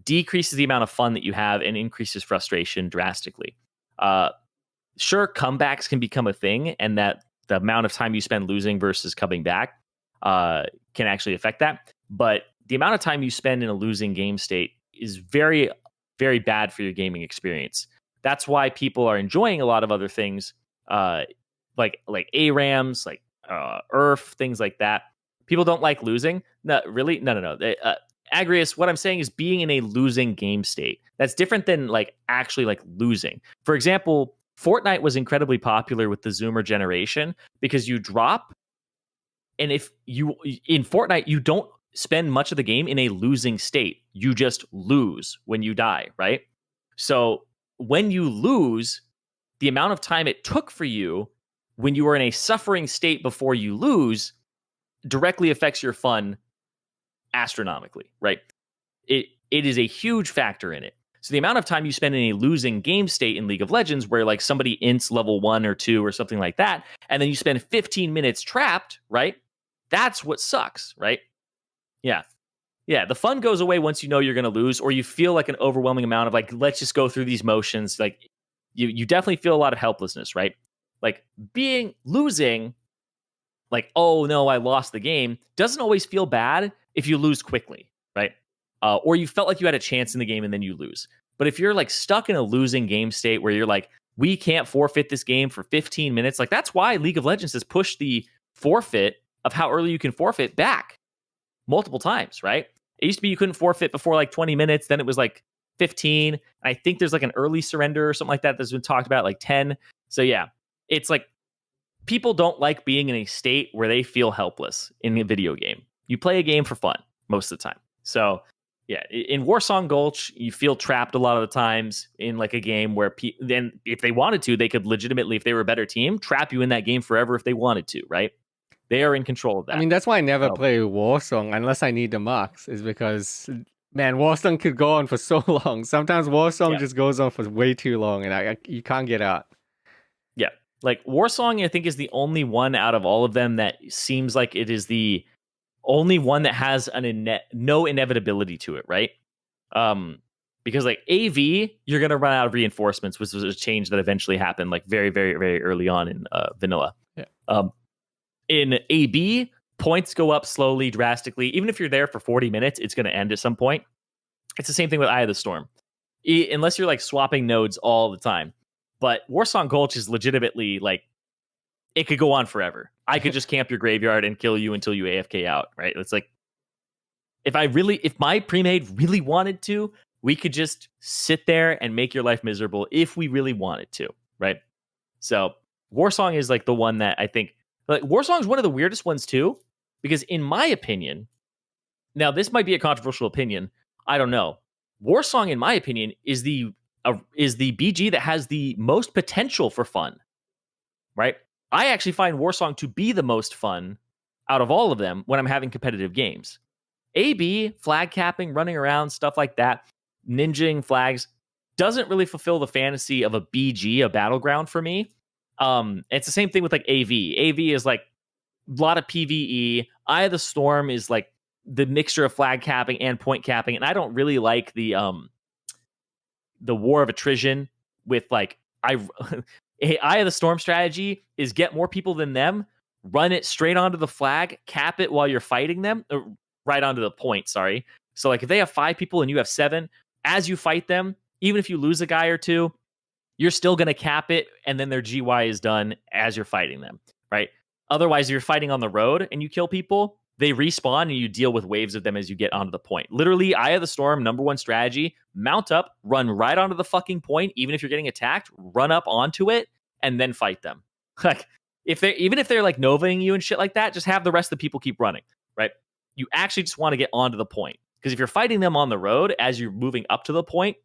Speaker 2: decreases the amount of fun that you have and increases frustration drastically. Sure, comebacks can become a thing, and that the amount of time you spend losing versus coming back can actually affect that. But the amount of time you spend in a losing game state is very, very bad for your gaming experience. That's why people are enjoying a lot of other things, like ARAMs, like Earth, things like that. People don't like losing. No, really? No. Agrius, what I'm saying is being in a losing game state. That's different than like actually like losing. For example, Fortnite was incredibly popular with the Zoomer generation because you drop, and if you in Fortnite you don't spend much of the game in a losing state. You just lose when you die, right? So when you lose, the amount of time it took for you when you were in a suffering state before you lose directly affects your fun astronomically, right? It is a huge factor in it. So the amount of time you spend in a losing game state in League of Legends, where like somebody ints level 1 or 2 or something like that, and then you spend 15 minutes trapped, right? That's what sucks, right? Yeah. The fun goes away once you know you're going to lose, or you feel like an overwhelming amount of like, let's just go through these motions. Like you definitely feel a lot of helplessness, right? Like losing, like, oh no, I lost the game, doesn't always feel bad if you lose quickly, right? Or you felt like you had a chance in the game and then you lose. But if you're like stuck in a losing game state where you're like, we can't forfeit this game for 15 minutes, like that's why League of Legends has pushed the forfeit of how early you can forfeit back multiple times, right? It used to be you couldn't forfeit before like 20 minutes, then it was like 15. And I think there's like an early surrender or something like that that's been talked about, like 10. So yeah, it's like people don't like being in a state where they feel helpless in a video game. You play a game for fun most of the time. So yeah, in Warsong Gulch, you feel trapped a lot of the times in like a game where then if they wanted to, they could legitimately, if they were a better team, trap you in that game forever if they wanted to, right? They are in control of that.
Speaker 1: I mean, that's why I never play Warsong unless I need the marks, is because, man, Warsong could go on for so long. Sometimes Warsong just goes on for way too long, and you can't get out.
Speaker 2: Yeah. Like Warsong, I think, is the only one out of all of them that seems like it is the only one that has no inevitability to it, right? Because like AV, you're gonna run out of reinforcements, which was a change that eventually happened, like very, very, very early on in vanilla.
Speaker 1: Yeah.
Speaker 2: In AB, points go up slowly, drastically. Even if you're there for 40 minutes, it's going to end at some point. It's the same thing with Eye of the Storm, unless you're like swapping nodes all the time. But Warsong Gulch is legitimately like, it could go on forever. I could just camp your graveyard and kill you until you AFK out, right? It's like, if my pre-made really wanted to, we could just sit there and make your life miserable if we really wanted to, right? So Warsong is like the one that I think, like Warsong is one of the weirdest ones too, because in my opinion, now this might be a controversial opinion, I don't know. Warsong, in my opinion, is the BG that has the most potential for fun, right? I actually find Warsong to be the most fun out of all of them when I'm having competitive games. AB, flag capping, running around, stuff like that, ninjing flags, doesn't really fulfill the fantasy of a BG, a battleground for me. It's the same thing with like AV. AV is like a lot of PvE. Eye of the Storm is like the mixture of flag capping and point capping, and I don't really like the War of Attrition with like Eye of the Storm strategy is get more people than them, run it straight onto the flag, cap it while you're fighting them, right onto the point, sorry. So like if they have 5 people and you have 7, as you fight them, even if you lose a guy or two, you're still going to cap it, and then their GY is done as you're fighting them, right? Otherwise, you're fighting on the road and you kill people, they respawn and you deal with waves of them as you get onto the point. Literally, Eye of the Storm, #1 strategy, mount up, run right onto the fucking point, even if you're getting attacked, run up onto it, and then fight them. Like, even if they're like novaing you and shit like that, just have the rest of the people keep running, right? You actually just want to get onto the point. Because if you're fighting them on the road as you're moving up to the point,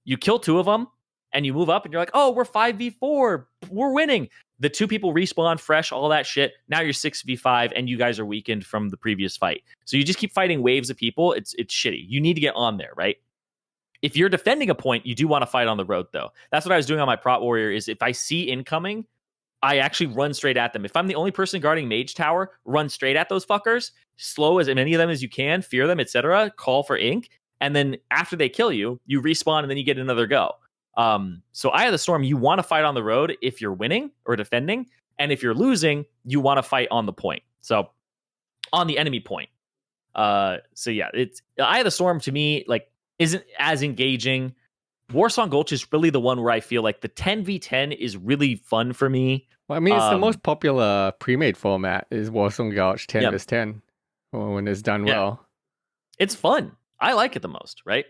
Speaker 2: you kill 2 of them, and you move up and you're like, oh, we're 5v4, we're winning. The 2 people respawn fresh, all that shit. Now you're 6v5 and you guys are weakened from the previous fight. So you just keep fighting waves of people. It's shitty. You need to get on there, right? If you're defending a point, you do want to fight on the road though. That's what I was doing on my prot warrior, is if I see incoming, I actually run straight at them. If I'm the only person guarding Mage Tower, run straight at those fuckers, slow as many of them as you can, fear them, etc. Call for ink. And then after they kill you, you respawn and then you get another go. So Eye of the Storm, you want to fight on the road if you're winning or defending, and if you're losing, you want to fight on the point. So on the enemy point. So yeah, it's Eye of the Storm to me like isn't as engaging. Warsong Gulch is really the one where I feel like the 10v10 is really fun for me.
Speaker 1: Well, I mean, it's the most popular pre-made format is Warsong Gulch 10 vs 10 when it's done well.
Speaker 2: It's fun. I like it the most, right?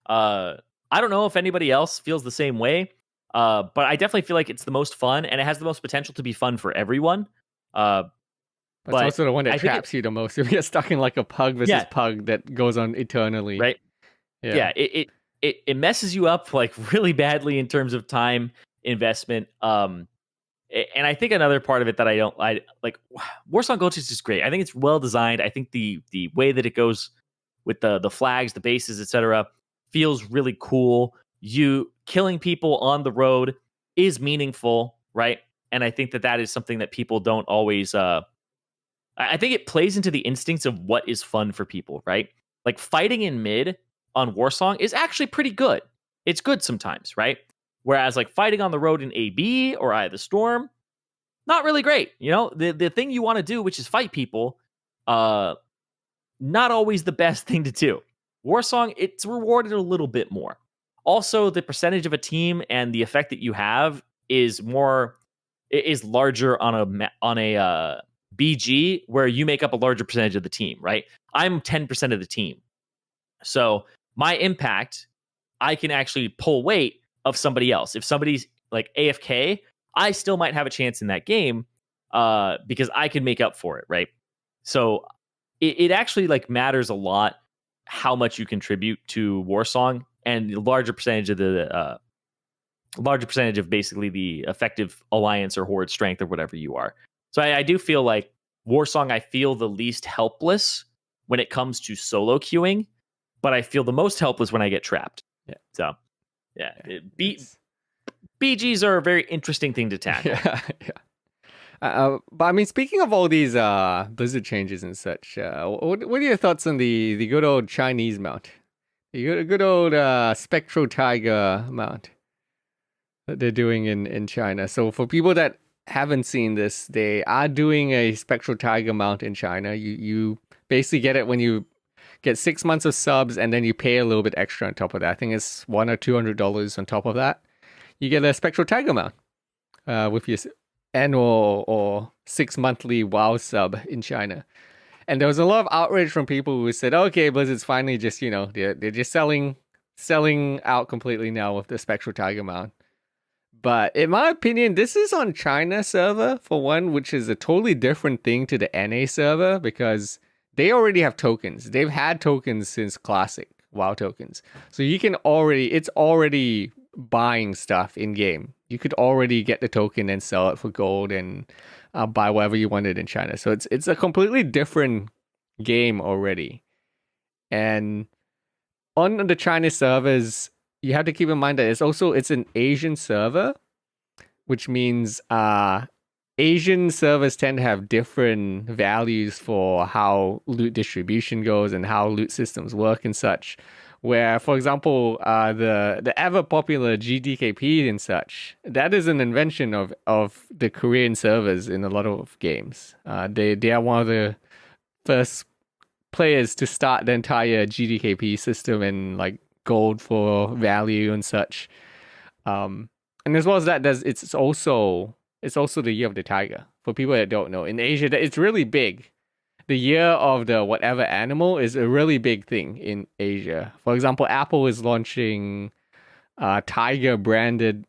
Speaker 2: I don't know if anybody else feels the same way, but I definitely feel like it's the most fun, and it has the most potential to be fun for everyone. But
Speaker 1: it's also the one that traps you the most. If you get stuck in like a pug versus pug that goes on eternally.
Speaker 2: Right. Yeah. It messes you up like really badly in terms of time investment. And I think another part of it that I like Warsong Gulch is just great. I think it's well designed. I think the way that it goes with the flags, the bases, etc., feels really cool. You killing people on the road is meaningful, right? And I think that is something that people don't always. I think it plays into the instincts of what is fun for people, right? Like fighting in mid on Warsong is actually pretty good. It's good sometimes, right? Whereas like fighting on the road in AB or Eye of the Storm, not really great. You know, the thing you want to do, which is fight people, not always the best thing to do. Warsong, it's rewarded a little bit more. Also, the percentage of a team and the effect that you have is larger on a BG, where you make up a larger percentage of the team, right? I'm 10% of the team. So my impact, I can actually pull weight of somebody else. If somebody's like AFK, I still might have a chance in that game because I can make up for it, right? So it actually like matters a lot how much you contribute to Warsong, and a larger percentage of basically the effective alliance or horde strength or whatever you are. So I do feel like Warsong, I feel the least helpless when it comes to solo queuing, but I feel the most helpless when I get trapped. Yeah. So, BGs are a very interesting thing to tackle.
Speaker 1: But I mean, speaking of all these Blizzard changes and such, what are your thoughts on the good old Chinese mount? The good old spectral tiger mount that they're doing in China. So for people that haven't seen this, they are doing a spectral tiger mount in China. You basically get it when you get 6 months of subs, and then you pay a little bit extra on top of that. I think it's $100 or $200 on top of that. You get a spectral tiger mount with your annual or 6 monthly WoW sub in China. And there was a lot of outrage from people who said, okay, Blizzard's finally just, they're just selling out completely now with the spectral tiger mount. But in my opinion, this is on China server, for one, which is a totally different thing to the NA server, because they already have tokens. They've had tokens since Classic, WoW tokens. So it's already buying stuff in game. You could already get the token and sell it for gold and buy whatever you wanted in China. So it's a completely different game already. And on the China servers, you have to keep in mind that it's an Asian server, which means Asian servers tend to have different values for how loot distribution goes and how loot systems work and such. Where, for example, the ever popular gdkp and such, that is an invention of the Korean servers in a lot of games. They are one of the first players to start the entire gdkp system and like gold for value and such. And as well as that, it's also the year of the tiger. For people that don't know, in Asia, it's really big. The year of the whatever animal is a really big thing in Asia. For example, Apple is launching tiger branded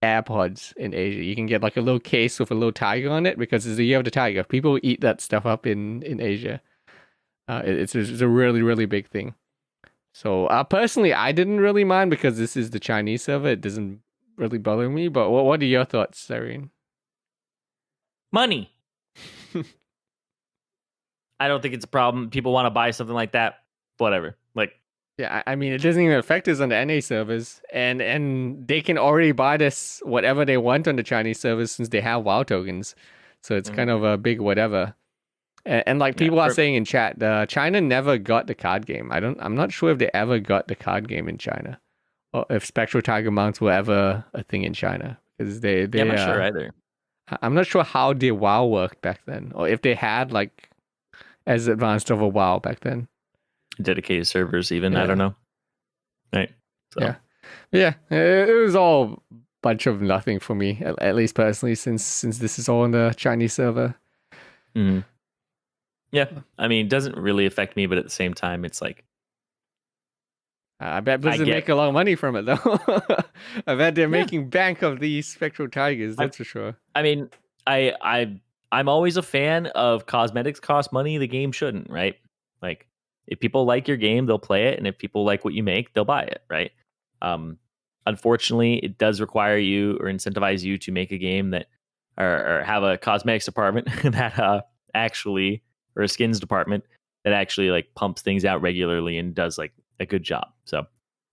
Speaker 1: AirPods in Asia. You can get like a little case with a little tiger on it because it's the year of the tiger. People eat that stuff up in Asia. It's a really, really big thing. So personally, I didn't really mind because this is the Chinese server. It doesn't really bother me. But what are your thoughts, Zirene?
Speaker 2: Money. I don't think it's a problem. People want to buy something like that. Whatever. Like,
Speaker 1: yeah, I mean, it doesn't even affect us on the NA servers, and they can already buy this whatever they want on the Chinese servers since they have WoW tokens. So it's kind of a big whatever. And like people are saying in chat, China never got the card game. I'm not sure if they ever got the card game in China, or if Spectral Tiger mounts were ever a thing in China, because they
Speaker 2: I'm not sure either.
Speaker 1: I'm not sure how the WoW worked back then, or if they had like as advanced of a WoW back then.
Speaker 2: Dedicated servers, even I don't know. Right. So.
Speaker 1: Yeah. Yeah, it was all a bunch of nothing for me, at least personally, since this is all on the Chinese server.
Speaker 2: Mm. Yeah, I mean, it doesn't really affect me, but at the same time, it's like
Speaker 1: I bet Blizzard make a lot of money from it, though. I bet they're making bank of these spectral tigers. That's for sure.
Speaker 2: I mean, I'm always a fan of cosmetics cost money. The game shouldn't, right? Like, if people like your game, they'll play it, and if people like what you make, they'll buy it, right? Um, Unfortunately, it does require you or incentivize you to make a game that or have a cosmetics department that actually or a skins department that actually like pumps things out regularly and does like a good job. So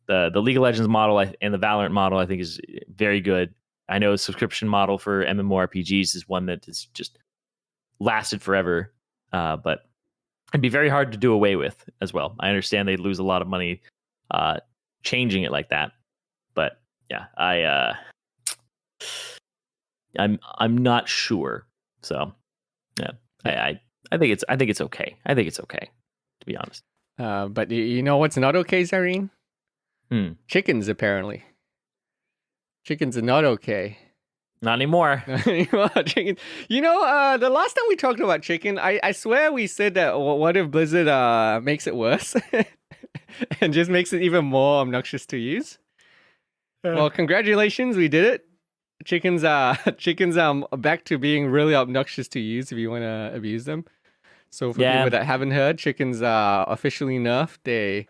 Speaker 2: the League of Legends model and the Valorant model I think is very good. I know a subscription model for MMORPGs is one that is just lasted forever, but it'd be very hard to do away with as well. I understand they'd lose a lot of money changing it like that, but yeah, I'm not sure. So yeah, I think it's okay. I think it's okay, to be honest.
Speaker 1: But you know what's not okay, Zirene? Chickens, apparently. Chickens are not okay.
Speaker 2: Not anymore.
Speaker 1: Chicken. You know, the last time we talked about chicken, I swear we said that what if Blizzard makes it worse and just makes it even more obnoxious to use? Well, congratulations, we did it. Chickens are back to being really obnoxious to use if you want to abuse them. So for people that haven't heard, chickens are officially nerfed. They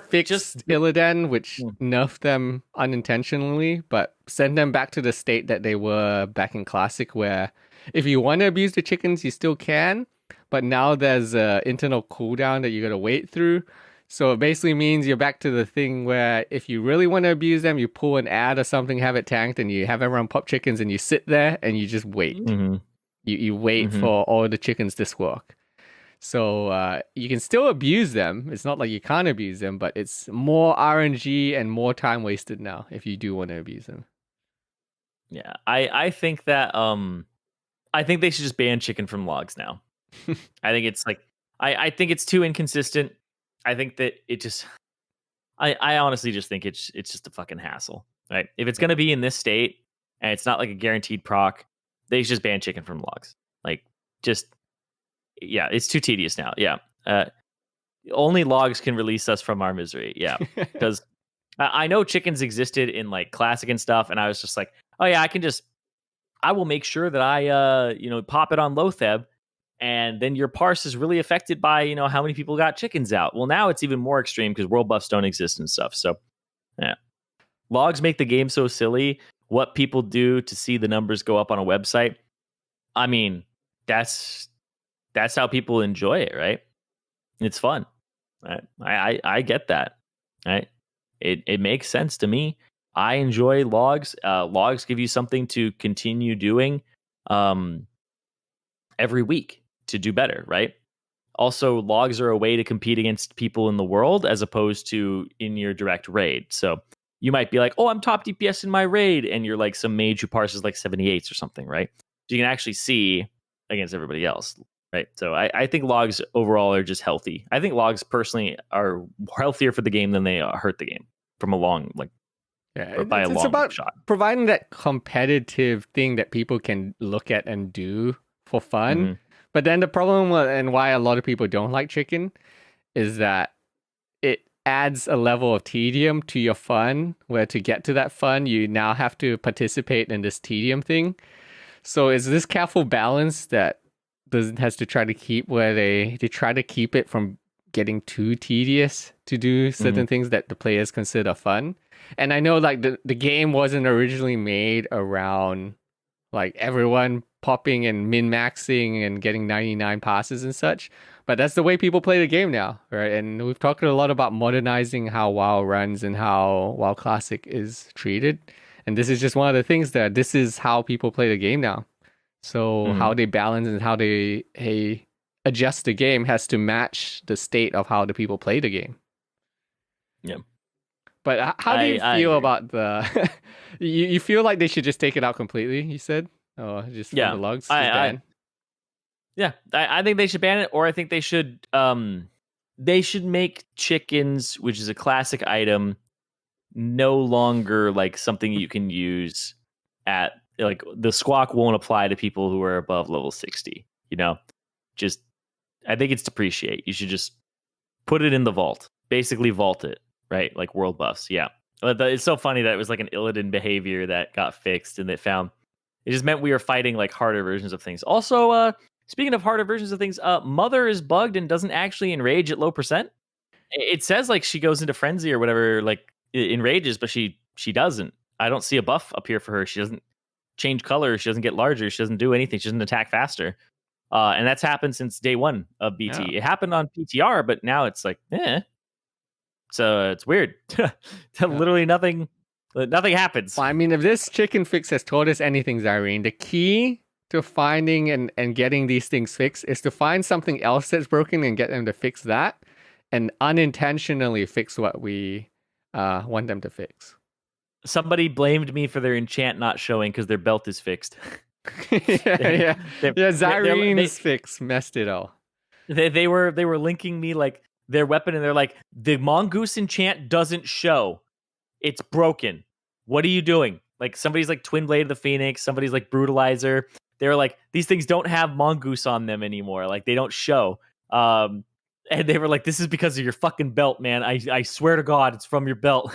Speaker 1: fixed Illidan, which nerfed them unintentionally, but sent them back to the state that they were back in Classic, where if you want to abuse the chickens, you still can, but now there's an internal cooldown that you got to wait through. So it basically means you're back to the thing where if you really want to abuse them, you pull an ad or something, have it tanked, and you have everyone pop chickens, and you sit there and you just wait. You wait for all the chickens to squawk. So you can still abuse them. It's not like you can't abuse them, but it's more RNG and more time wasted now if you do want to abuse them.
Speaker 2: Yeah, I think that I think they should just ban chicken from logs now. I think it's like I think it's too inconsistent. I think that it just I honestly just think it's just a fucking hassle. Right? If it's gonna be in this state and it's not like a guaranteed proc, they should just ban chicken from logs. Like just yeah, it's too tedious now. Yeah. Only logs can release us from our misery. Yeah. Because I know chickens existed in like Classic and stuff, and I was just like, oh yeah, I will make sure that I pop it on Lotheb, and then your parse is really affected by, how many people got chickens out. Well, now it's even more extreme because world buffs don't exist and stuff. So yeah. Logs make the game so silly. What people do to see the numbers go up on a website, I mean, that's how people enjoy it, right? It's fun. Right? I get that. Right? It makes sense to me. I enjoy logs. Logs give you something to continue doing every week to do better, right? Also, logs are a way to compete against people in the world as opposed to in your direct raid. So you might be like, oh, I'm top DPS in my raid, and you're like some mage who parses like 78s or something, right? So you can actually see against everybody else. Right. So I think logs overall are just healthy. I think logs personally are healthier for the game than they hurt the game from a long,
Speaker 1: it's about
Speaker 2: shot.
Speaker 1: Providing that competitive thing that people can look at and do for fun. But then the problem and why a lot of people don't like chicken is that it adds a level of tedium to your fun, where to get to that fun, you now have to participate in this tedium thing. So it's this careful balance that has to try to keep, where they try to keep it from getting too tedious to do certain things that the players consider fun. And I know like the game wasn't originally made around like everyone popping and min-maxing and getting 99 passes and such, but that's the way people play the game now, right? And we've talked a lot about modernizing how WoW runs and how WoW Classic is treated, and this is just one of the things that this is how people play the game now. So how they balance and how they adjust the game has to match the state of how the people play the game.
Speaker 2: Yeah.
Speaker 1: But how do you feel about the... you feel like they should just take it out completely, you said? Oh, just from the logs?
Speaker 2: I think they should ban it, or I think they should make chickens, which is a classic item, no longer like something you can use at like the squawk won't apply to people who are above level 60. Just I think it's depreciate. You should just put it in the vault, basically vault it, right? Like world buffs. Yeah. But it's so funny that it was like an Illidan behavior that got fixed and it just meant we were fighting like harder versions of things. Also, speaking of harder versions of things, Mother is bugged and doesn't actually enrage at low percent. It says like she goes into frenzy or whatever, like enrages, but she doesn't. I don't see a buff up here for her. She doesn't change color. She doesn't get larger. She doesn't do anything. She doesn't attack faster. And that's happened since day one of BT. Yeah. It happened on PTR, but now it's like, So it's weird. Literally nothing happens.
Speaker 1: Well, I mean, if this chicken fix has taught us anything, Zirene, the key to finding and getting these things fixed is to find something else that's broken and get them to fix that, and unintentionally fix what we want them to fix.
Speaker 2: Somebody blamed me for their enchant not showing because their belt is fixed.
Speaker 1: yeah. Zirene's fix messed it all.
Speaker 2: They were linking me like their weapon, and they're like, the mongoose enchant doesn't show. It's broken. What are you doing? Like somebody's like Twin Blade of the Phoenix, somebody's like Brutalizer. They're like, these things don't have mongoose on them anymore. Like they don't show. And they were like, this is because of your fucking belt, man. I swear to God, it's from your belt.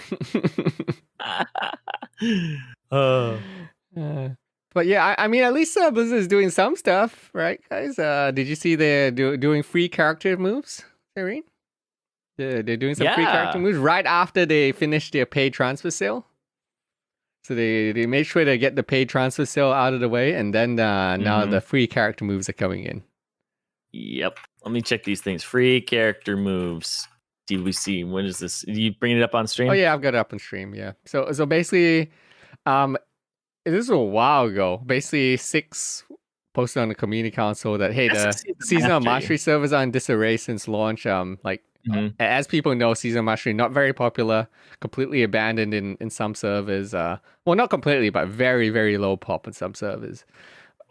Speaker 1: But yeah, I mean, at least Blizzard is doing some stuff, right, guys? Did you see they're doing free character moves, Zirene? They're doing some free character moves right after they finished their paid transfer sale. So they made sure to get the paid transfer sale out of the way, and then now the free character moves are coming in.
Speaker 2: Yep. Let me check these things. Free character moves. TBC. When is this? Are you bringing it up on stream?
Speaker 1: Oh yeah, I've got it up on stream. Yeah. So basically, this was a while ago. Basically, 6 posted on the community console that hey, the seasonal mastery servers are in disarray since launch. As people know, seasonal mastery not very popular, completely abandoned in some servers. Well, not completely, but very very low pop in some servers,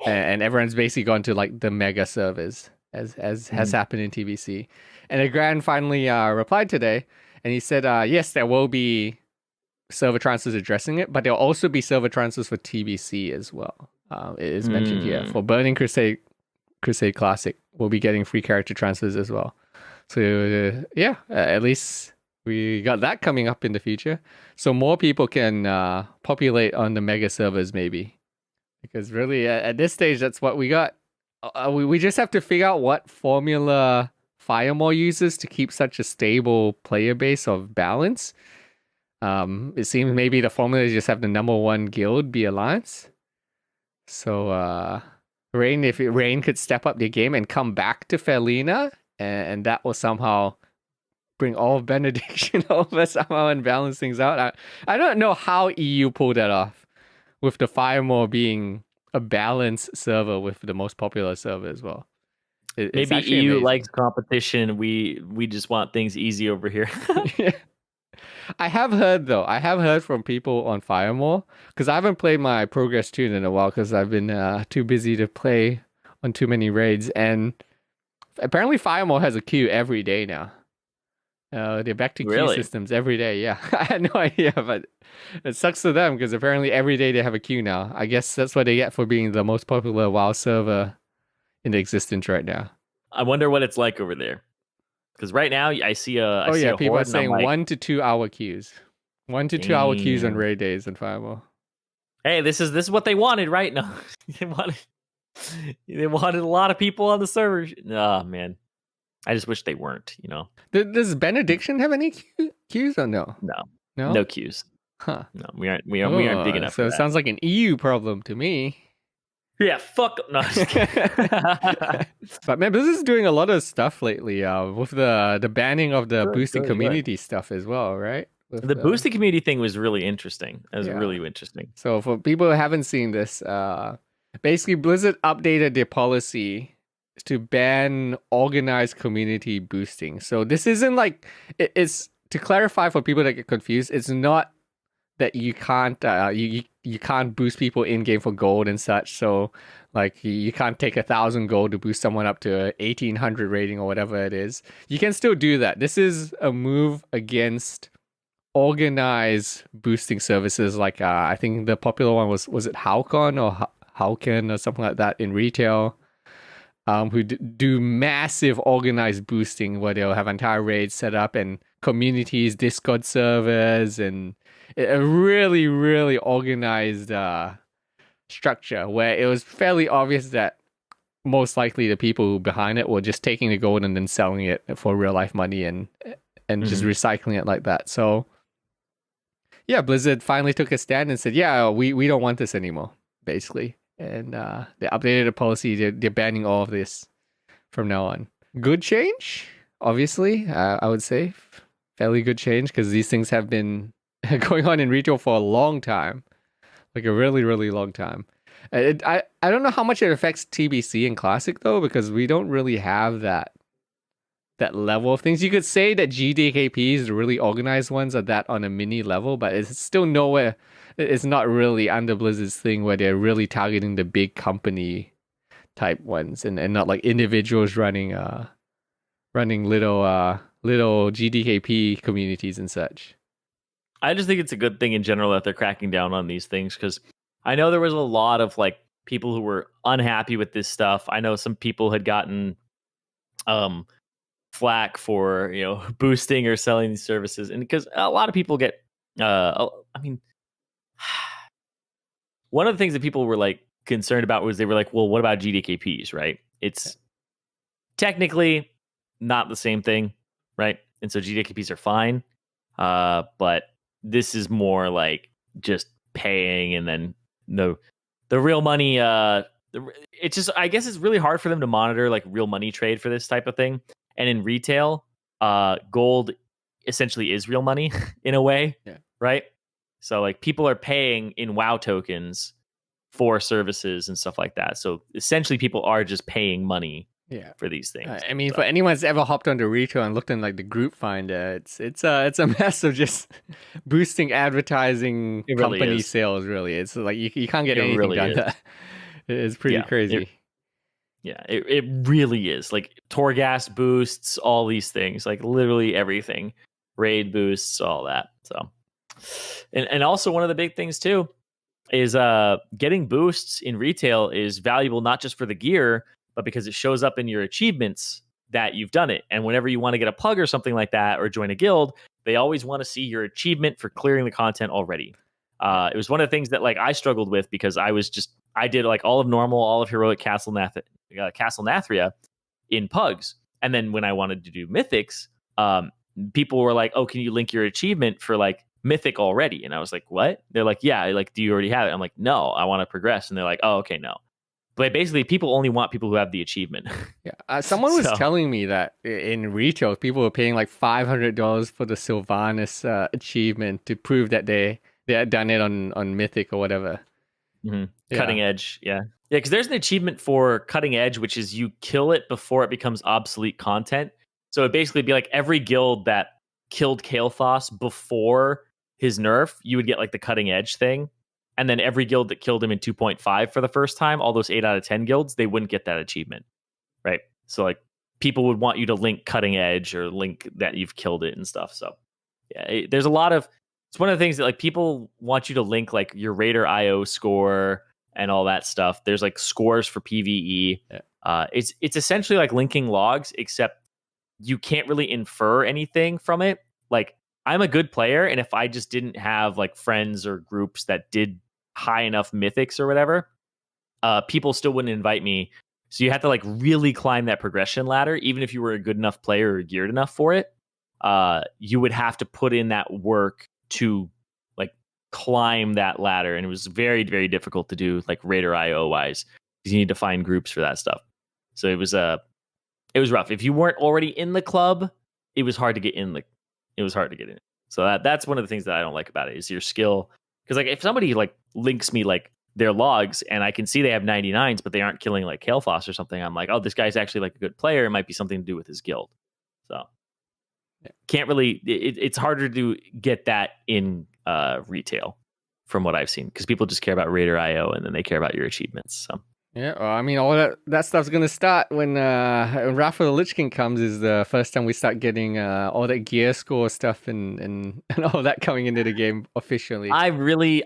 Speaker 1: and everyone's basically gone to like the mega servers, as has happened in TBC. And the Grand finally replied today, and he said, yes, there will be server transfers addressing it, but there'll also be server transfers for TBC as well. It is mentioned here. For Burning Crusade Classic, we'll be getting free character transfers as well. So at least we got that coming up in the future. So more people can populate on the mega servers maybe. Because really, at this stage, that's what we got. We just have to figure out what formula Firemaw uses to keep such a stable player base of balance. It seems maybe the formula is just have the number 1 guild be Alliance. So Rain, if Rain could step up the game and come back to Felina, and that will somehow bring all of Benediction over somehow and balance things out. I don't know how EU pulled that off, with the Firemaw being a balanced server with the most popular server as well.
Speaker 2: Maybe EU amazing. Likes competition. We just want things easy over here.
Speaker 1: Yeah. I have heard from people on Firemaw, because I haven't played my Progress Tune in a while because I've been too busy to play on too many raids, and apparently Firemaw has a queue every day now. They're back to queue systems every day. Yeah, I had no idea, but it sucks to them because apparently every day they have a queue now. I guess that's what they get for being the most popular WoW server in existence right now.
Speaker 2: I wonder what it's like over there. Because right now I see
Speaker 1: people are saying 1 to 2 hour queues. 1 to 2 hour queues on raid days in Firemaw.
Speaker 2: Hey, this is what they wanted, right? No, they wanted a lot of people on the server. Oh man, I just wish they weren't.
Speaker 1: Does Benediction have any queues or no?
Speaker 2: No queues.
Speaker 1: Huh?
Speaker 2: No, we aren't big enough.
Speaker 1: So it sounds like an EU problem to me.
Speaker 2: Yeah, fuck. No,
Speaker 1: but man, Blizzard's doing a lot of stuff lately. With the banning of the boosting community stuff as well, right?
Speaker 2: The boosting community thing was really interesting. It was really interesting.
Speaker 1: So for people who haven't seen this, basically Blizzard updated their policy to ban organized community boosting. So this isn't like it's to clarify for people that get confused. It's not that you can't you can't boost people in game for gold and such. So like you can't take 1,000 gold to boost someone up to 1,800 rating or whatever it is. You can still do that. This is a move against organized boosting services. Like I think the popular one was it Halcon or Halcon or something like that in retail. Who do massive organized boosting where they'll have entire raids set up and communities, Discord servers, and a really, really organized structure where it was fairly obvious that most likely the people behind it were just taking the gold and then selling it for real life money and just recycling it like that. So yeah, Blizzard finally took a stand and said, yeah, we don't want this anymore, basically. And they updated the policy. They're banning all of this from now on. Good change, obviously. I would say fairly good change because these things have been going on in retail for a long time, like a really, really long time. I don't know how much it affects TBC and Classic though, because we don't really have that level of things. You could say that gdkps, the really organized ones, are that on a mini level, but it's still nowhere. It's not really under Blizzard's thing where they're really targeting the big company type ones and not like individuals running little GDKP communities and such.
Speaker 2: I just think it's a good thing in general that they're cracking down on these things, because I know there was a lot of like people who were unhappy with this stuff. I know some people had gotten flack for boosting or selling these services, and because a lot of people get one of the things that people were like concerned about was they were like, well, what about GDKPs, right? It's technically not the same thing, right? And so GDKPs are fine, but this is more like just paying, and then the real money. It's just, I guess it's really hard for them to monitor like real money trade for this type of thing. And in retail, gold essentially is real money in a way, right? So like people are paying in WoW tokens for services and stuff like that. So essentially people are just paying money for these things.
Speaker 1: I mean, for anyone that's ever hopped onto retail and looked in like the group finder, it's a mess of just boosting advertising company sales, really. It's like you can't get anything really done there. It's pretty crazy.
Speaker 2: It really is. Like Torghast boosts, all these things, like literally everything. Raid boosts, all that. So and also one of the big things too is getting boosts in retail is valuable not just for the gear, but because it shows up in your achievements that you've done it. And whenever you want to get a plug or something like that or join a guild, they always want to see your achievement for clearing the content already. It was one of the things that like I struggled with because I did like all of normal, all of heroic Castle Nathria in pugs. And then when I wanted to do mythics, people were like, oh, can you link your achievement for like mythic already? And I was like, what? They're like, yeah, like, do you already have it? I'm like, no, I want to progress. And they're like, oh, okay, no. But basically, people only want people who have the achievement.
Speaker 1: Someone was telling me that in retail, people were paying like $500 for the Sylvanas achievement to prove that they had done it on Mythic or whatever.
Speaker 2: Mm-hmm. Cutting Edge, yeah, because there's an achievement for Cutting Edge, which is you kill it before it becomes obsolete content. So it'd basically be like every guild that killed Kael'thas before his nerf, you would get like the Cutting Edge thing. And then every guild that killed him in 2.5 for the first time, all those 8 out of 10 guilds, they wouldn't get that achievement, right? So like people would want you to link Cutting Edge or link that you've killed it and stuff. So yeah, there's a lot of, it's one of the things that like people want you to link like your Raider IO score and all that stuff. There's like scores for PvE. It's essentially like linking logs, except you can't really infer anything from it. Like I'm a good player, and if I just didn't have like friends or groups that did high enough mythics or whatever, people still wouldn't invite me. So you have to like really climb that progression ladder. Even if you were a good enough player or geared enough for it, you would have to put in that work to like climb that ladder. And it was very, very difficult to do like Raider IO wise, because you need to find groups for that stuff. So it was rough. If you weren't already in the club, it was hard to get in. So that's one of the things that I don't like about it is your skill. Because like if somebody like links me like their logs and I can see they have 99s, but they aren't killing like Kael'thas or something, I'm like, oh, this guy's actually like a good player. It might be something to do with his guild. So can't really. It's harder to get that in retail, from what I've seen, because people just care about Raider IO and then they care about your achievements. So
Speaker 1: Yeah, well, I mean, all that stuff's gonna start when Wrath of the Lich King comes. Is the first time we start getting all that gear score stuff and all that coming into the game officially.
Speaker 2: I really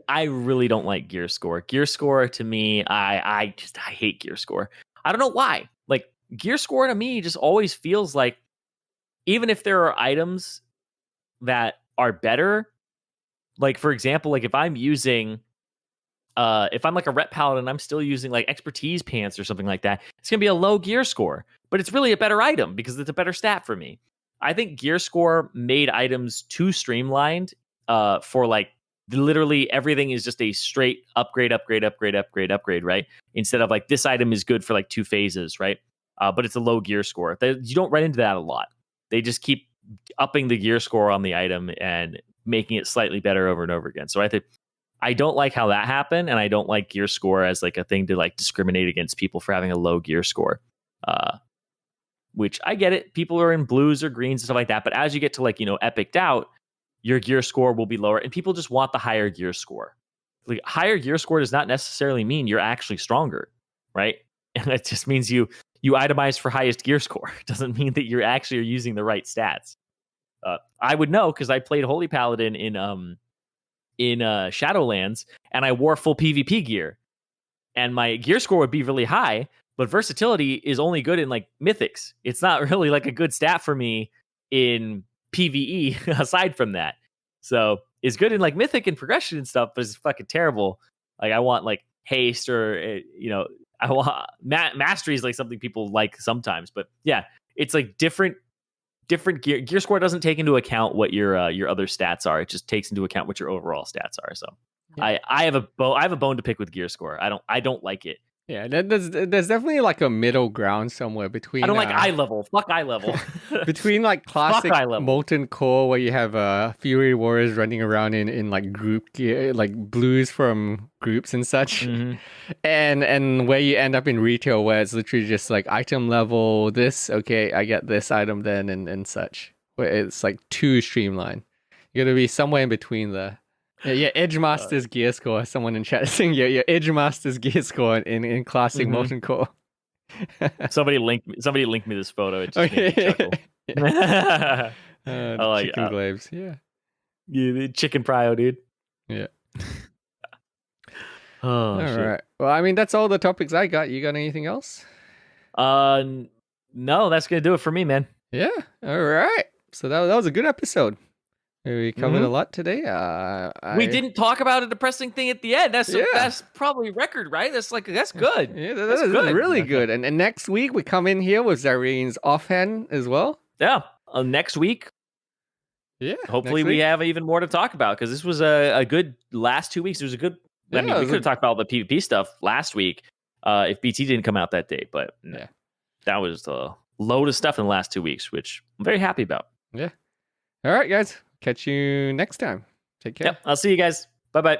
Speaker 2: don't like gear score. Gear score to me, I hate gear score. I don't know why. Like gear score to me just always feels like, even if there are items that are better, like for example, like if I'm using if I'm like a rep paladin, I'm still using like expertise pants or something like that, it's gonna be a low gear score, but it's really a better item because it's a better stat for me. I think gear score made items too streamlined for like literally everything is just a straight upgrade, right? Instead of like this item is good for like 2 phases, right? But it's a low gear score. You don't run into that a lot. They just keep upping the gear score on the item and making it slightly better over and over again. So I think I don't like how that happened, and I don't like gear score as like a thing to like discriminate against people for having a low gear score. Which I get it. People are in blues or greens and stuff like that. But as you get to like, epiced out, your gear score will be lower, and people just want the higher gear score. Like higher gear score does not necessarily mean you're actually stronger, right? And it just means you itemize for highest gear score. It doesn't mean that you're actually using the right stats. I would know because I played Holy Paladin in Shadowlands, and I wore full PvP gear, and my gear score would be really high, but versatility is only good in like mythics. It's not really like a good stat for me in PvE aside from that. So it's good in like mythic and progression and stuff, but it's fucking terrible. Like I want like haste or I want mastery is like something people like sometimes, but yeah, it's like different gear score doesn't take into account what your other stats are. It just takes into account what your overall stats are. So yeah. I have a bone to pick with gear score. I don't like it.
Speaker 1: Yeah, there's definitely like a middle ground somewhere between.
Speaker 2: I don't like eye level. Fuck eye level.
Speaker 1: Between like classic molten core where you have fury warriors running around in like group gear, like blues from groups and such, and where you end up in retail where it's literally just like item level. This okay, I get this item then and such. Where it's like too streamlined. You gotta be somewhere in between there. Yeah, Edge Master's gear score. Someone in chat saying your Edge Master's gear score in classic molten core.
Speaker 2: Somebody linked me this photo. It just made me chuckle.
Speaker 1: The chicken glaives. Yeah,
Speaker 2: the chicken prio, dude.
Speaker 1: Yeah.
Speaker 2: All
Speaker 1: right. Well, I mean, that's all the topics I got. You got anything else?
Speaker 2: No, that's gonna do it for me, man.
Speaker 1: Yeah. All right. So that was a good episode. We covered a lot today.
Speaker 2: We didn't talk about a depressing thing at the end. That's probably record, right? That's good.
Speaker 1: Yeah, that's good. Really good. And next week we come in here with Zirene's offhand as well.
Speaker 2: Yeah, next week.
Speaker 1: Yeah.
Speaker 2: Hopefully we have even more to talk about because this was a good last 2 weeks. It was a good. I mean, we could have talked about all the PvP stuff last week if BT didn't come out that day, but that was a load of stuff in the last 2 weeks, which I'm very happy about.
Speaker 1: Yeah. All right, guys. Catch you next time. Take care.
Speaker 2: Yep, I'll see you guys. Bye-bye.